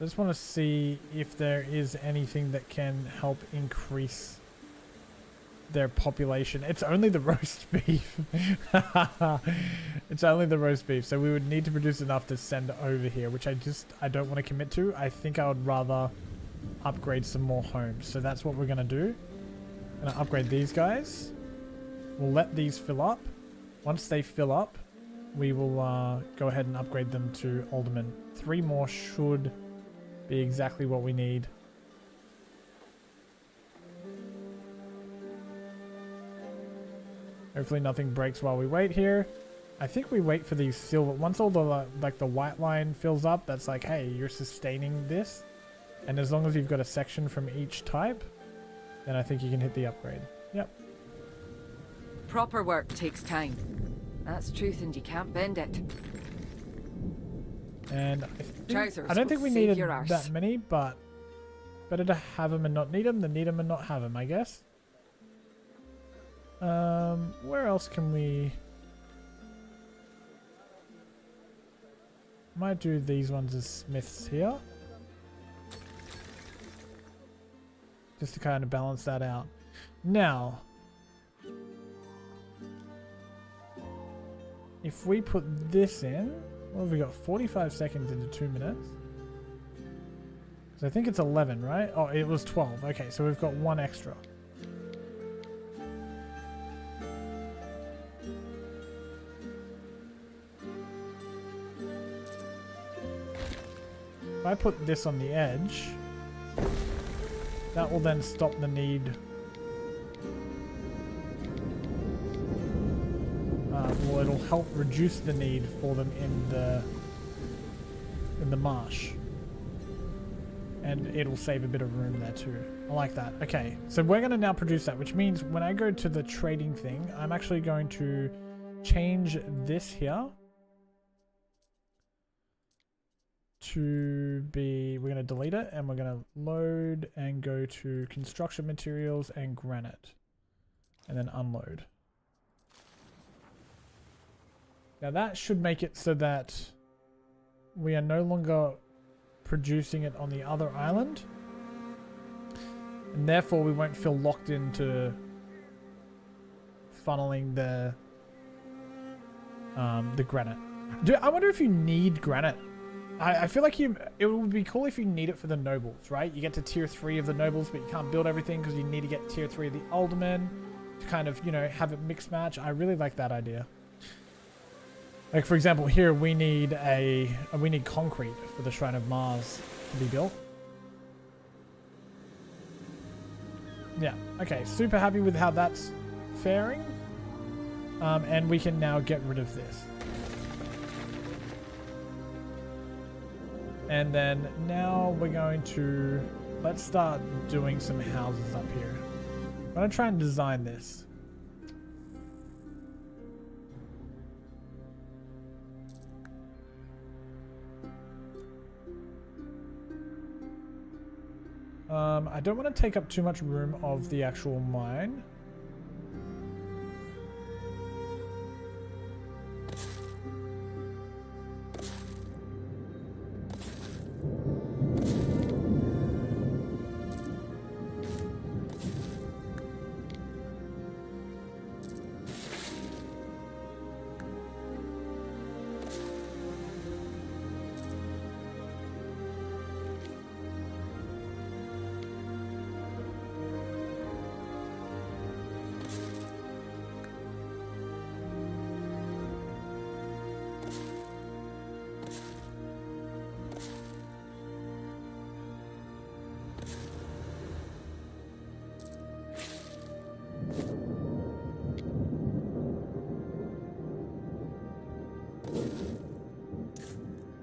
I just want to see if there is anything that can help increase their population. It's only the roast beef. It's only the roast beef. So we would need to produce enough to send over here, which I don't want to commit to. I think I would rather upgrade some more homes. So that's what we're going to do. I'm going to upgrade these guys. We'll let these fill up. Once they fill up, we will go ahead and upgrade them to aldermen. 3 more should be exactly what we need. Hopefully nothing breaks while we wait here. I think we wait for these silver. Once all the like the white line fills up, that's like, hey, you're sustaining this. And as long as you've got a section from each type, then I think you can hit the upgrade. Yep. Proper work takes time. That's truth and you can't bend it. And Trousers I don't think will we save needed your arse. that many, but better to have them and not need them than need them and not have them, I guess. Where else can we... Might do these ones as smiths here. Just to kind of balance that out. Now, if we put this in, what have we got? 45 seconds into 2 minutes. Because I think it's 11, right? Oh, it was 12. Okay, so we've got 1 extra. If I put this on the edge, that will then stop the need. Well, it'll help reduce the need for them in the marsh, and it'll save a bit of room there too. I like that. Okay, so we're going to now produce that, which means when I go to the trading thing, I'm actually going to change this here to be, we're going to delete it and we're going to load and go to construction materials and granite and then unload. Now that should make it so that we are no longer producing it on the other island, and therefore we won't feel locked into funneling the granite. I wonder if you need granite. I feel like it would be cool if you need it for the nobles, right? You get to tier 3 of the nobles, but you can't build everything because you need to get tier 3 of the aldermen to kind of, you know, have it mix match. I really like that idea. Like, for example, here we need concrete for the Shrine of Mars to be built. Yeah, okay, super happy with how that's faring. And we can now get rid of this. And then now we're going to, let's start doing some houses up here. I'm going to try and design this. I don't want to take up too much room of the actual mine.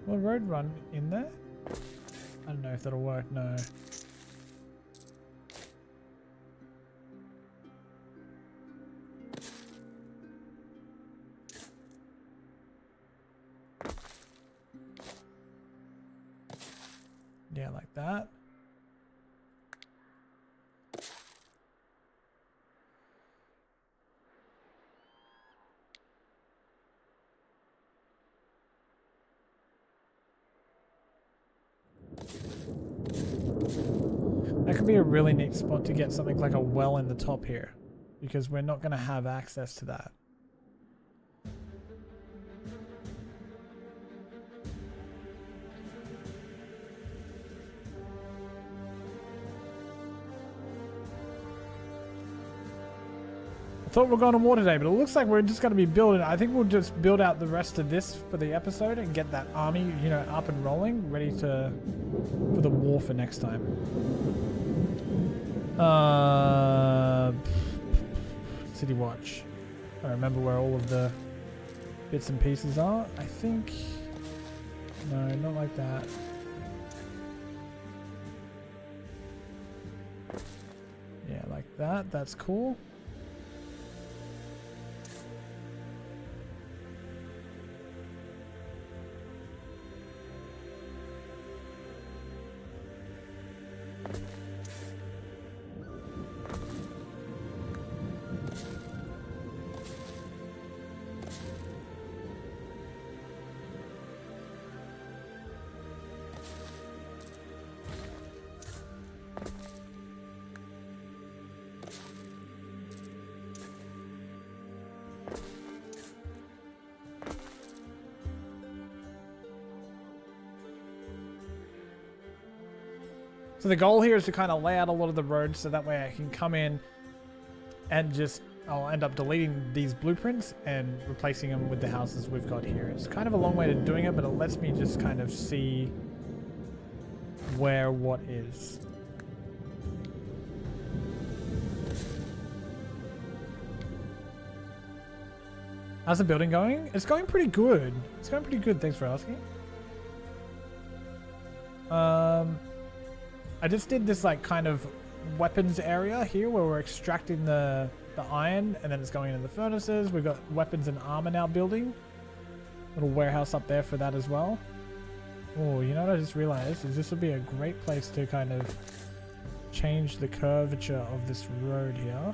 Will a road run in there? I don't know if that'll work, no. Yeah, like that. That could be a really neat spot to get something like a well in the top here, because we're not going to have access to that. I thought we were going to war today, but it looks like we're just going to be building. I think we'll just build out the rest of this for the episode and get that army, you know, up and rolling, ready for the war for next time. City Watch. I remember where all of the bits and pieces are. I think... No, not like that. Yeah, like that. That's cool. So the goal here is to kind of lay out a lot of the roads so that way I can come in and just, I'll end up deleting these blueprints and replacing them with the houses we've got here. It's kind of a long way to doing it, but it lets me just kind of see where what is. How's the building going? It's going pretty good. It's going pretty good, thanks for asking. I just did this like kind of weapons area here where we're extracting the iron and then it's going into the furnaces. We've got weapons and armor now building. Little warehouse up there for that as well. Oh, you know what I just realized is this would be a great place to kind of change the curvature of this road here.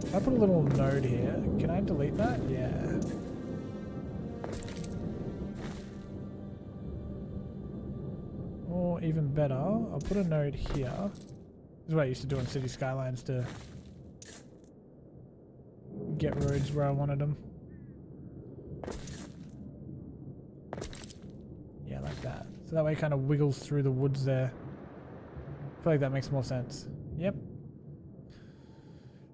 If I put a little node here, can I delete that? Yeah. Or even better, I'll put a node here. This is what I used to do in City Skylines to get roads where I wanted them. Yeah, like that. So that way it kind of wiggles through the woods there. I feel like that makes more sense. Yep.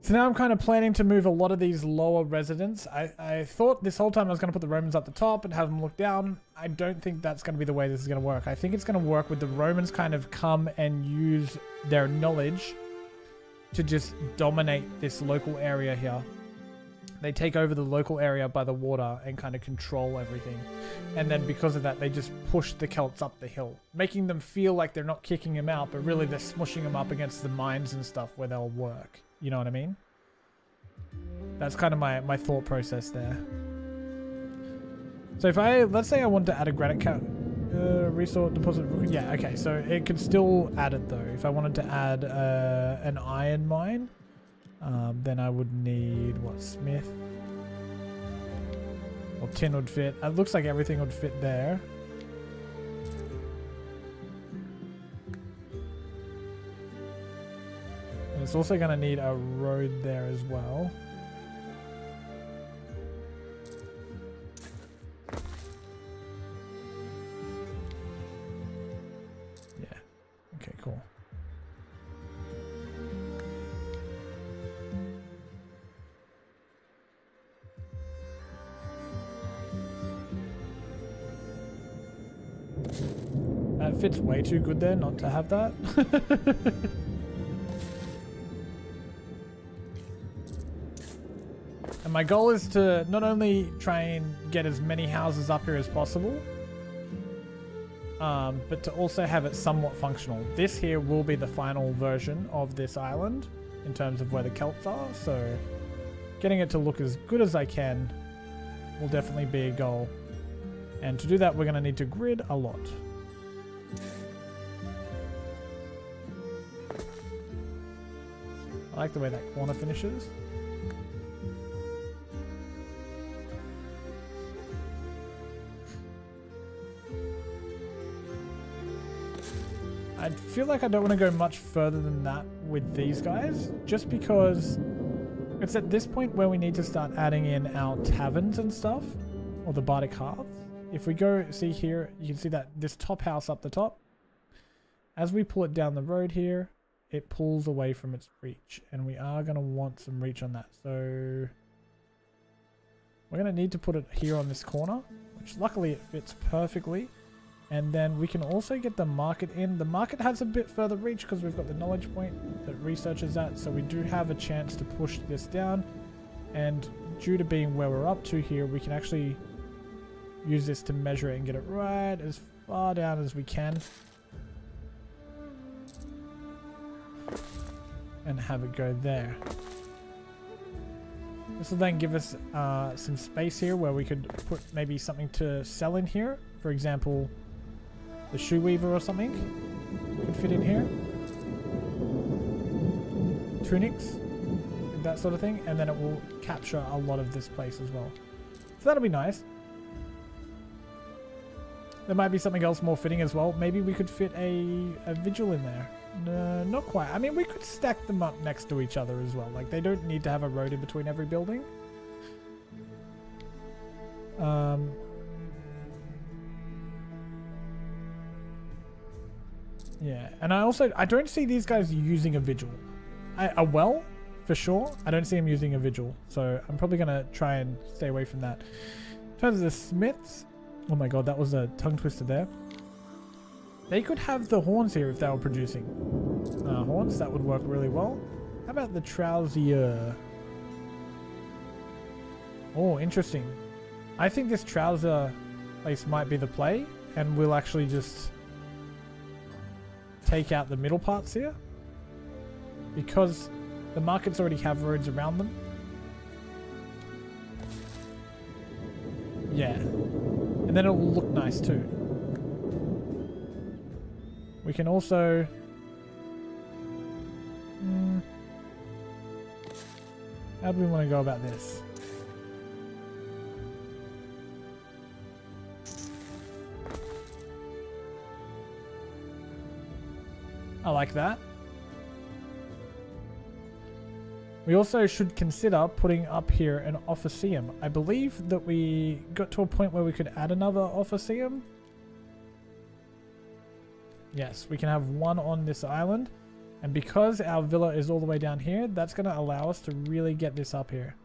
So now I'm kind of planning to move a lot of these lower residents. I thought this whole time I was going to put the Romans up the top and have them look down. I don't think that's going to be the way this is going to work. I think it's going to work with the Romans kind of come and use their knowledge to just dominate this local area here. They take over the local area by the water and kind of control everything. And then because of that, they just push the Celts up the hill, making them feel like they're not kicking them out, but really they're smushing them up against the mines and stuff where they'll work. You know what I mean? That's kind of my thought process there. So if let's say I want to add a granite resource deposit. Yeah, okay, so it could still add it though. If I wanted to add an iron mine, then I would need, what, smith? Or tin would fit. It looks like everything would fit there. And it's also going to need a road there as well. Yeah. Okay, cool. That fits way too good there not to have that. And my goal is to not only try and get as many houses up here as possible, but to also have it somewhat functional. This here will be the final version of this island in terms of where the Celts are, so getting it to look as good as I can will definitely be a goal. And to do that, we're going to need to grid a lot. I like the way that corner finishes. I feel like I don't want to go much further than that with these guys, just because it's at this point where we need to start adding in our taverns and stuff, or the bardic hearths. If we go, see here, you can see that this top house up the top, as we pull it down the road here, it pulls away from its reach, and we are going to want some reach on that. So we're going to need to put it here on this corner, which luckily it fits perfectly. And then we can also get the market in. The market has a bit further reach because we've got the knowledge point that researches that. So we do have a chance to push this down. And due to being where we're up to here, we can actually use this to measure it and get it right as far down as we can. And have it go there. This will then give us some space here where we could put maybe something to sell in here. For example, the shoe weaver or something could fit in here. Tunics, that sort of thing. And then it will capture a lot of this place as well. So that'll be nice. There might be something else more fitting as well. Maybe we could fit a vigil in there. No, not quite. I mean, we could stack them up next to each other as well. Like, they don't need to have a road in between every building. Yeah, and I don't see these guys using a vigil. A well, for sure. I don't see them using a vigil. So I'm probably going to try and stay away from that. In terms of the smiths, oh my god, that was a tongue twister there. They could have the horns here if they were producing horns. That would work really well. How about the trousier? Oh, interesting. I think this trouser place might be the play, and we'll actually just take out the middle parts here because the markets already have roads around them. Yeah, and then it will look nice too. We can also how do we want to go about this? I like that. We also should consider putting up here an officeum. I believe that we got to a point where we could add another officeum. Yes, we can have one on this island. And because our villa is all the way down here, that's going to allow us to really get this up here.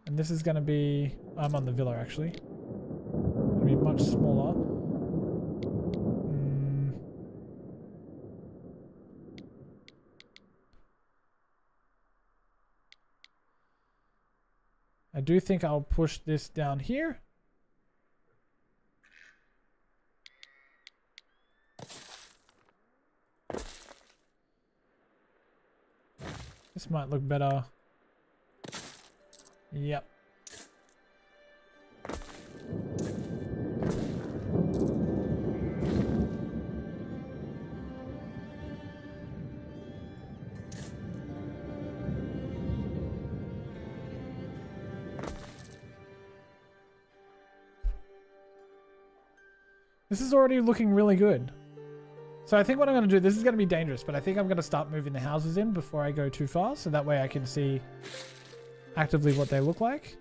And this is going to be... I'm on the villa, actually. It'll be much smaller. I do think I'll push this down here. This might look better. Yep. This is already looking really good. So I think what I'm going to do, this is going to be dangerous, but I think I'm going to start moving the houses in before I go too far, so that way I can see actively what they look like.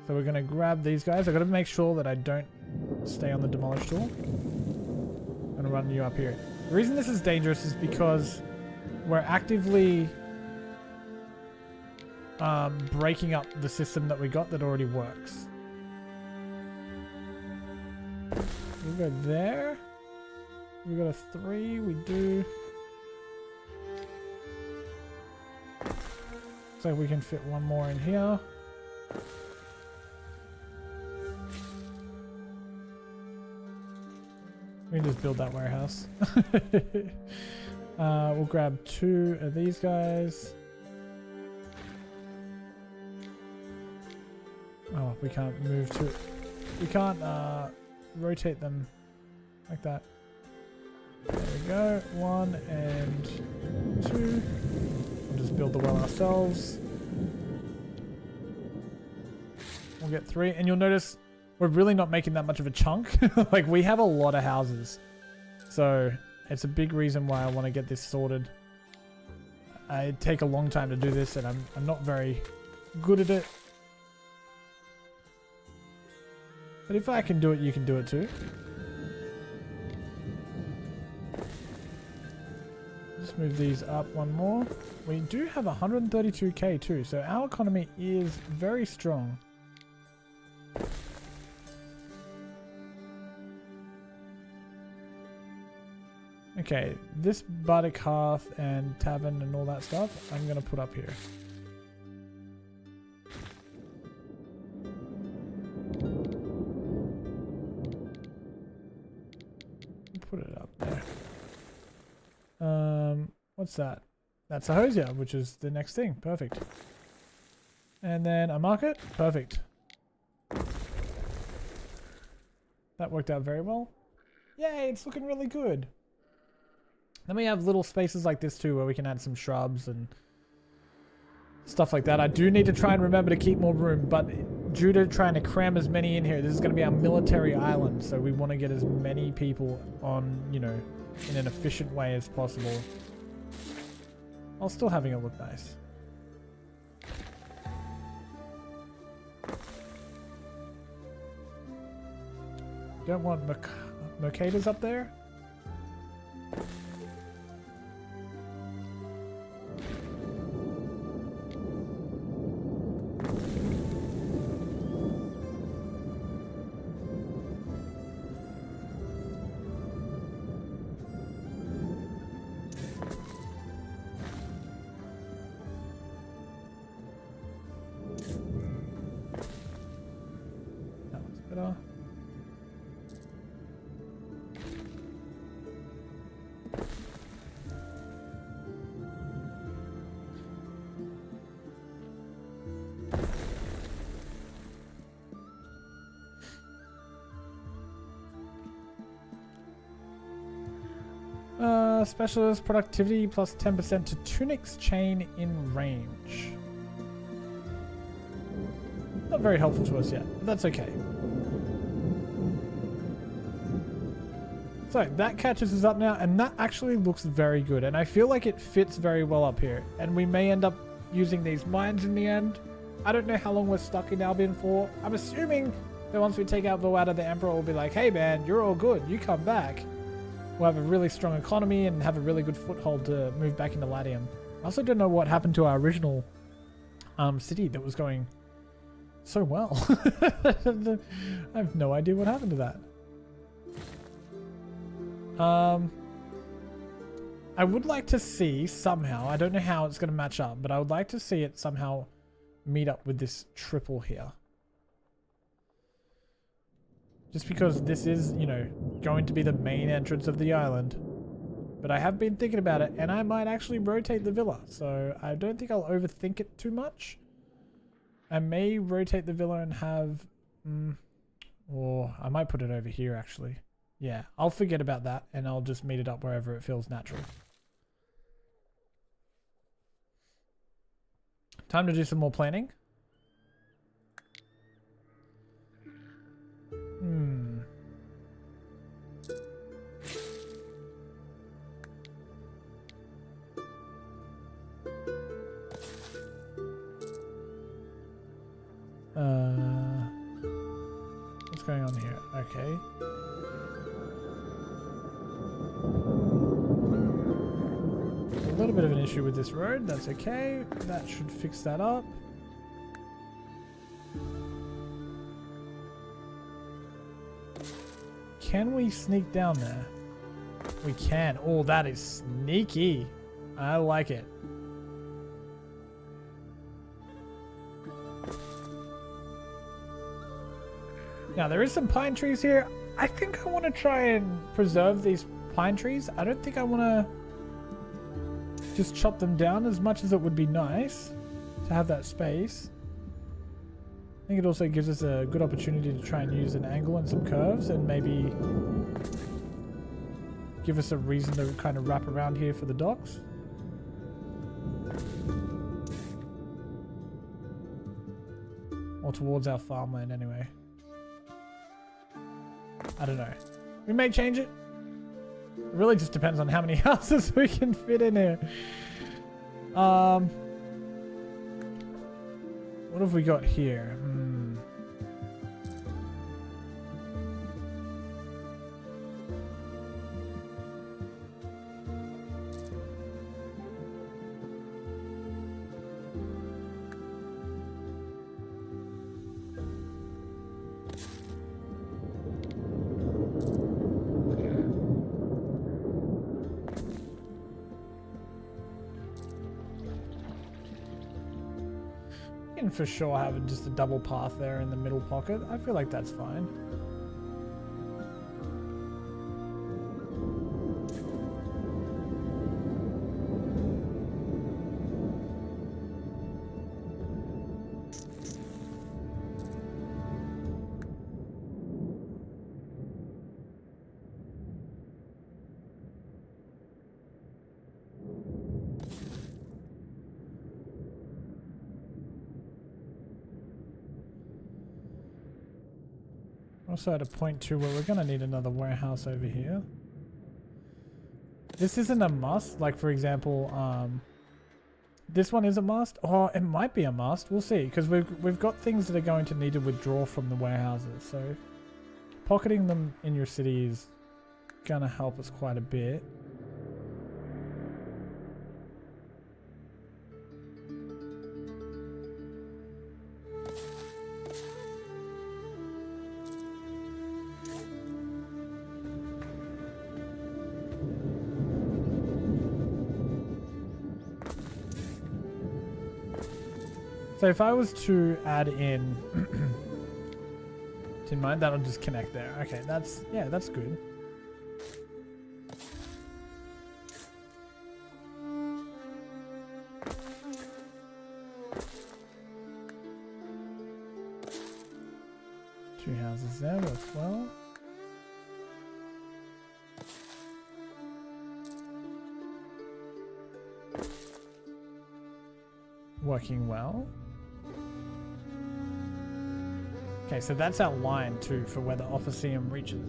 So we're going to grab these guys. I've got to make sure that I don't stay on the demolish tool. I'm going to run you up here. The reason this is dangerous is because we're actively breaking up the system that we got that already works. We go there. We got a 3. We do. Looks like we can fit one more in here. We can just build that warehouse. We'll grab 2 of these guys. Oh, we can't move to... We can't rotate them like that. There we go. 1 and 2. We'll just build the well ourselves. We'll get 3. And you'll notice we're really not making that much of a chunk. Like, we have a lot of houses. So, it's a big reason why I want to get this sorted. I take a long time to do this, and I'm not very good at it. But if I can do it, you can do it too. Just move these up one more. We do have 132k too, so our economy is very strong. Okay, this Bardic Hearth and Tavern and all that stuff, I'm going to put up here. Put it up there. What's that? That's a hosier, which is the next thing. Perfect. And then a market. Perfect. That worked out very well. Yay, it's looking really good. Then we have little spaces like this too, where we can add some shrubs and stuff like that. I do need to try and remember to keep more room, but due to trying to cram as many in here, this is going to be our military island, so we want to get as many people on, you know, in an efficient way as possible, while still having it look nice. Don't want mercados up there. Specialist productivity plus 10% to Tunic's chain in range. Not very helpful to us yet, but that's okay. So that catches us up now, and that actually looks very good, and I feel like it fits very well up here, and we may end up using these mines in the end. I don't know how long we're stuck in Albion for. I'm assuming that once we take out Voada, the Emperor will be like, hey man, you're all good, you come back. We'll have a really strong economy and have a really good foothold to move back into Latium. I also don't know what happened to our original city that was going so well. I have no idea what happened to that. I would like to see somehow, I don't know how it's going to match up, but I would like to see it somehow meet up with this triple here. Just because this is, you know, going to be the main entrance of the island. But I have been thinking about it, and I might actually rotate the villa. So I don't think I'll overthink it too much. I may rotate the villa and have... or I might put it over here, actually. Yeah, I'll forget about that, and I'll just meet it up wherever it feels natural. Time to do some more planning. What's going on here? Okay. A little bit of an issue with this road. That's okay. That should fix that up. Can we sneak down there? We can. Oh, that is sneaky. I like it. Now, there is some pine trees here. I think I want to try and preserve these pine trees. I don't think I want to just chop them down as much as it would be nice to have that space. I think it also gives us a good opportunity to try and use an angle and some curves and maybe give us a reason to kind of wrap around here for the docks. Or towards our farmland anyway. I don't know. We may change it. It really just depends on how many houses we can fit in here. What have we got here? For sure having just a double path there in the middle pocket. I feel like that's fine. Also at a point too where we're gonna need another warehouse over here. This isn't a must. Like for example, this one is a must. Oh, it might be a must. We'll see, because we've got things that are going to need to withdraw from the warehouses. So pocketing them in your city is gonna help us quite a bit. So if I was to add in, didn't mind, that'll just connect there. Okay, that's good. Two houses there works well. Working well. Okay, so that's our line too for where the Officeum reaches.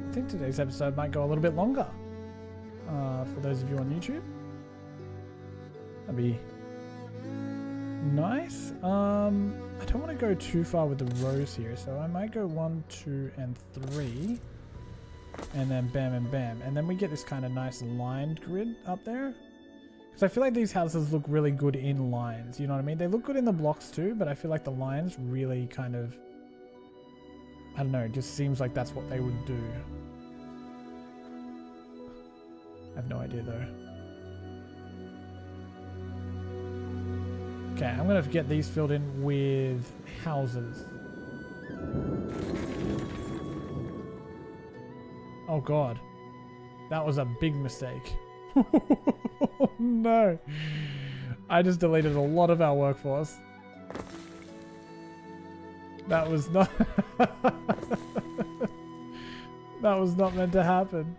I think today's episode might go a little bit longer. For those of you on YouTube. That'd be nice. I don't want to go too far with the rows here, so I might go 1, 2, and 3. And then bam and bam. And then we get this kind of nice lined grid up there. Because I feel like these houses look really good in lines, you know what I mean? They look good in the blocks too, but I feel like the lines really kind of, I don't know, it just seems like that's what they would do. I have no idea though. Okay, I'm going to get these filled in with houses. Oh god. That was a big mistake. No. I just deleted a lot of our workforce. That was not that was not meant to happen.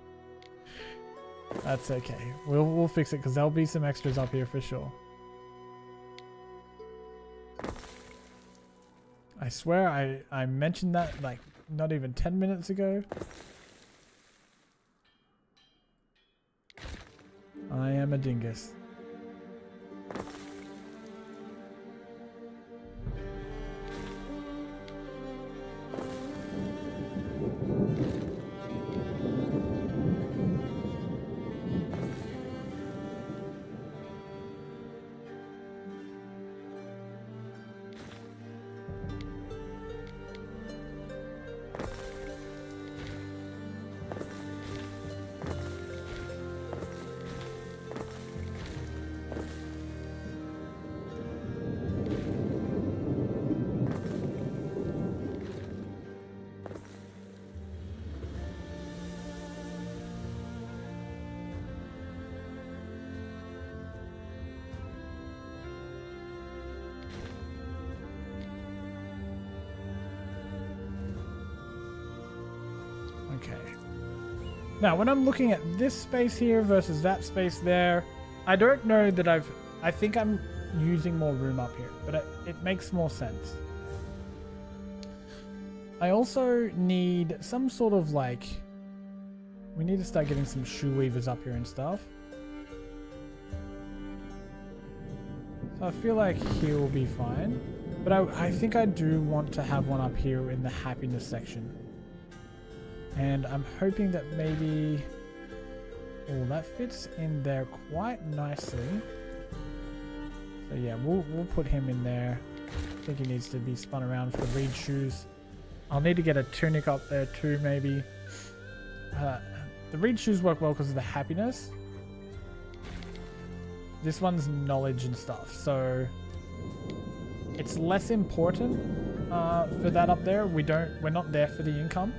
That's okay. We'll fix it because there'll be some extras up here for sure. I swear I mentioned that like not even 10 minutes ago. I am a dingus. Now, when I'm looking at this space here versus that space there, I don't know that I think I'm using more room up here, but it makes more sense. I also need some sort of like, we need to start getting some shoe weavers up here and stuff. So I feel like here will be fine, but I think I do want to have one up here in the happiness section. And I'm hoping that maybe, oh, that fits in there quite nicely. So yeah, we'll put him in there. I think he needs to be spun around for the reed shoes. I'll need to get a tunic up there too, maybe. The reed shoes work well because of the happiness. This one's knowledge and stuff, so it's less important for that up there. We're not there for the income.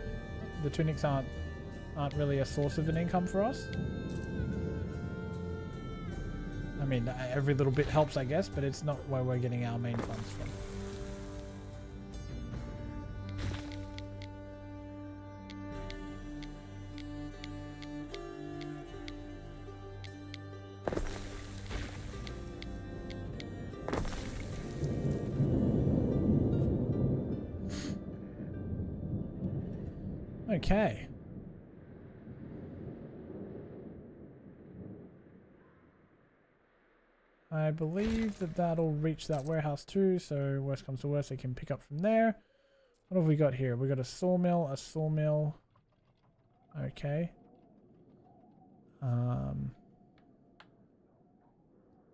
The tunics aren't really a source of an income for us. I mean, every little bit helps, I guess, but it's not where we're getting our main funds from. Okay. I believe that that'll reach that warehouse too, so worst comes to worst, they can pick up from there. What have we got here? We got a sawmill, Okay.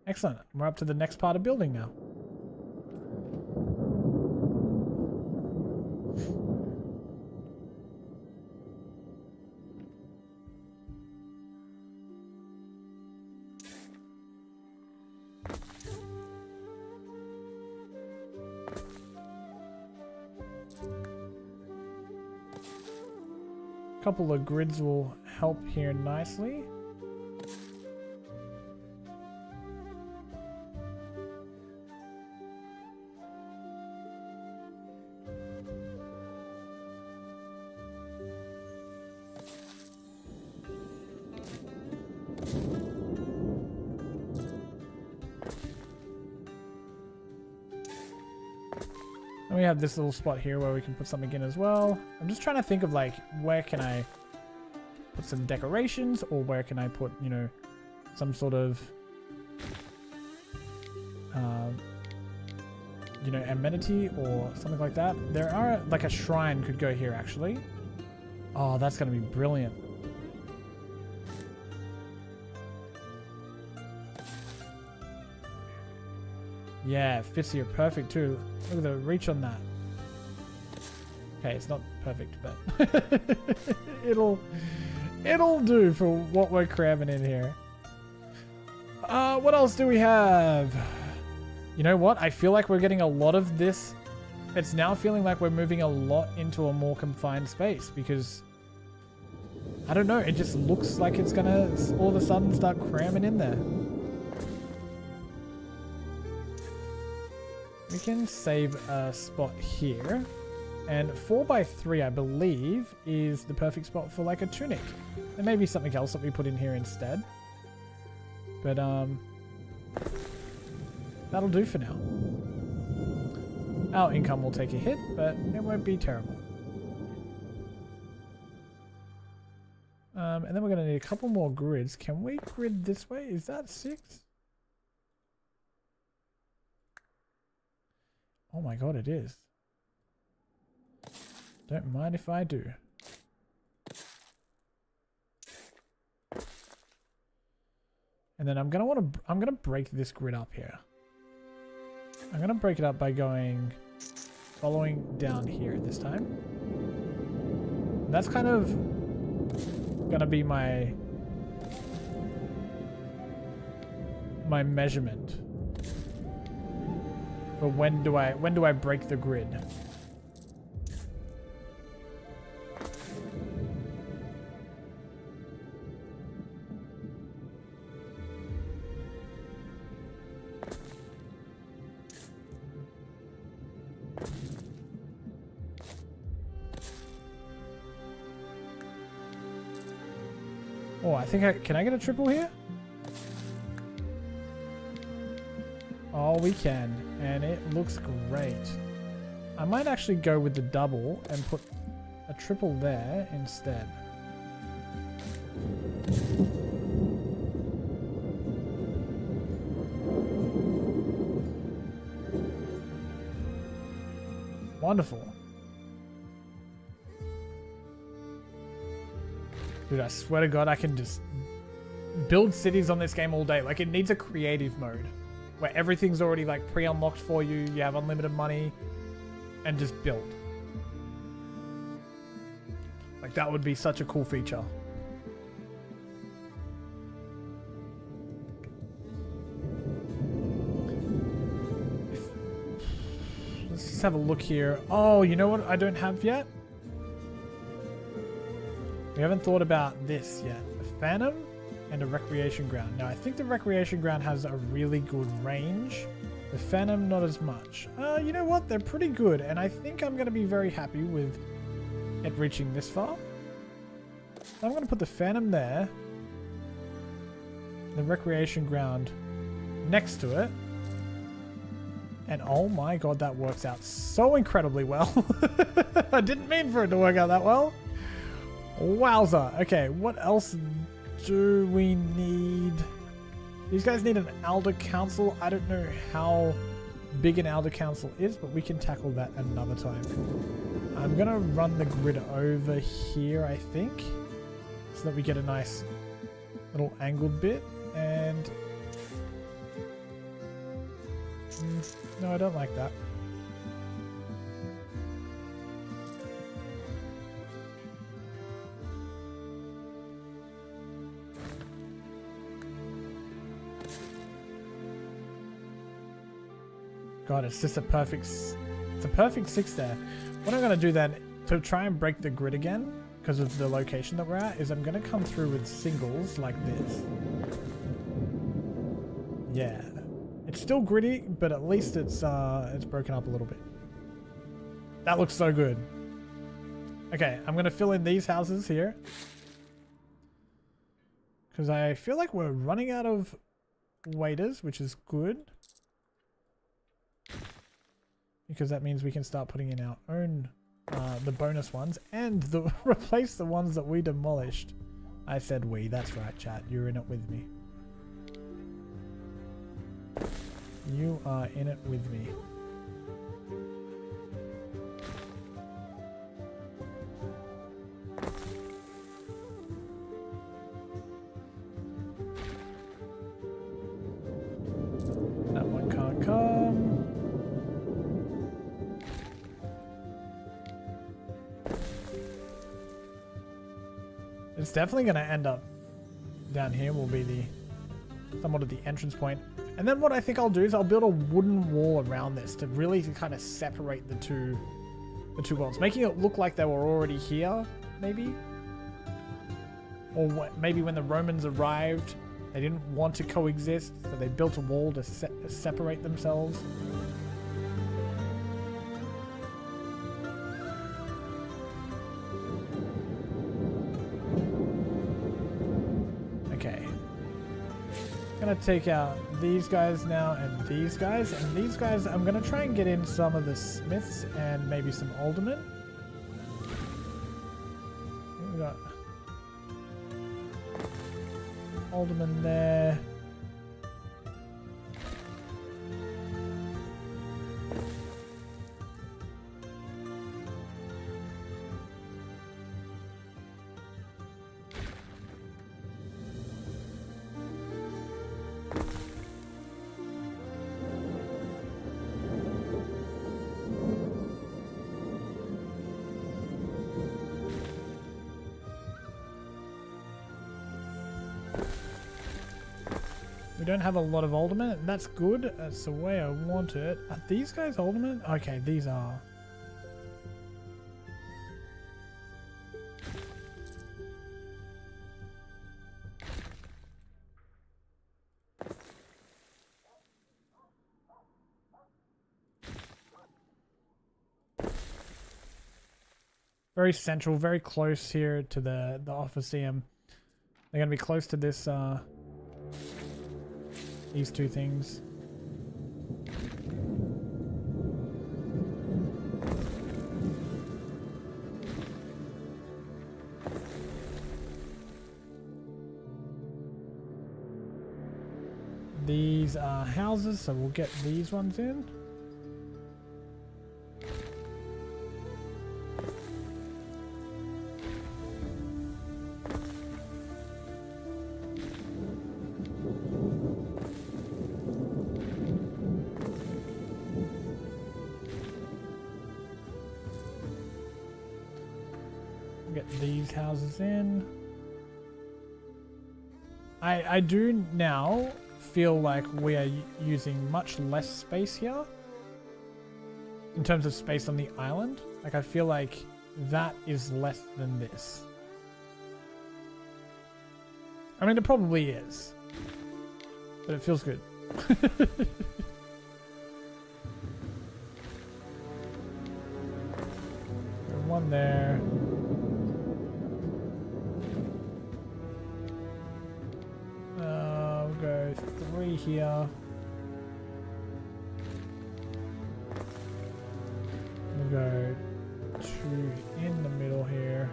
Excellent. We're up to the next part of building now. Couple of grids will help here nicely. And we have this little spot here where we can put something in as well. I'm just trying to think of like, where can I put some decorations, or where can I put, you know, some sort of, you know, amenity or something like that. There are, like a shrine could go here actually. Oh, that's going to be brilliant. Yeah, it fits here perfect too. Look at the reach on that. Okay, it's not perfect, but it'll do for what we're cramming in here. What else do we have? You know what? I feel like we're getting a lot of this. It's now feeling like we're moving a lot into a more confined space because I don't know. It just looks like it's gonna all of a sudden start cramming in there. We can save a spot here, and 4x3 I believe is the perfect spot for like a tunic. There may be something else that we put in here instead, but that'll do for now. Our income will take a hit, but it won't be terrible. And then we're going to need a couple more grids. Can we grid this way? Is that 6? Oh my god, it is. Don't mind if I do. And then I'm gonna break this grid up here. I'm gonna break it up by following down here this time. And that's kind of gonna be my measurement. But when do I break the grid? Oh, I think can I get a triple here? Oh, we can. And it looks great. I might actually go with the double and put a triple there instead. Wonderful. Dude, I swear to God, I can just build cities on this game all day. Like, it needs a creative mode where everything's already like pre-unlocked for you. You have unlimited money and just build. Like, that would be such a cool feature. Let's just have a look here. Oh, you know what I don't have yet? We haven't thought about this yet. A Phantom and a Recreation Ground. Now, I think the Recreation Ground has a really good range. The Phantom, not as much. You know what? They're pretty good, and I think I'm going to be very happy with it reaching this far. So I'm going to put the Phantom there. The Recreation Ground next to it. And oh my God, that works out so incredibly well. I didn't mean for it to work out that well. Wowza. Okay, what else do we need? These guys need an Elder Council. I don't know how big an Elder Council is, but we can tackle that another time. I'm going to run the grid over here, I think, so that we get a nice little angled bit. And no, I don't like that. God, it's just a perfect 6 there. What I'm going to do then, to try and break the grid again, because of the location that we're at, is I'm going to come through with singles like this. Yeah. It's still gritty, but at least it's broken up a little bit. That looks so good. Okay, I'm going to fill in these houses here. Because I feel like we're running out of waiters, which is good. Because that means we can start putting in our own, the bonus ones, and replace the ones that we demolished. I said we, that's right, chat. You're in it with me. You are in it with me. That one can't come. It's definitely going to end up down here will be somewhat of the entrance point. And then what I think I'll do is I'll build a wooden wall around this to really kind of separate the two worlds, making it look like they were already here, maybe. Or maybe when the Romans arrived, they didn't want to coexist, so they built a wall to separate themselves. I'm gonna take out these guys now and these guys I'm gonna try and get in some of the smiths and maybe some aldermen. We got aldermen there. We don't have a lot of aldermen, and that's good. That's the way I want it. Are these guys aldermen? Okay, these are. Very central, very close here to the Officeum. They're gonna be close to this, these two things. These are houses, so we'll get these ones in. Get these houses in. I do now feel like we are using much less space here in terms of space on the island. Like I feel like that is less than this. I mean, it probably is, but it feels good. One there. We'll go 3 here. We'll go 2 in the middle here.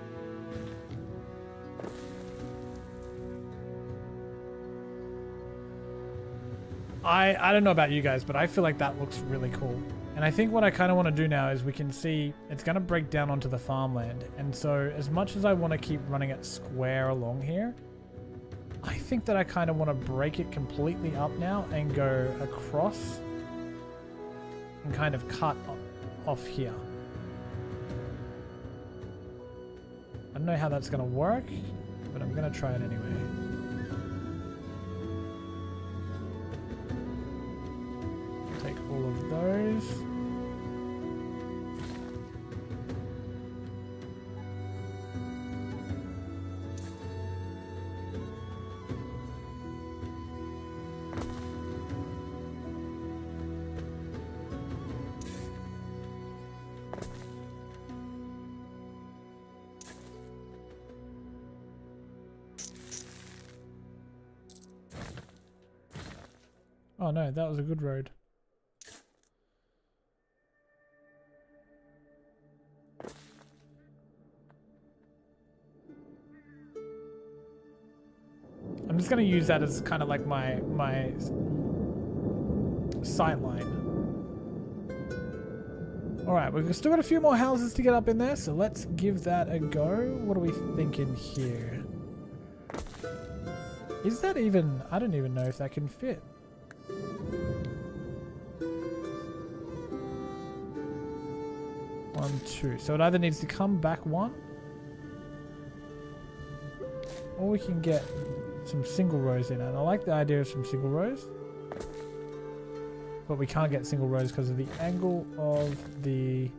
I don't know about you guys, but I feel like that looks really cool. And I think what I kind of want to do now is we can see it's going to break down onto the farmland. And so as much as I want to keep running it square along here, I think that I kind of want to break it completely up now and go across and kind of cut off here. I don't know how that's going to work, but I'm going to try it anyway. Take all of those. Oh no, that was a good road. I'm just gonna use that as kind of like my sight line. All right, we've still got a few more houses to get up in there, so let's give that a go. What are we thinking here? Is that even? I don't even know if that can fit. One, two. So it either needs to come back one, or we can get some single rows in. And I like the idea of some single rows, but we can't get single rows because of the angle of the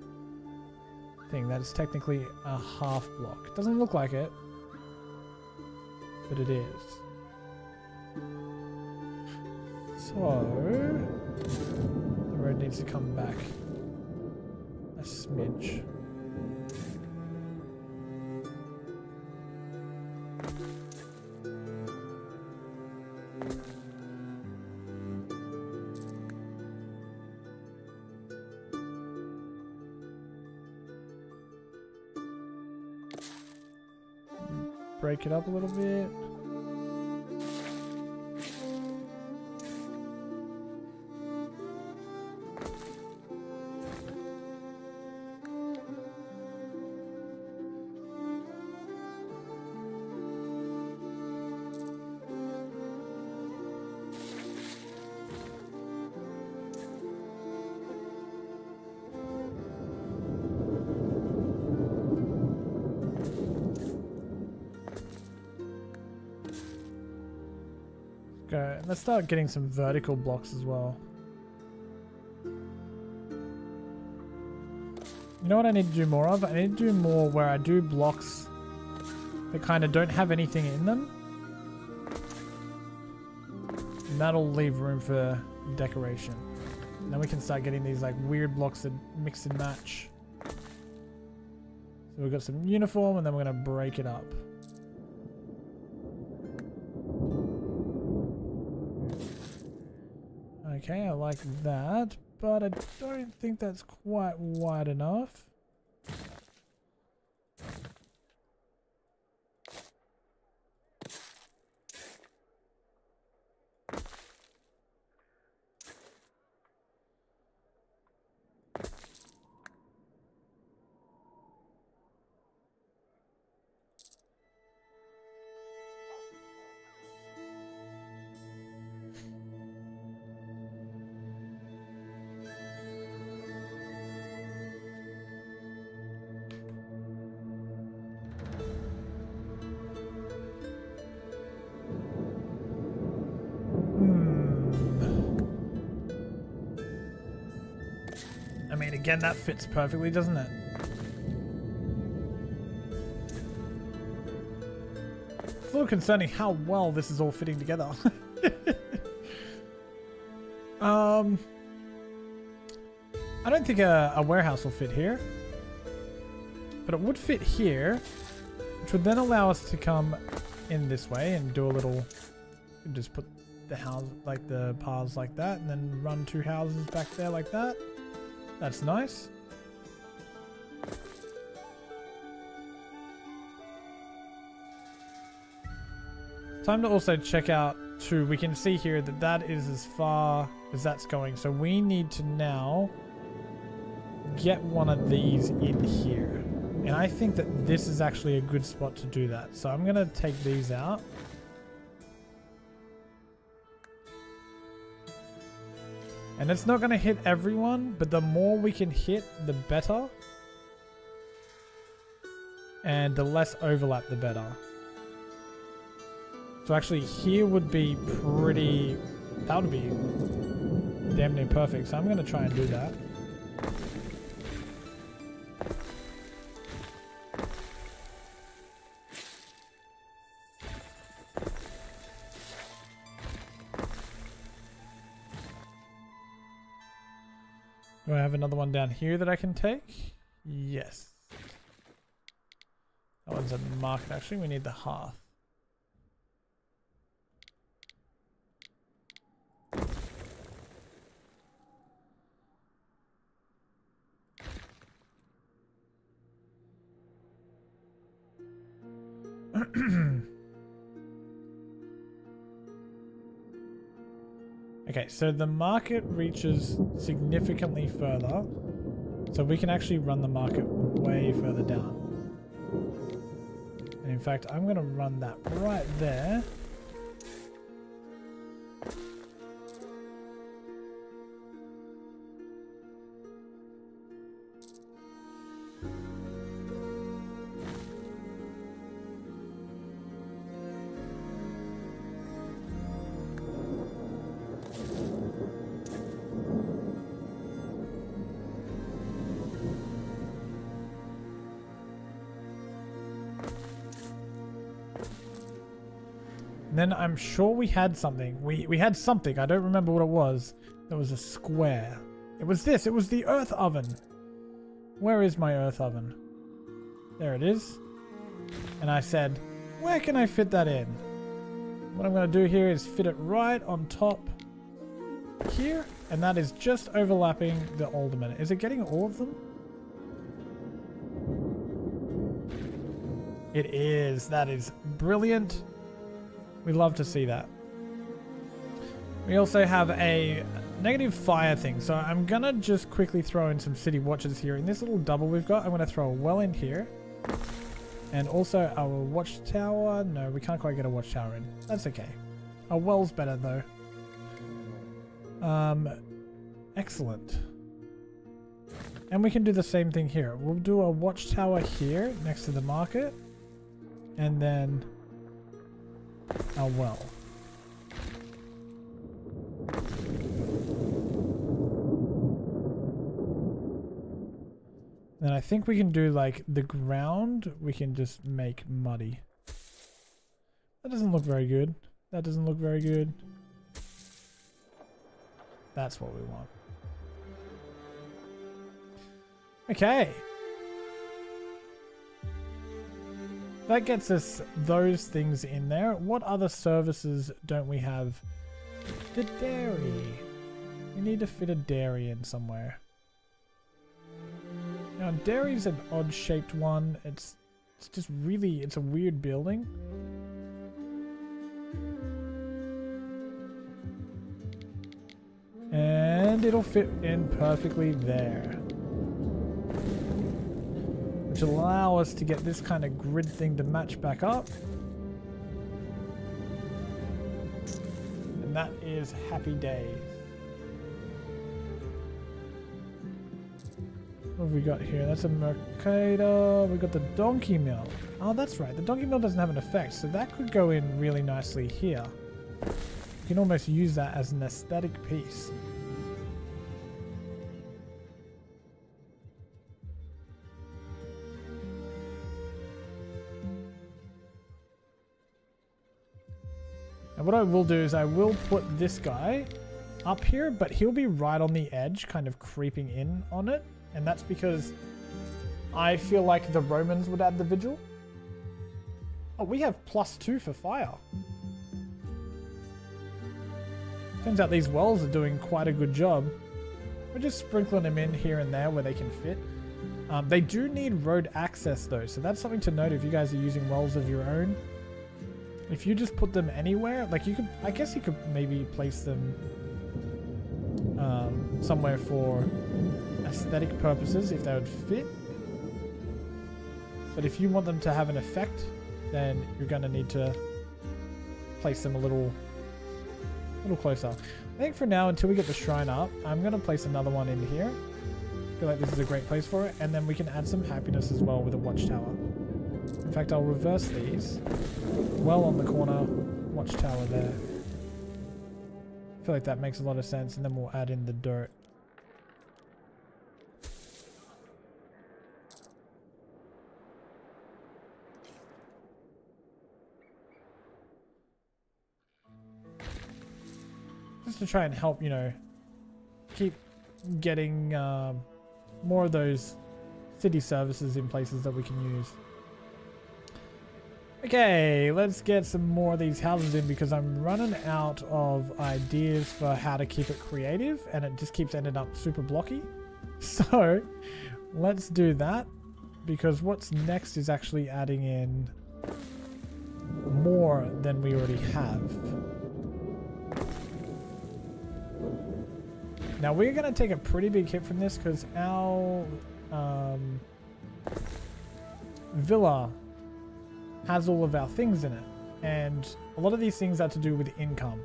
thing. That is technically a half block. It doesn't look like it, but it is. So the road needs to come back a smidge. Break it up a little bit. Go. Let's start getting some vertical blocks as well. You know what I need to do more of? I need to do more where I do blocks that kind of don't have anything in them. And that'll leave room for decoration. And then we can start getting these like weird blocks that mix and match. So we've got some uniform and then we're going to break it up. Okay, I like that, but I don't think that's quite wide enough. I mean, again, that fits perfectly, doesn't it? It's a little concerning how well this is all fitting together. I don't think a warehouse will fit here, but it would fit here, which would then allow us to come in this way and do a little, just put the house, like the paths like that, and then run 2 houses back there like that. That's nice. Time to also check out too. We can see here that that is as far as that's going. So we need to now get one of these in here. And I think that this is actually a good spot to do that. So I'm going to take these out. And it's not going to hit everyone, but the more we can hit, the better. And the less overlap, the better. So actually here would be pretty... That would be damn near perfect. So I'm going to try and do that. Do I have another one down here that I can take? Yes. That one's a market actually. We need the hearth. Okay, so the market reaches significantly further, so we can actually run the market way further down. And in fact, I'm going to run that right there. And then I'm sure we had something. We had something. I don't remember what it was. There was a square. It was this. It was the earth oven. Where is my earth oven? There it is. And I said, where can I fit that in? What I'm going to do here is fit it right on top here. And that is just overlapping the alderman. Is it getting all of them? It is. That is brilliant. We love to see that. We also have a negative fire thing. So I'm going to just quickly throw in some city watches here. In this little double we've got, I'm going to throw a well in here. And also our watchtower. No, we can't quite get a watchtower in. That's okay. A well's better though. Excellent. And we can do the same thing here. We'll do a watchtower here next to the market. And then a well. Then I think we can do like the ground. We can just make muddy. That doesn't look very good. That doesn't look very good. That's what we want. Okay. That gets us those things in there. What other services don't we have? The dairy. We need to fit a dairy in somewhere. Now, dairy's an odd-shaped one. It's just really, it's a weird building. And it'll fit in perfectly there. Which will allow us to get this kind of grid thing to match back up. And that is happy days. What have we got here? That's a Mercator. We got the Donkey Mill. Oh, that's right. The Donkey Mill doesn't have an effect, so that could go in really nicely here. You can almost use that as an aesthetic piece. And what I will do is I will put this guy up here, but he'll be right on the edge, kind of creeping in on it. And that's because I feel like the Romans would add the vigil. Oh, we have +2 for fire. Turns out these wells are doing quite a good job. We're just sprinkling them in here and there where they can fit. They do need road access though, so that's something to note if you guys are using wells of your own. If you just put them anywhere, like you could, I guess you could maybe place them somewhere for aesthetic purposes if they would fit. But if you want them to have an effect, then you're going to need to place them a little closer. I think for now, until we get the shrine up, I'm going to place another one in here. I feel like this is a great place for it, and then we can add some happiness as well with a watchtower. In fact, I'll reverse these. Well on the corner, watchtower there. I feel like that makes a lot of sense, and then we'll add in the dirt. Just to try and help, you know, keep getting more of those city services in places that we can use. Okay, let's get some more of these houses in because I'm running out of ideas for how to keep it creative and it just keeps ending up super blocky. So let's do that because what's next is actually adding in more than we already have. Now we're going to take a pretty big hit from this because our villa has all of our things in it, and a lot of these things are to do with income.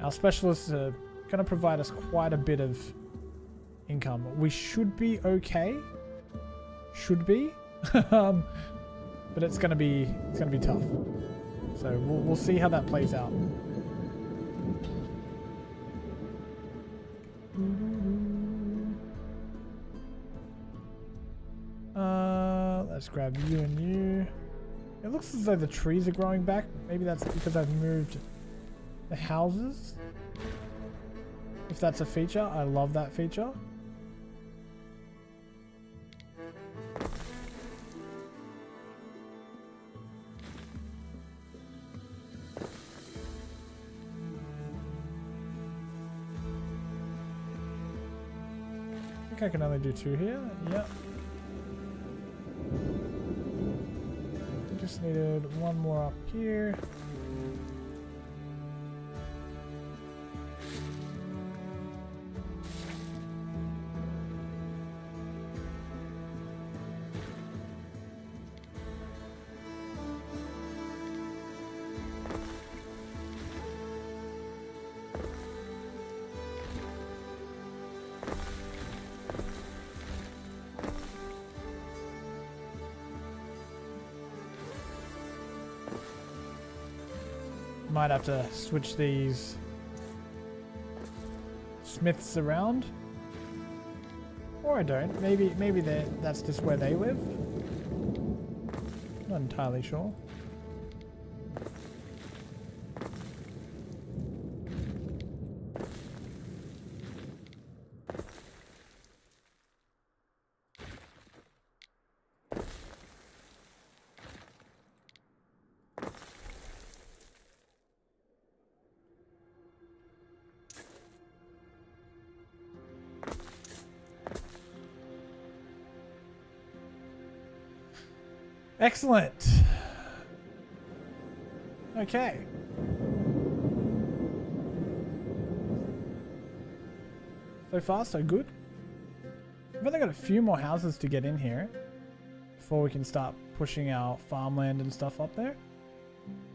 Our specialists are going to provide us quite a bit of income. We should be okay, but it's going to be tough. So we'll see how that plays out. Let's grab you and you. It looks as though the trees are growing back. Maybe that's because I've moved the houses. If that's a feature, I love that feature. I think I can only do 2 here. Yep. Just needed 1 more up here. Might have to switch these smiths around, or I don't. Maybe that's just where they live. Not entirely sure. Excellent. Okay. So far, so good. We've only got a few more houses to get in here before we can start pushing our farmland and stuff up there.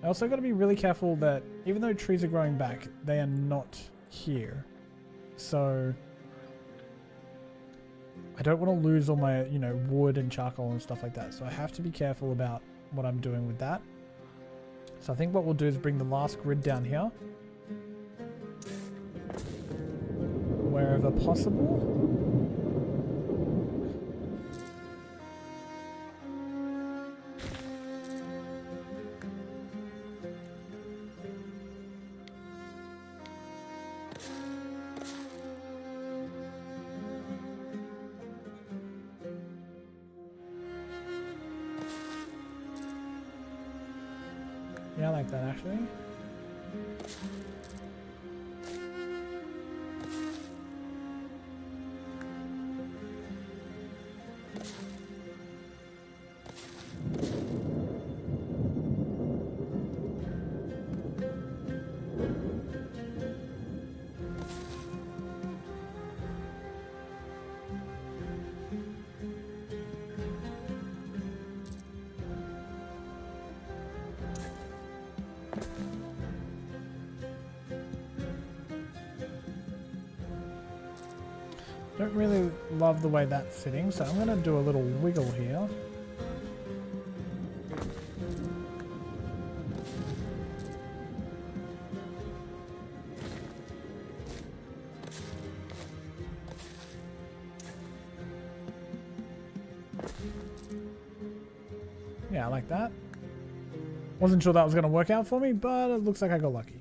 I also got to be really careful that even though trees are growing back, they are not here. So I don't want to lose all my, you know, wood and charcoal and stuff like that. So I have to be careful about what I'm doing with that. So I think what we'll do is bring the last grid down here. Wherever possible. Yeah, I like that actually. Don't really love the way that's sitting, so I'm going to do a little wiggle here. Yeah, I like that. Wasn't sure that was going to work out for me, but it looks like I got lucky.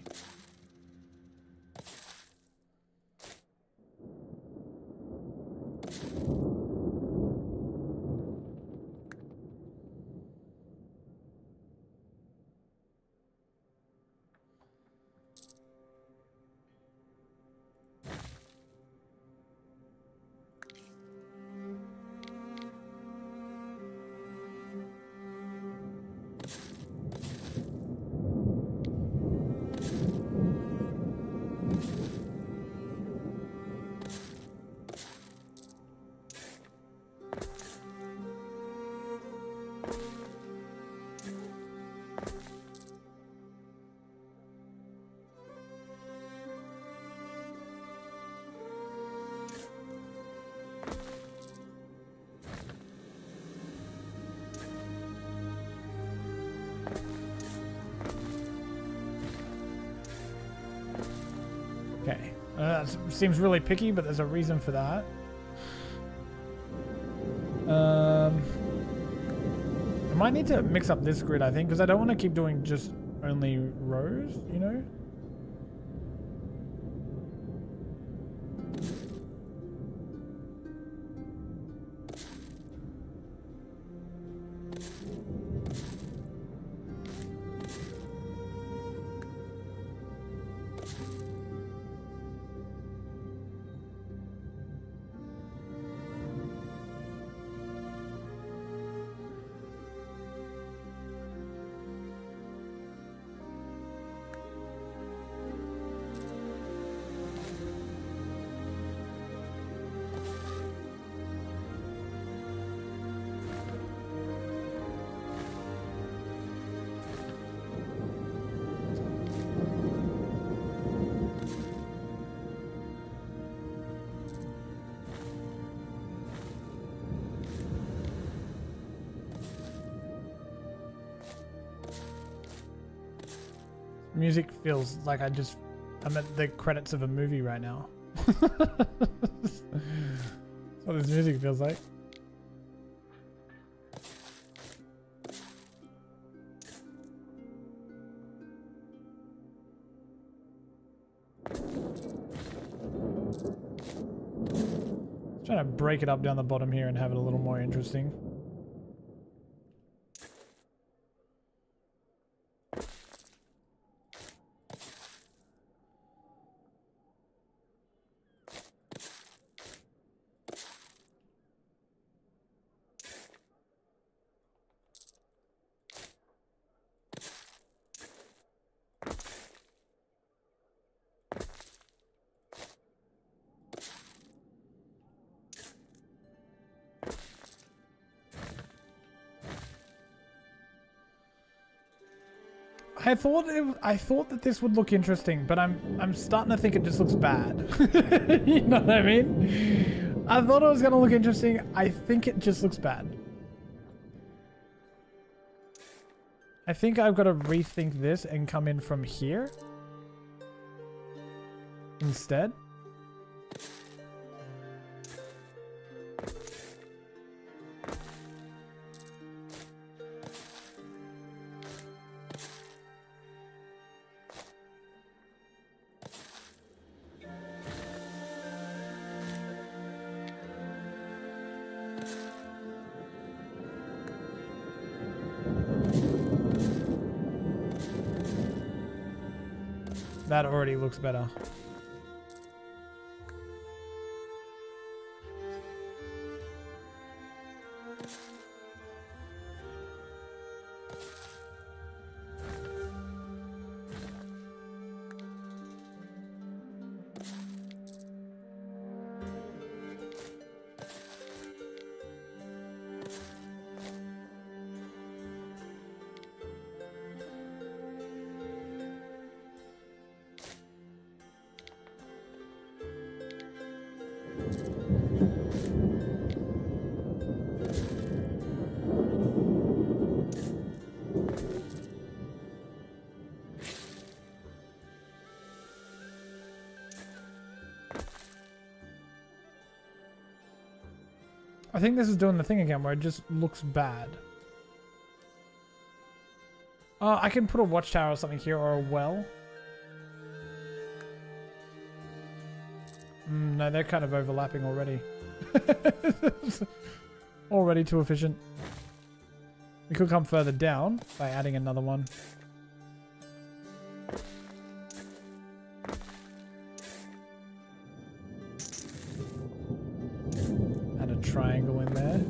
Okay, seems really picky, but there's a reason for that. I might need to mix up this grid, I think, because I don't want to keep doing just only rows, you know? Music feels like I'm at the credits of a movie right now. That's what this music feels like. Trying to break it up down the bottom here and have it a little more interesting. I thought that this would look interesting, but I'm starting to think it just looks bad. You know what I mean? I thought it was gonna look interesting. I think it just looks bad. I think I've got to rethink this and come in from here instead. That already looks better. I think this is doing the thing again where it just looks bad. I can put a watchtower or something here, or a well. No, they're kind of overlapping already. Already too efficient. We could come further down by adding another one. Add a triangle in there.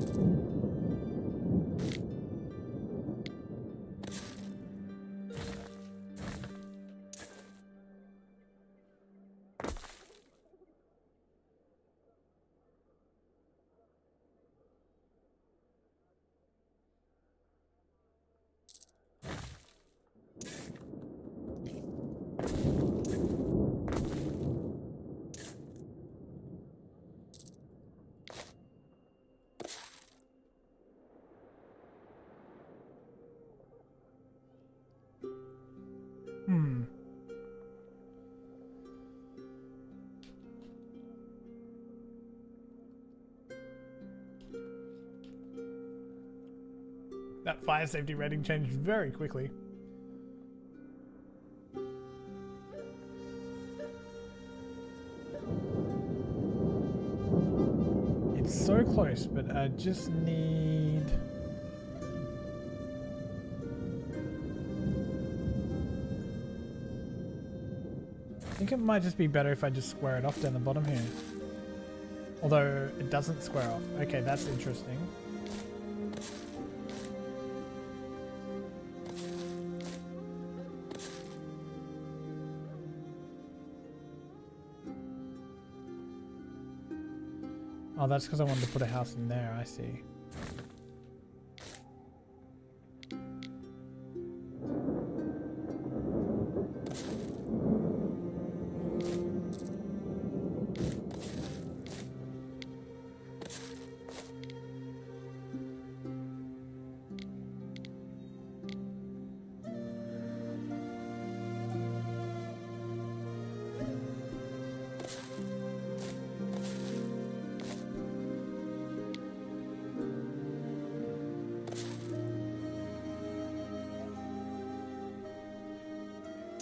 That fire safety rating changed very quickly. It's so close, but I just need... I think it might just be better if I just square it off down the bottom here. Although it doesn't square off. Okay, that's interesting. Oh, that's because I wanted to put a house in there, I see.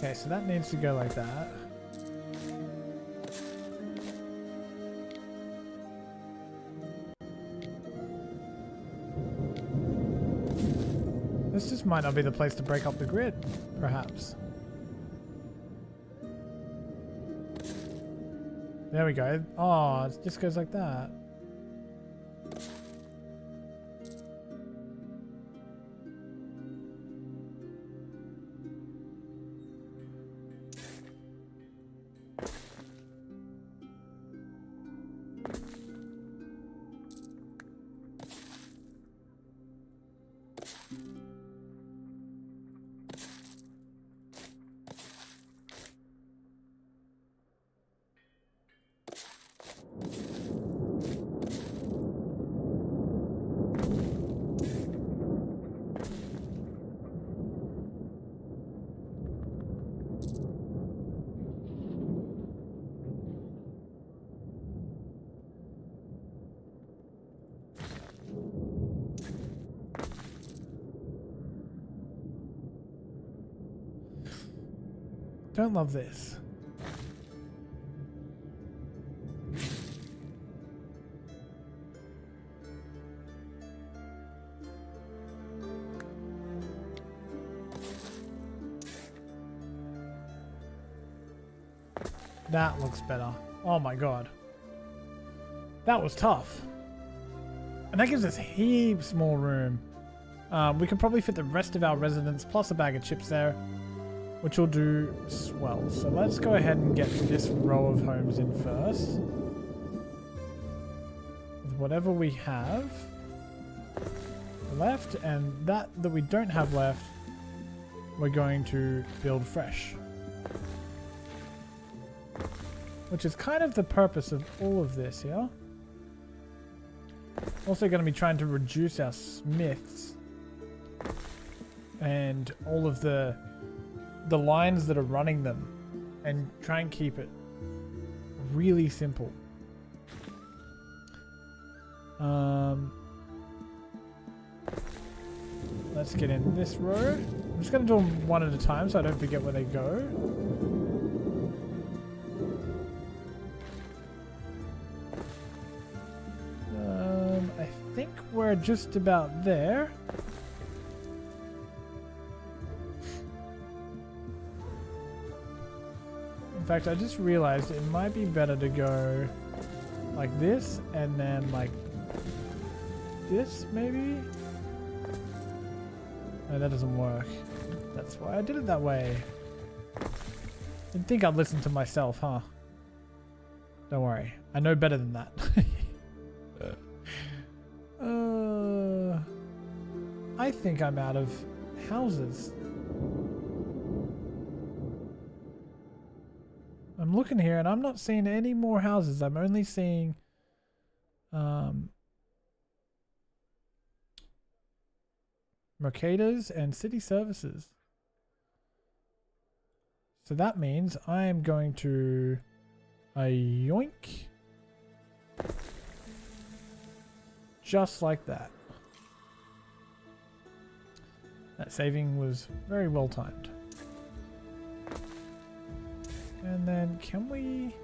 Okay, so that needs to go like that. This just might not be the place to break up the grid, perhaps. There we go. Oh, it just goes like that. Don't love this. That looks better. Oh my god. That was tough. And that gives us heaps more room. We can probably fit the rest of our residents plus a bag of chips there, which will do swell. So let's go ahead and get this row of homes in first. With whatever we have left, and that we don't have left, we're going to build fresh. Which is kind of the purpose of all of this, yeah? Also going to be trying to reduce our smiths and all of the lines that are running them, and try and keep it really simple. Let's get in this row. I'm just going to do them one at a time so I don't forget where they go. I think we're just about there. In fact, I just realized it might be better to go like this and then like this, maybe? No, that doesn't work. That's why I did it that way. Didn't think I'd listen to myself, huh? Don't worry. I know better than that. I think I'm out of houses. I'm looking here and I'm not seeing any more houses. I'm only seeing mercators and city services. So that means I am going to yoink. Just like that. That saving was very well timed. And then can we...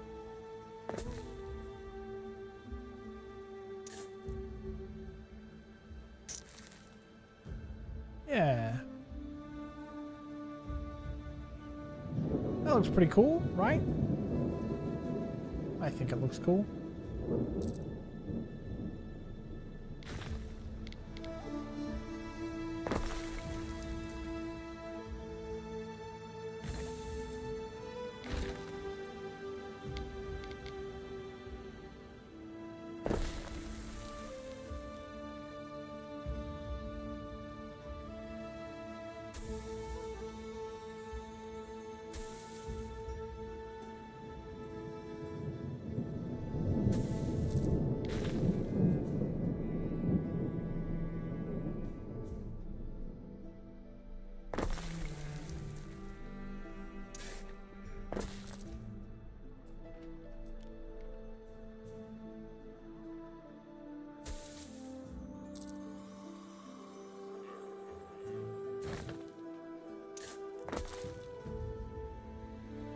Yeah. That looks pretty cool, right? I think it looks cool.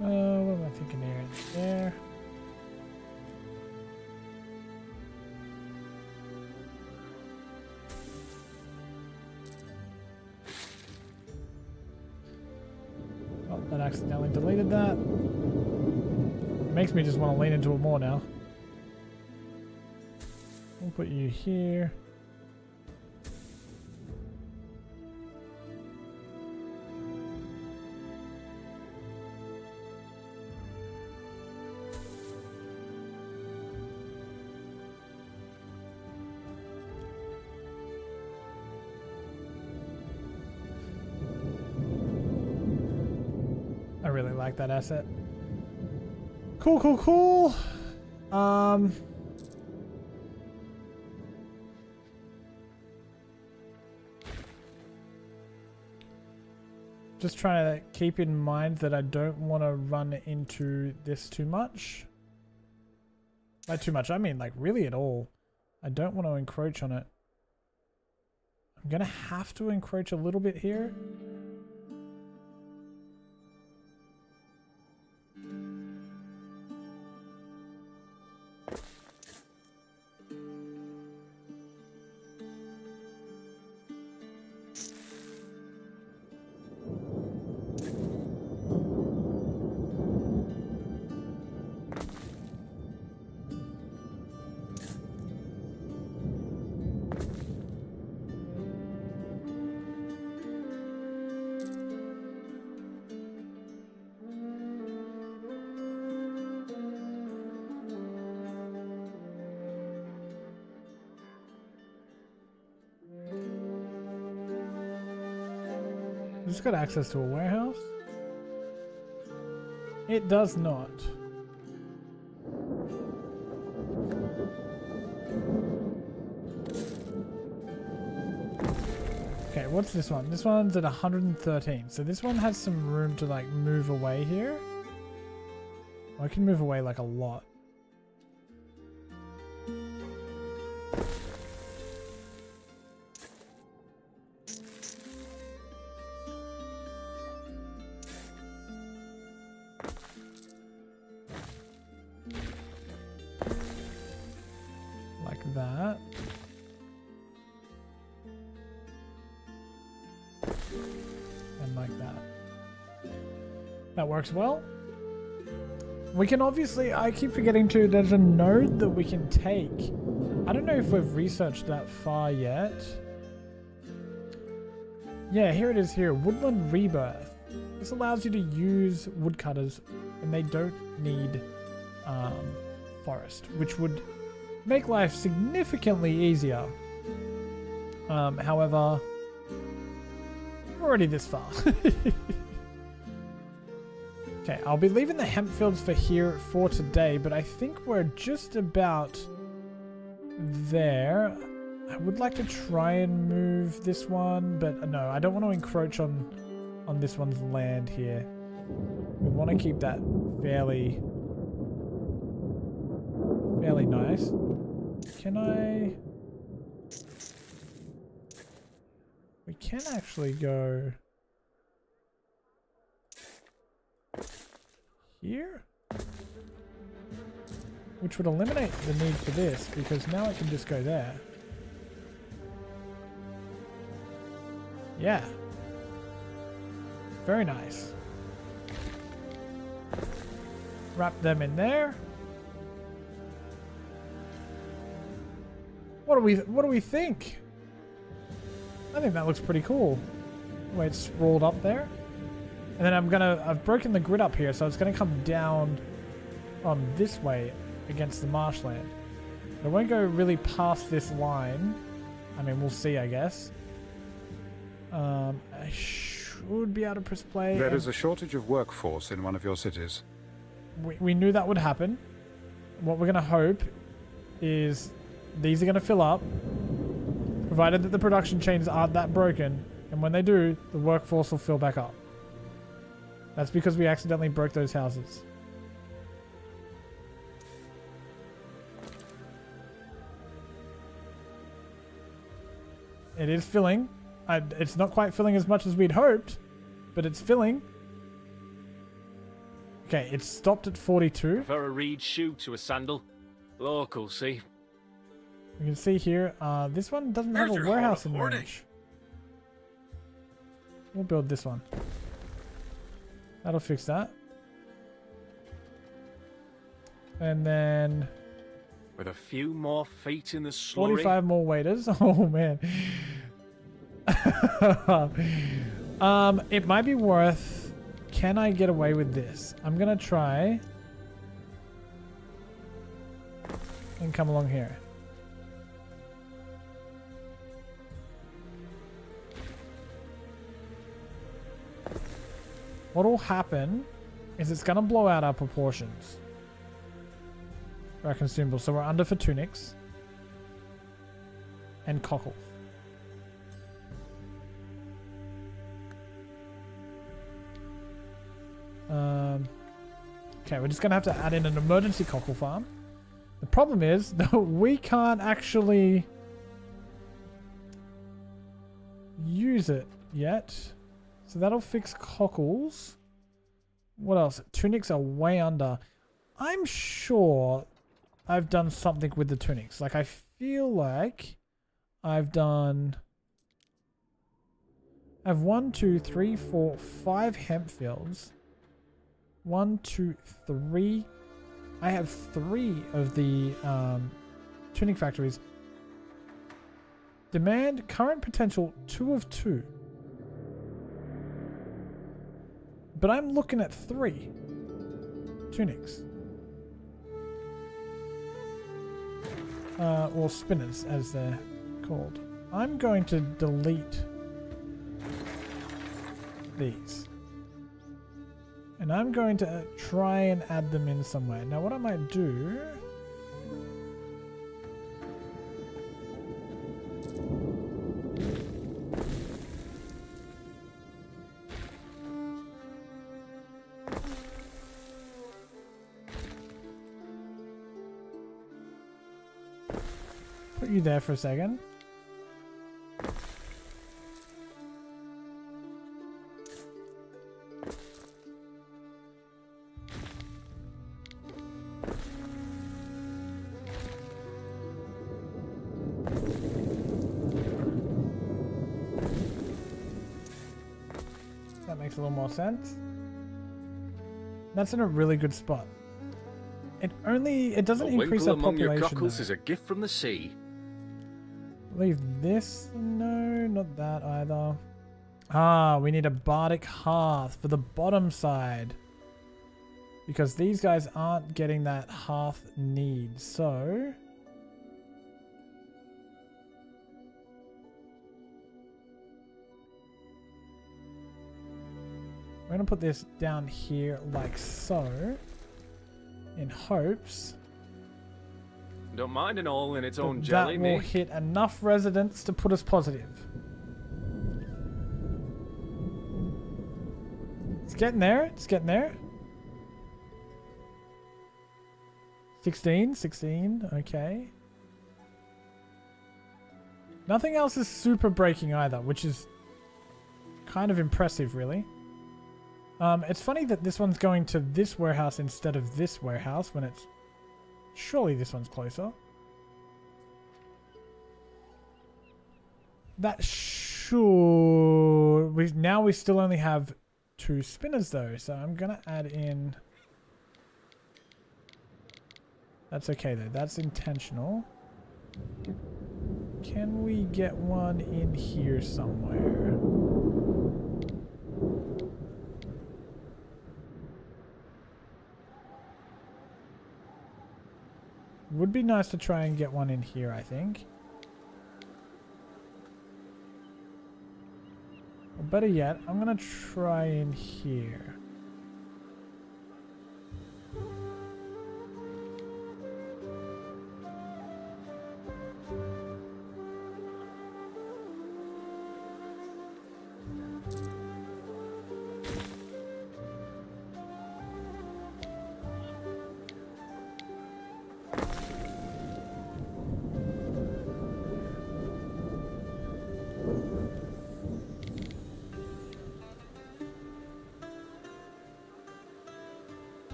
What am I thinking here? There. Oh, that accidentally deleted that. Makes me just want to lean into it more now. We'll put you here. I really like that asset. Cool, cool, cool. Just trying to keep in mind that I don't want to run into this too much. By too much, I mean like really at all. I don't want to encroach on it. I'm gonna have to encroach a little bit here. Has this got access to a warehouse? It does not. Okay, what's this one? This one's at 113. So this one has some room to like move away here. Well, I can move away like a lot. Like that. And like that. That works well. We can obviously, I keep forgetting to, there's a node that we can take. I don't know if we've researched that far yet. Yeah, here it is here. Woodland Rebirth. This allows you to use woodcutters and they don't need forest, which would make life significantly easier. However, we're already this far. Okay, I'll be leaving the hemp fields for here for today, but I think we're just about there. I would like to try and move this one, but no, I don't want to encroach on this one's land here. We want to keep that fairly nice. Can I... We can actually go here, which would eliminate the need for this because now I can just go there. Yeah. Very nice. Wrap them in there. What do we think? I think that looks pretty cool. The way it's sprawled up there. And then I've broken the grid up here, so it's gonna come down on this way against the marshland. It won't go really past this line. I mean, we'll see, I guess. I should be able to press play. There is a shortage of workforce in one of your cities. We knew that would happen. What we're gonna hope is these are gonna fill up, provided that the production chains aren't that broken, and when they do, the workforce will fill back up. That's because we accidentally broke those houses. It is filling. It's not quite filling as much as we'd hoped, but it's filling. Okay, it's stopped at 42. Prefer a reed shoe to a sandal. Local, see? You can see here, this one doesn't have a warehouse in range. We'll build this one. That'll fix that. And then... With a few more feet in the slurry. 45 more waiters. Oh, man. It might be worth... Can I get away with this? I'm going to try... And come along here. What will happen is it's going to blow out our proportions for our consumables. So we're under for tunics and cockles. Okay, we're just going to have to add in an emergency cockle farm. The problem is that we can't actually use it yet. So that'll fix cockles. What else? Tunics are way under. I'm sure I've done something with the tunics. Like, I feel like I've done... I have 1, 2, 3, 4, 5 hemp fields. 1, 2, 3. I have 3 of the tunic factories. Demand current potential 2 of 2. But I'm looking at 3 tunics. Or spinners, as they're called. I'm going to delete these. And I'm going to try and add them in somewhere. Now what I might do... Put you there for a second. That makes a little more sense. That's in a really good spot. It doesn't increase our among your population. cockles is a gift from the sea. Leave this. No, not that either. Ah, we need a bardic hearth for the bottom side. Because these guys aren't getting that hearth need. So... we're going to put this down here like so. In hopes... Don't mind an all in its own jelly, that will mate. hit enough residents to put us positive. It's getting there. It's getting there. 16. Okay. Nothing else is super breaking either, which is kind of impressive, really. It's funny that this one's going to this warehouse instead of this warehouse when it's... surely this one's closer. That should... now we still only have 2 spinners though, so I'm gonna add in... that's okay though, that's intentional. Can we get one in here somewhere? Would be nice to try and get one in here, I think. Or better yet, I'm gonna try in here.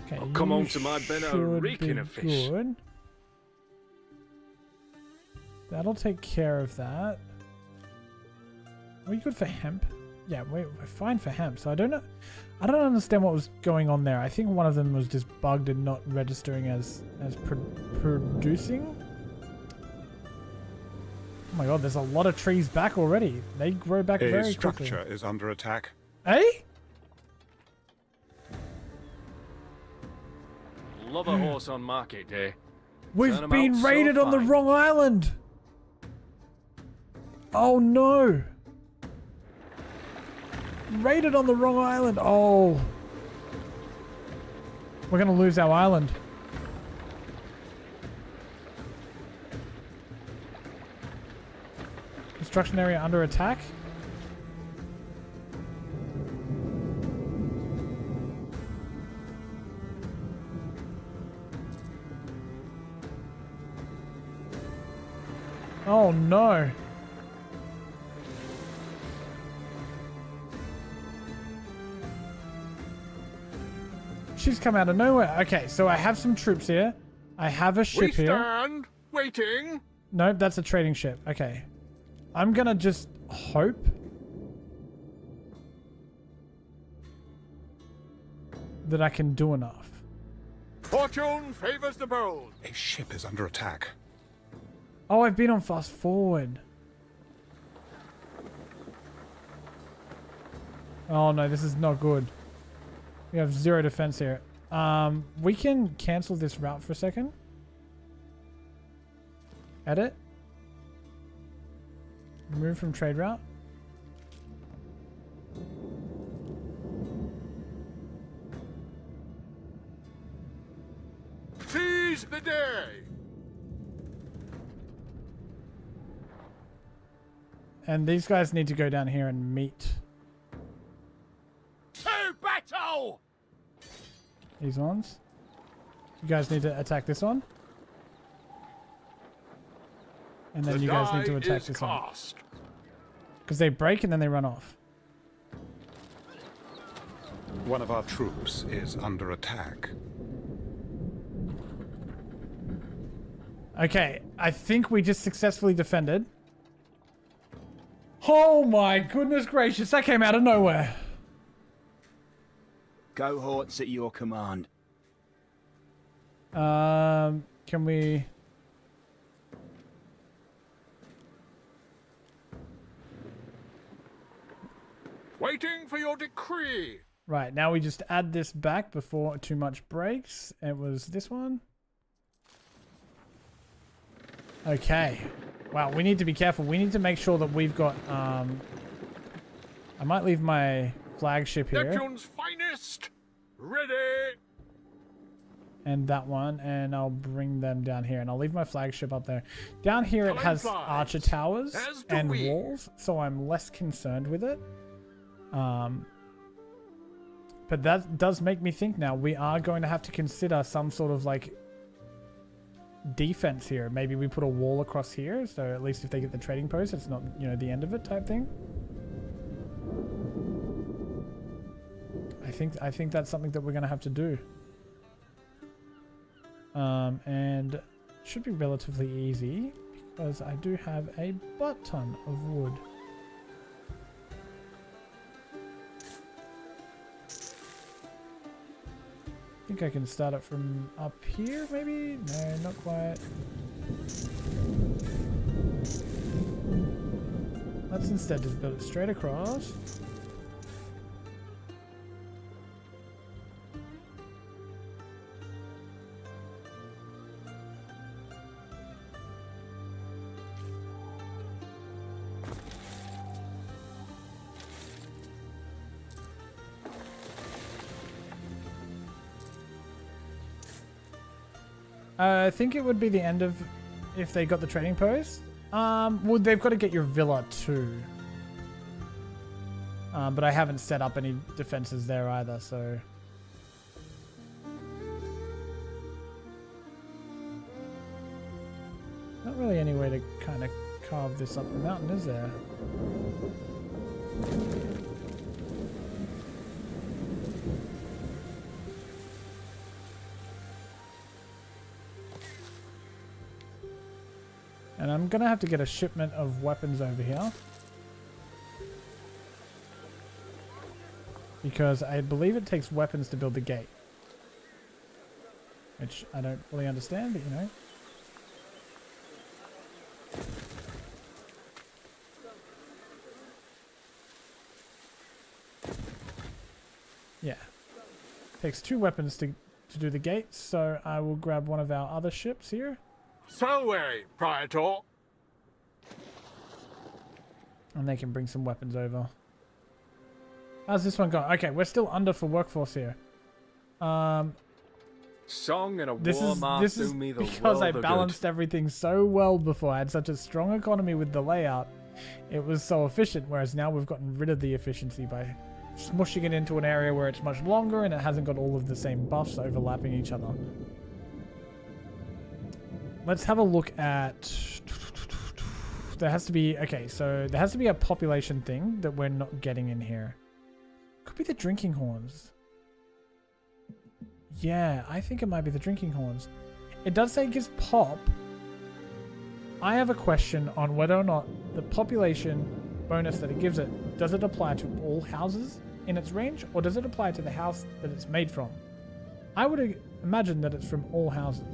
Okay, I'll come home to my bin a reeking of fish. Good. That'll take care of that. Are we good for hemp? Yeah, we're fine for hemp. So I don't know. I don't understand what was going on there. I think one of them was just bugged and not registering as producing. Oh my god, there's a lot of trees back already. They grow back very quickly. A structure is under attack. Eh? Love a horse on market day. We've Turn 'em been out so raided on the fine. wrong island. Oh no. Raided on the wrong island. Oh. We're going to lose our island. Construction area under attack. Oh no. She's come out of nowhere. Okay, so I have some troops here. I have a ship We here. stand, waiting. Nope, that's a trading ship. Okay. I'm gonna just hope that I can do enough. Fortune favors the bold. A ship is under attack. Oh, I've been on fast forward. Oh no, this is not good. We have 0 defense here. We can cancel this route for a second. Edit. Remove from trade route. Seize the day! And these guys need to go down here and meet To battle! these ones. You guys need to attack this one. And then The you guys need die to attack is this one. cast. Because they break and then they run off. One of our troops is under attack. Okay, I think we just successfully defended. Oh my goodness gracious, that came out of nowhere. Cohorts at your command. Can we... Waiting for your decree. Right, now we just add this back before too much breaks. It was this one. Okay. Wow, we need to be careful. We need to make sure that we've got... I might leave my flagship here. Neptune's finest. Ready. And that one, and I'll bring them down here, and I'll leave my flagship up there. Down here it has archer towers and walls, so I'm less concerned with it. But that does make me think now we are going to have to consider some sort of like defense here. Maybe we put a wall across here, so at least if they get the trading post, it's not, you know, the end of it type thing. I think that's something that we're going to have to do. And it should be relatively easy because I do have a butt ton of wood. I think I can start it from up here, maybe? No, not quite. Let's instead just build it straight across. I think it would be the end of if they got the trading post. Well, they've got to get your villa too. But I haven't set up any defenses there either, so... Not really any way to kind of carve this up the mountain, is there? And I'm gonna have to get a shipment of weapons over here. Because I believe it takes weapons to build the gate. Which I don't fully understand, but you know. Yeah. Takes 2 weapons to do the gate, so I will grab one of our other ships here. Salve, Praetor. And they can bring some weapons over. How's this one going? Okay, we're still under for workforce here. Song and a war march this is do me the because I world of balanced good. everything so well before. I had such a strong economy with the layout. It was so efficient, whereas now we've gotten rid of the efficiency by smushing it into an area where it's much longer and it hasn't got all of the same buffs overlapping each other. Let's have a look at... There has to be... Okay, so there has to be a population thing that we're not getting in here. Could be the drinking horns. Yeah, I think it might be the drinking horns. It does say it gives pop. I have a question on whether or not the population bonus that it gives it, does it apply to all houses in its range, or does it apply to the house that it's made from? I would imagine that it's from all houses.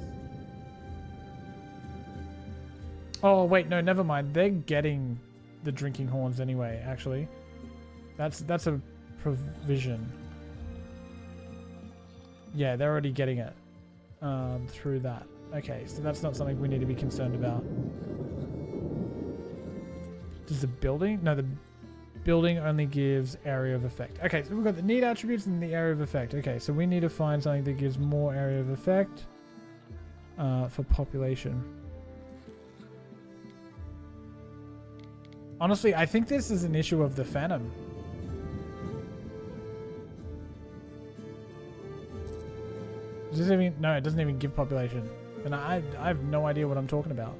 Oh, wait, no, never mind. They're getting the drinking horns anyway, actually. That's a provision. Yeah, they're already getting it through that. Okay, so that's not something we need to be concerned about. Does the building? No, the building only gives area of effect. Okay, so we've got the need attributes and the area of effect. Okay, so we need to find something that gives more area of effect for population. Honestly, I think this is an issue of the Phantom. Does it even, no, it doesn't even give population. And I have no idea what I'm talking about.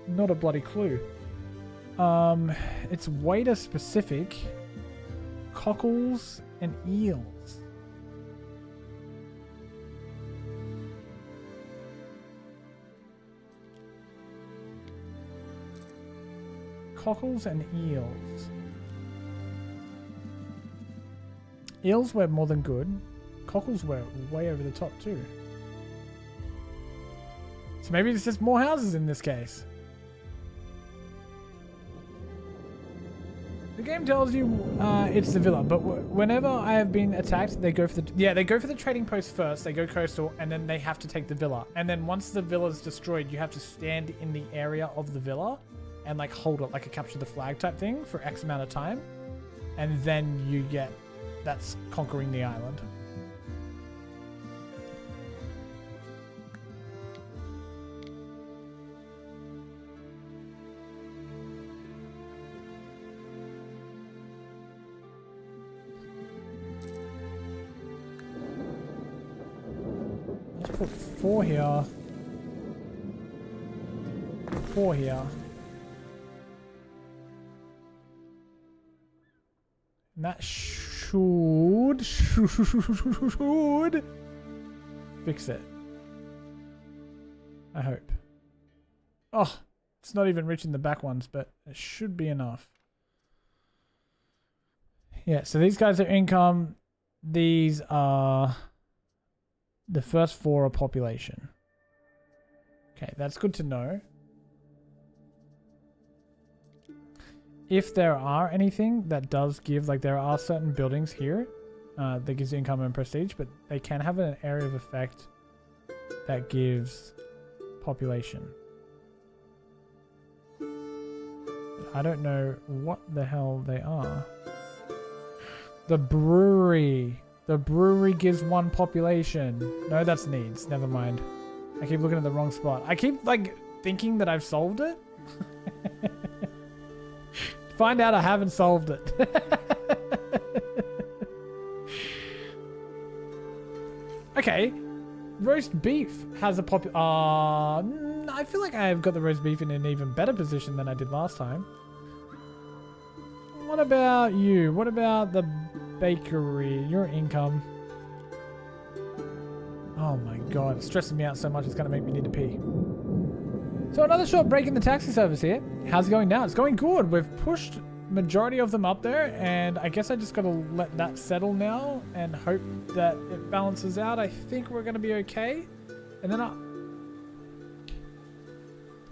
Not a bloody clue. It's waiter specific. Cockles and eels. Cockles and eels. Eels were more than good. Cockles were way over the top too. So maybe it's just more houses in this case. The game tells you it's the villa, but whenever I have been attacked, they go for the trading post first. They go coastal, and then they have to take the villa. And then once the villa is destroyed, you have to stand in the area of the villa and like hold it, like a capture the flag type thing for X amount of time, and then you get that's conquering the island. Let's put 4 here. 4 here. And that should fix it. I hope. Oh, it's not even reaching the back ones, but it should be enough. Yeah, so these guys are income. These are... The first 4 are population. Okay, that's good to know. If there are anything that does give, like there are certain buildings here that gives income and prestige, but they can have an area of effect that gives population. I don't know what the hell they are. The brewery. The brewery gives 1 population. No, that's needs. Never mind. I keep looking at the wrong spot. I keep like thinking that I've solved it. Find out I haven't solved it. Okay. Roast beef has a I feel like I've got the roast beef in an even better position than I did last time. What about you? What about the bakery? Your income. Oh my god, it's stressing me out so much it's gonna make me need to pee. So another short break in the taxi service here. How's it going now? It's going good. We've pushed majority of them up there, and I guess I just gotta let that settle now and hope that it balances out. I think we're gonna be okay. And then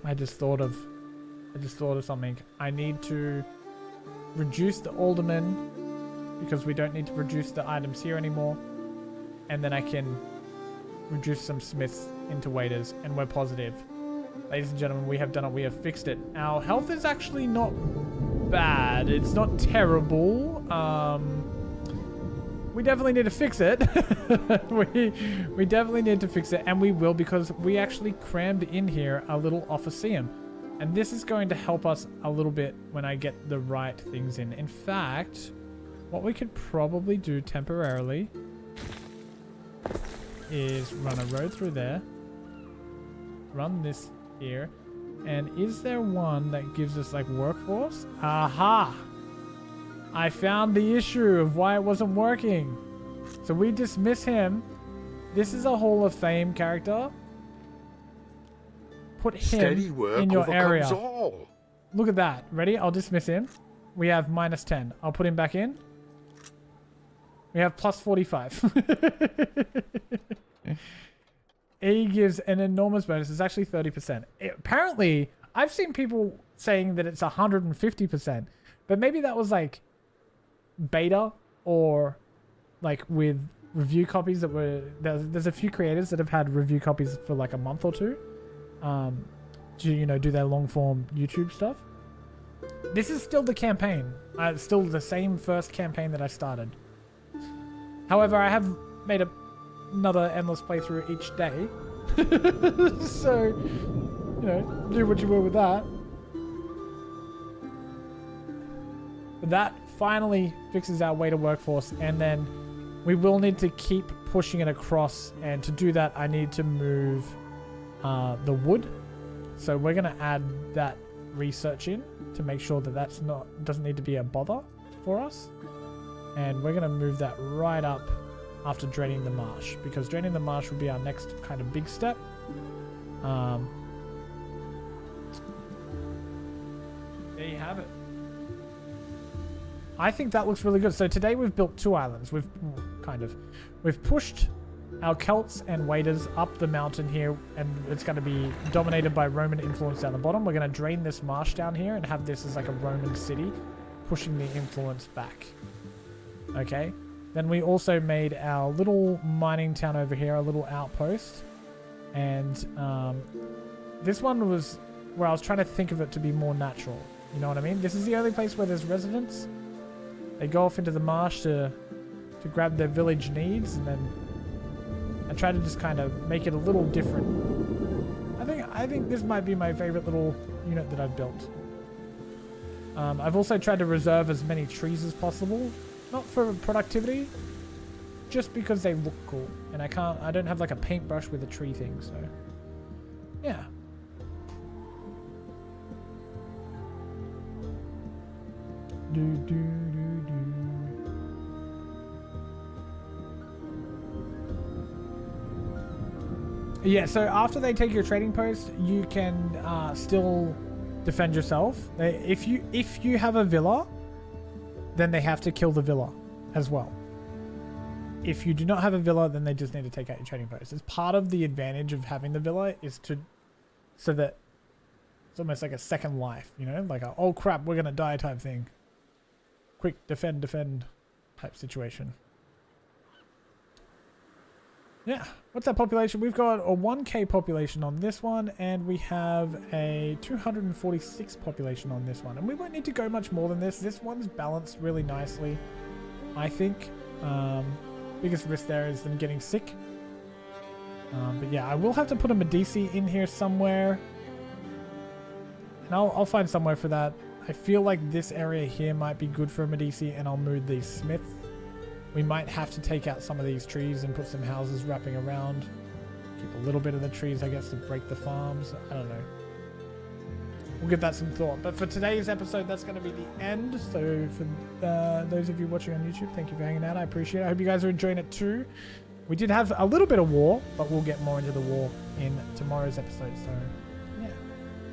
I just thought of something. I need to reduce the aldermen because we don't need to reduce the items here anymore, and then I can reduce some smiths into waiters, and we're positive. Ladies and gentlemen, we have done it. We have fixed it. Our health is actually not bad. It's not terrible. We definitely need to fix it. we definitely need to fix it, and we will, because we actually crammed in here a little officeum. And this is going to help us a little bit when I get the right things in. In fact, what we could probably do temporarily is run a road through there. Run this here. And is there one that gives us like workforce? Aha! I found the issue of why it wasn't working. So we dismiss him. This is a Hall of Fame character. Put him in your area. All. Look at that. Ready? I'll dismiss him. We have -10. I'll put him back in. We have +45. He gives an enormous bonus. It's actually 30%. Apparently, I've seen people saying that it's 150%. But maybe that was like beta, or like with review copies that were there's a few creators that have had review copies for like a month or two, to do their long form YouTube stuff. This is still the campaign. It's still the same first campaign that I started. However, I have made another endless playthrough each day. So, do what you will with that. But that finally fixes our weighted workforce, and then we will need to keep pushing it across, and to do that I need to move the wood. So we're going to add that research in to make sure that doesn't need to be a bother for us. And we're going to move that right up after draining the marsh, because draining the marsh will be our next kind of big step. There you have it. I think that looks really good. So today we've built 2 islands. We've pushed our Celts and Waders up the mountain here, and it's going to be dominated by Roman influence down the bottom. We're going to drain this marsh down here and have this as like a Roman city, pushing the influence back. Okay. Then we also made our little mining town over here, a little outpost. And this one was where I was trying to think of it to be more natural. You know what I mean? This is the only place where there's residents. They go off into the marsh to grab their village needs, and then I try to just kind of make it a little different. I think this might be my favorite little unit that I've built. I've also tried to reserve as many trees as possible. Not for productivity, just because they look cool. And I don't have like a paintbrush with a tree thing, so yeah. Yeah, so after they take your trading post, you can still defend yourself. If you have a villa, then they have to kill the villa as well. If you do not have a villa, then they just need to take out your trading post. It's part of the advantage of having the villa is so that it's almost like a second life, like a, oh crap, we're gonna die type thing. Quick, defend type situation. Yeah, what's that population? We've got a 1k population on this one, and we have a 246 population on this one. And we won't need to go much more than this. This one's balanced really nicely, I think. Biggest risk there is them getting sick. But yeah, I will have to put a Medici in here somewhere. And I'll find somewhere for that. I feel like this area here might be good for a Medici, and I'll move these smiths. We might have to take out some of these trees and put some houses wrapping around. Keep a little bit of the trees, I guess, to break the farms. I don't know. We'll give that some thought. But for today's episode, that's going to be the end. So for those of you watching on YouTube, thank you for hanging out. I appreciate it. I hope you guys are enjoying it too. We did have a little bit of war, but we'll get more into the war in tomorrow's episode. So